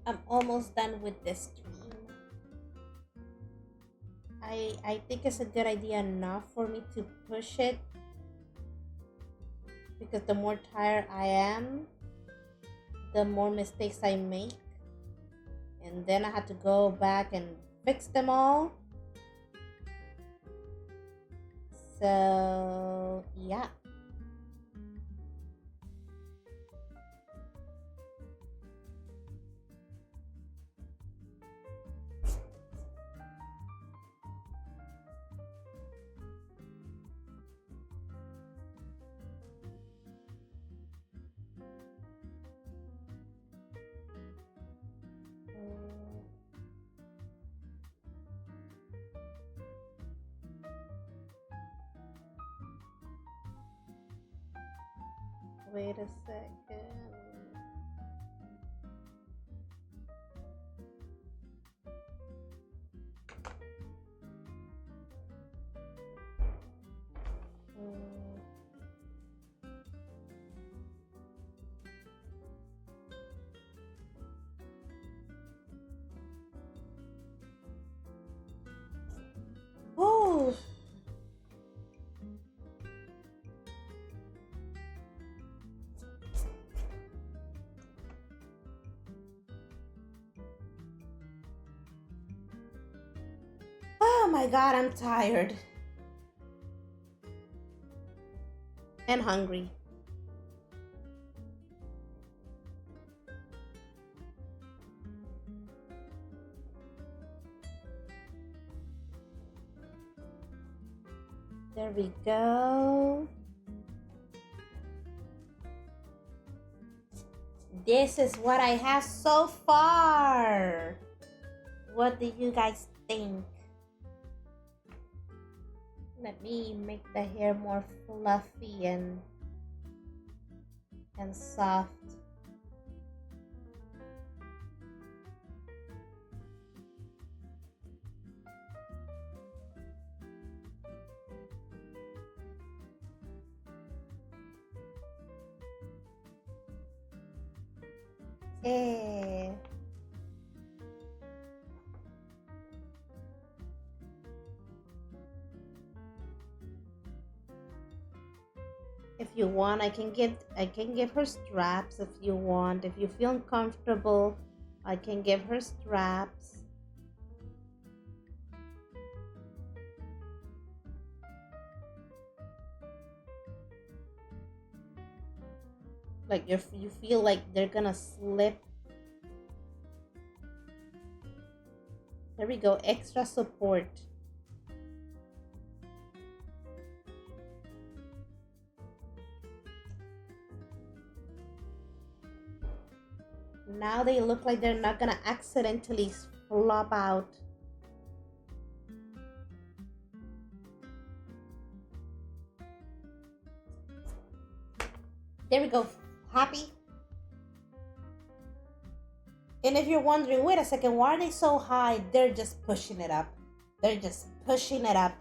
I'm almost done with this stream. I think it's a good idea enough for me to push it because the more tired I am, the more mistakes I make. And then I had to go back and fix them all. So, yeah. Wait a second. Oh. Oh my god, I'm tired. And hungry. There we go. This is what I have so far. What do you guys think? Let me make the hair more fluffy and soft. Eh. If you want, I can give her straps if you want. If you feel uncomfortable, I can give her straps. Like you feel like they're gonna slip. There we go, extra support. Now they look like they're not gonna accidentally flop out. There we go. Happy? And if you're wondering, wait a second, why are they so high? They're just pushing it up. They're just pushing it up.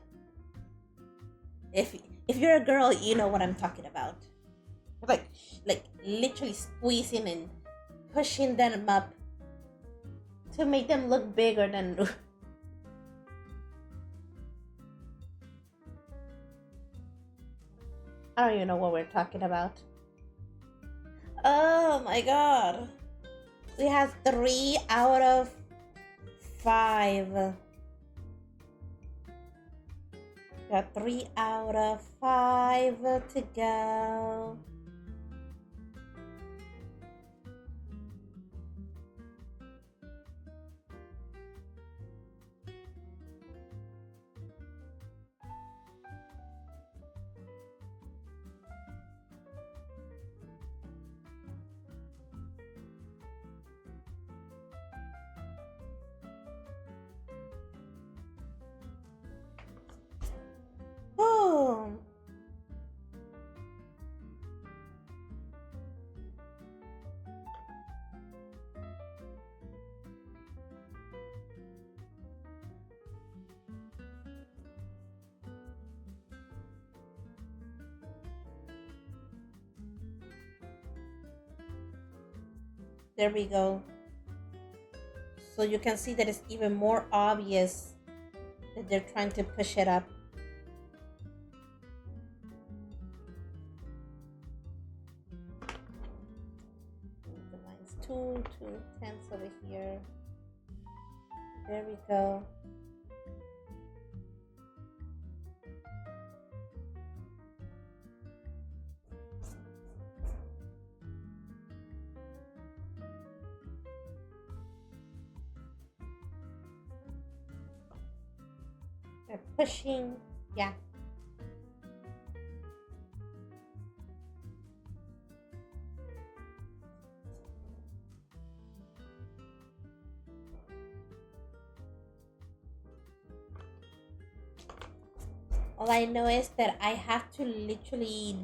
If if you're a girl, you know what I'm talking about. Like literally squeezing and pushing them up to make them look bigger than. I don't even know what we're talking about. Oh my god. We have 3 out of 5. Got 3 out of 5 to go. Boom. There we go. So you can see that it's even more obvious that they're trying to push it up. The line's too intense over here. There we go. They're pushing. Yeah. All I know is that I have to literally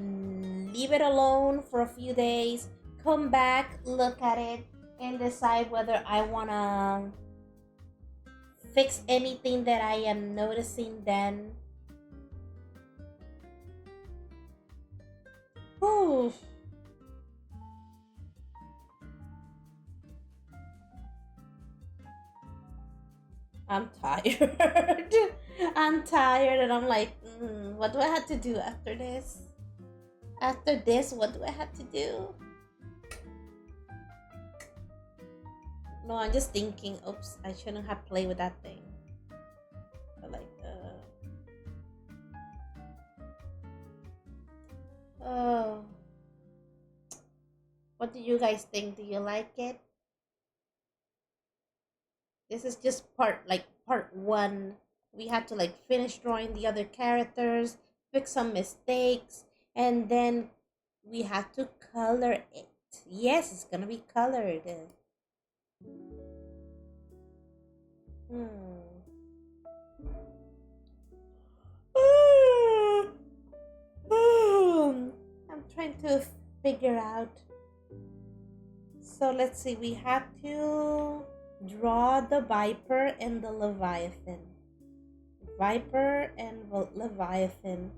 leave it alone for a few days, come back, look at it, and decide whether I want to fix anything that I am noticing then. Oof. I'm tired. I'm tired, and I'm like, what do I have to do after this? After this, what do I have to do? No, I'm just thinking, oops, I shouldn't have played with that thing. But like, oh. What do you guys think? Do you like it? This is just part one. We had to like finish drawing the other characters, fix some mistakes, and then we have to color it. Yes, it's gonna be colored. Hmm. I'm trying to figure out. So let's see. We have to draw the Viper and the Leviathan. Viper and Leviathan.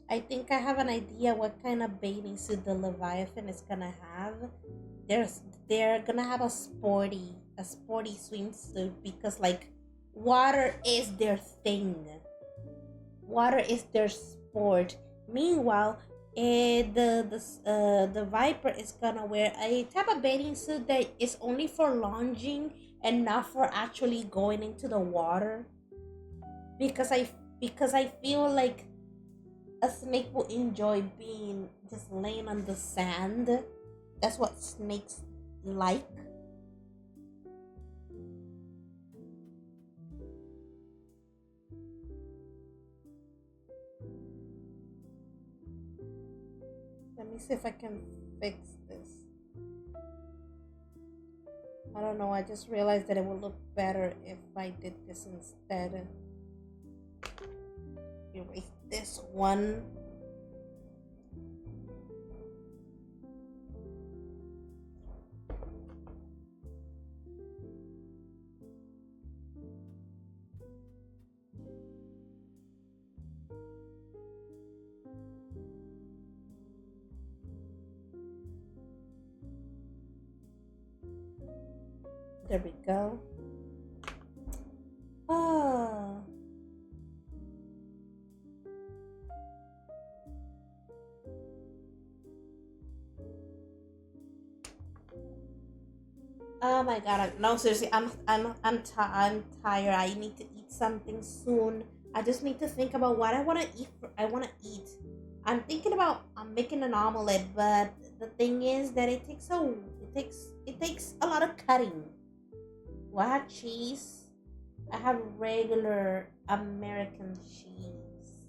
I think I have an idea what kind of bathing suit the Leviathan is gonna have. They're gonna have a sporty swimsuit because like water is their thing. Water is their sport. Meanwhile, the Viper is gonna wear a type of bathing suit that is only for lounging and not for actually going into the water. Because I feel like A snake will enjoy being just laying on the sand. That's what snakes like. Let me see if I can fix this. I don't know. I just realized that it would look better if I did this instead. Erase this one. There we go. Oh. Oh my god! No, seriously, I'm tired. I need to eat something soon. I just need to think about what I want to eat. I want to eat. I'm making an omelet, but the thing is that it takes a lot of cutting. Do I have cheese? I have regular American cheese.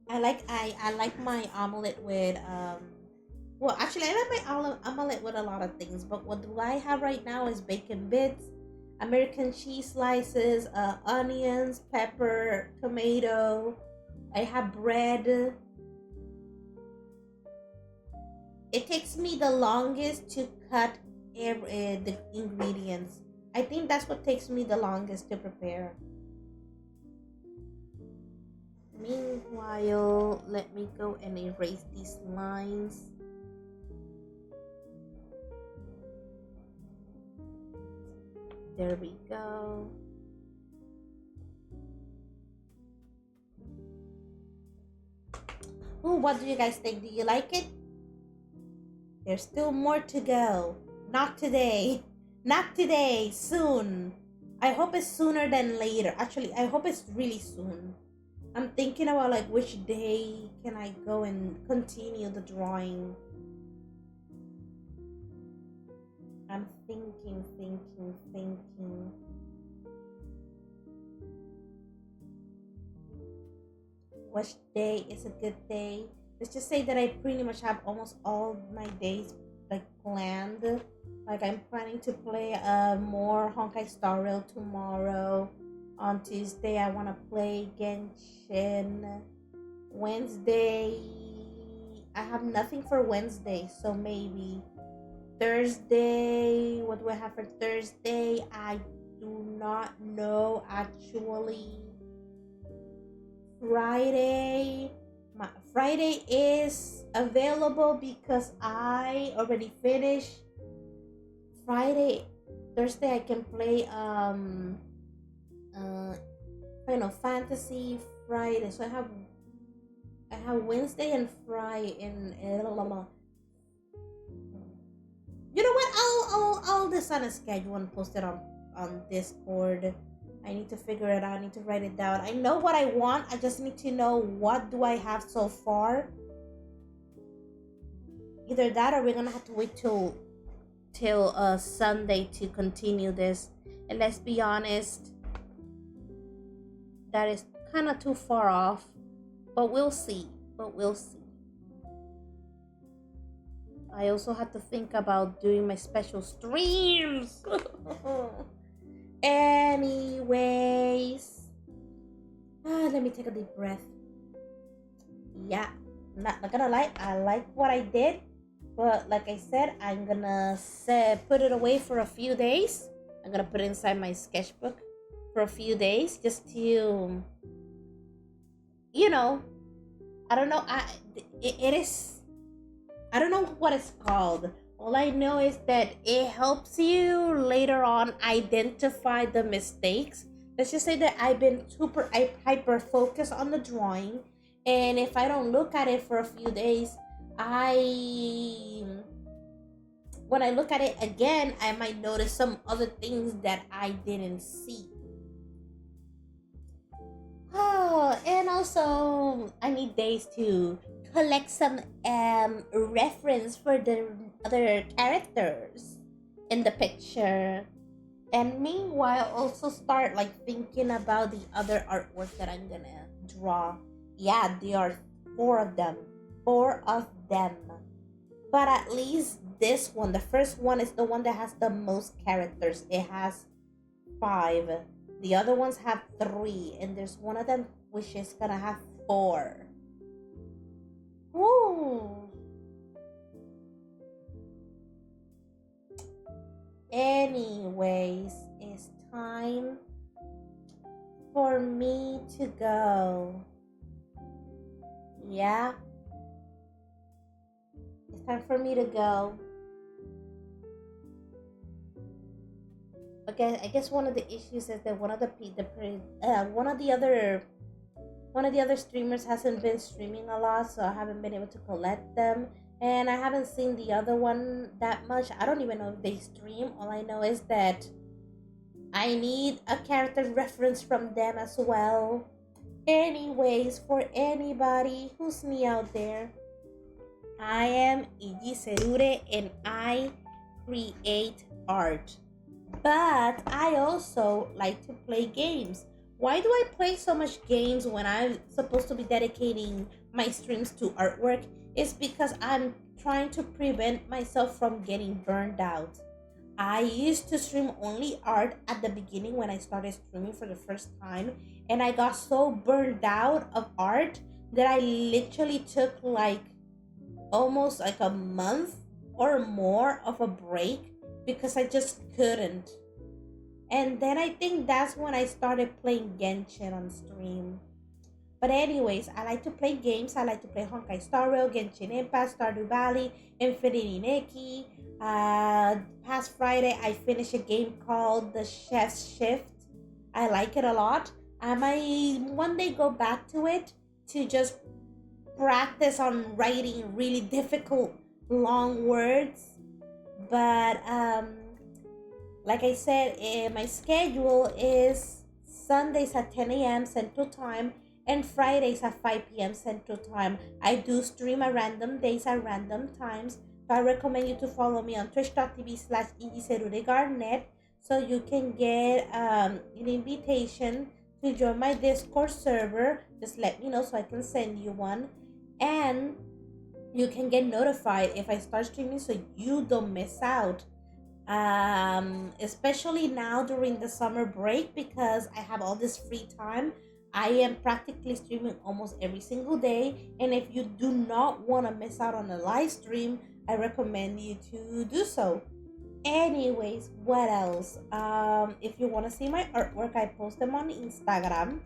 I like my omelet with well, actually, I like my omelet with a lot of things, but what do I have right now is bacon bits, American cheese slices, onions, pepper, tomato. I have bread. It takes me the longest to cut the ingredients. I think that's what takes me the longest to prepare. Meanwhile, let me go and erase these lines. There we go. Ooh, what do you guys think? Do you like it? There's still more to go. Not today. Not today. Soon. I hope it's sooner than later. Actually, I hope it's really soon. I'm thinking about like which day can I go and continue the drawing. I'm thinking. Which day is a good day? Let's just say that I pretty much have almost all my days like planned. Like I'm planning to play more Honkai Star Rail tomorrow. On Tuesday I wanna play Genshin. Wednesday I have nothing for Wednesday, so maybe Thursday. What do I have for Thursday? I do not know actually. Friday. Friday is available because I already finished. Friday, Thursday I can play uh Final Fantasy. Friday, so I have Wednesday and Friday and you know what? I'll design a schedule and post it on Discord. I need to figure it out. I need to write it down. I know what I want. I just need to know what do I have so far. Either that or we're gonna have to wait till Sunday to continue this. And let's be honest, that is kind of too far off. But we'll see. But we'll see. I also have to think about doing my special streams. Anyways, let me take a deep breath. Yeah, not gonna lie, I like what I did, but like I said, I'm gonna put it away for a few days. I'm gonna put it inside my sketchbook for a few days just to, you know, I don't know. It is. I don't know what it's called. All I know is that it helps you later on identify the mistakes. Let's just say that I've been super hyper focused on the drawing, and if I don't look at it for a few days, I when I look at it again, I might notice some other things that I didn't see. Oh, and also I need days to collect some reference for the other characters in the picture. And meanwhile also start like thinking about the other artwork that I'm gonna draw. Yeah, there are four of them. Four of them. But at least this one, the first one, is the one that has the most characters. It has five. The other ones have three, and there's one of them which is gonna have four. Woo! Anyways, it's time for me to go. Yeah, it's time for me to go. Okay, I guess one of the issues is that one of the other streamers hasn't been streaming a lot, so I haven't been able to collect them. And I haven't seen the other one that much. I don't even know if they stream. All I know is that I need a character reference from them as well. Anyways, for anybody who's new out there, I am Ijiserure and I create art. But I also like to play games. Why do I play so much games when I'm supposed to be dedicating my streams to artwork? It's because I'm trying to prevent myself from getting burned out. I used to stream only art at the beginning when I started streaming for the first time, and I got so burned out of art that I literally took like almost like a month or more of a break because I just couldn't. And then I think that's when I started playing Genshin on stream. But anyways, I like to play games. I like to play Honkai Star Rail, Genshin Impact, Stardew Valley, Infinity Nikki. Past Friday, I finished a game called The Chef's Shift. I like it a lot. I might one day go back to it to just practice on writing really difficult long words. But like I said, my schedule is Sundays at 10 a.m. Central Time and Fridays at 5 p.m. Central Time. I do stream at random days at random times. So I recommend you to follow me on twitch.tv/ijiserureart so you can get an invitation to join my Discord server. Just let me know so I can send you one. And you can get notified if I start streaming so you don't miss out. Especially now during the summer break because I have all this free time. I am practically streaming almost every single day, and if you do not want to miss out on a live stream, I recommend you to do so. Anyways, what else? If you want to see my artwork, I post them on Instagram.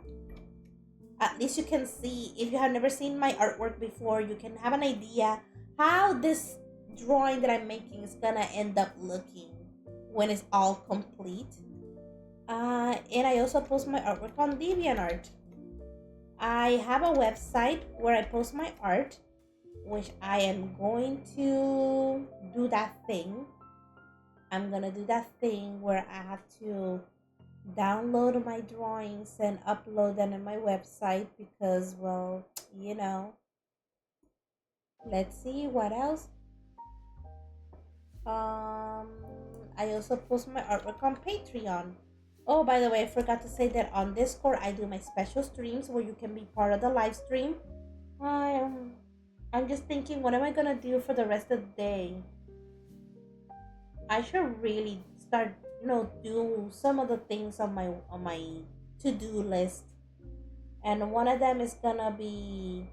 At least you can see, if you have never seen my artwork before, you can have an idea how this drawing that I'm making is gonna end up looking when it's all complete. And I also post my artwork on DeviantArt. I have a website where I post my art, which I am going to do that thing. I'm gonna do that thing where I have to download my drawings and upload them on my website because, well, you know. Let's see what else. Um, I also post my artwork on Patreon. Oh, by the way, I forgot to say that on Discord I do my special streams where you can be part of the live stream. Um, I'm just thinking, what am I gonna do for the rest of the day? I should really start, do some of the things on my to-do list. And one of them is gonna be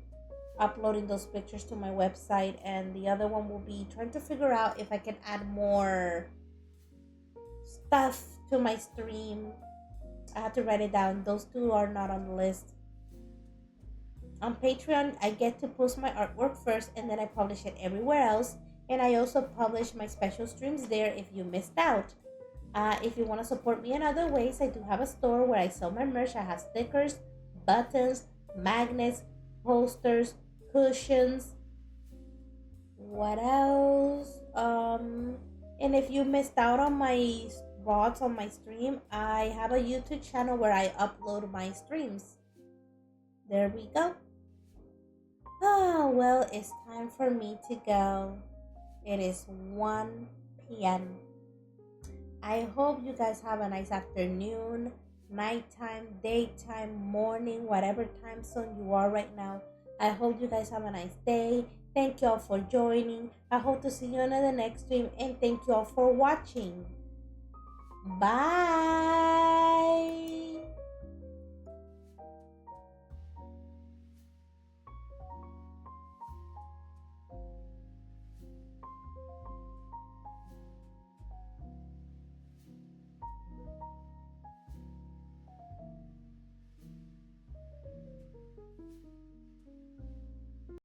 uploading those pictures to my website, and the other one will be trying to figure out if I can add more stuff to my stream. I have to write it down. Those two are not on the list. On Patreon, I get to post my artwork first and then I publish it everywhere else. And I also publish my special streams there if you missed out. If you want to support me in other ways, I do have a store where I sell my merch. I have stickers, buttons, magnets, posters, cushions. What else? And if you missed out on my VODs on my stream, I have a YouTube channel where I upload my streams. There we go. Ah, well, it's time for me to go. It is 1 p.m. I hope you guys have a nice afternoon, nighttime, daytime, morning, whatever time zone you are right now. I hope you guys have a nice day. Thank you all for joining. I hope to see you on the next stream, and thank you all for watching. Bye.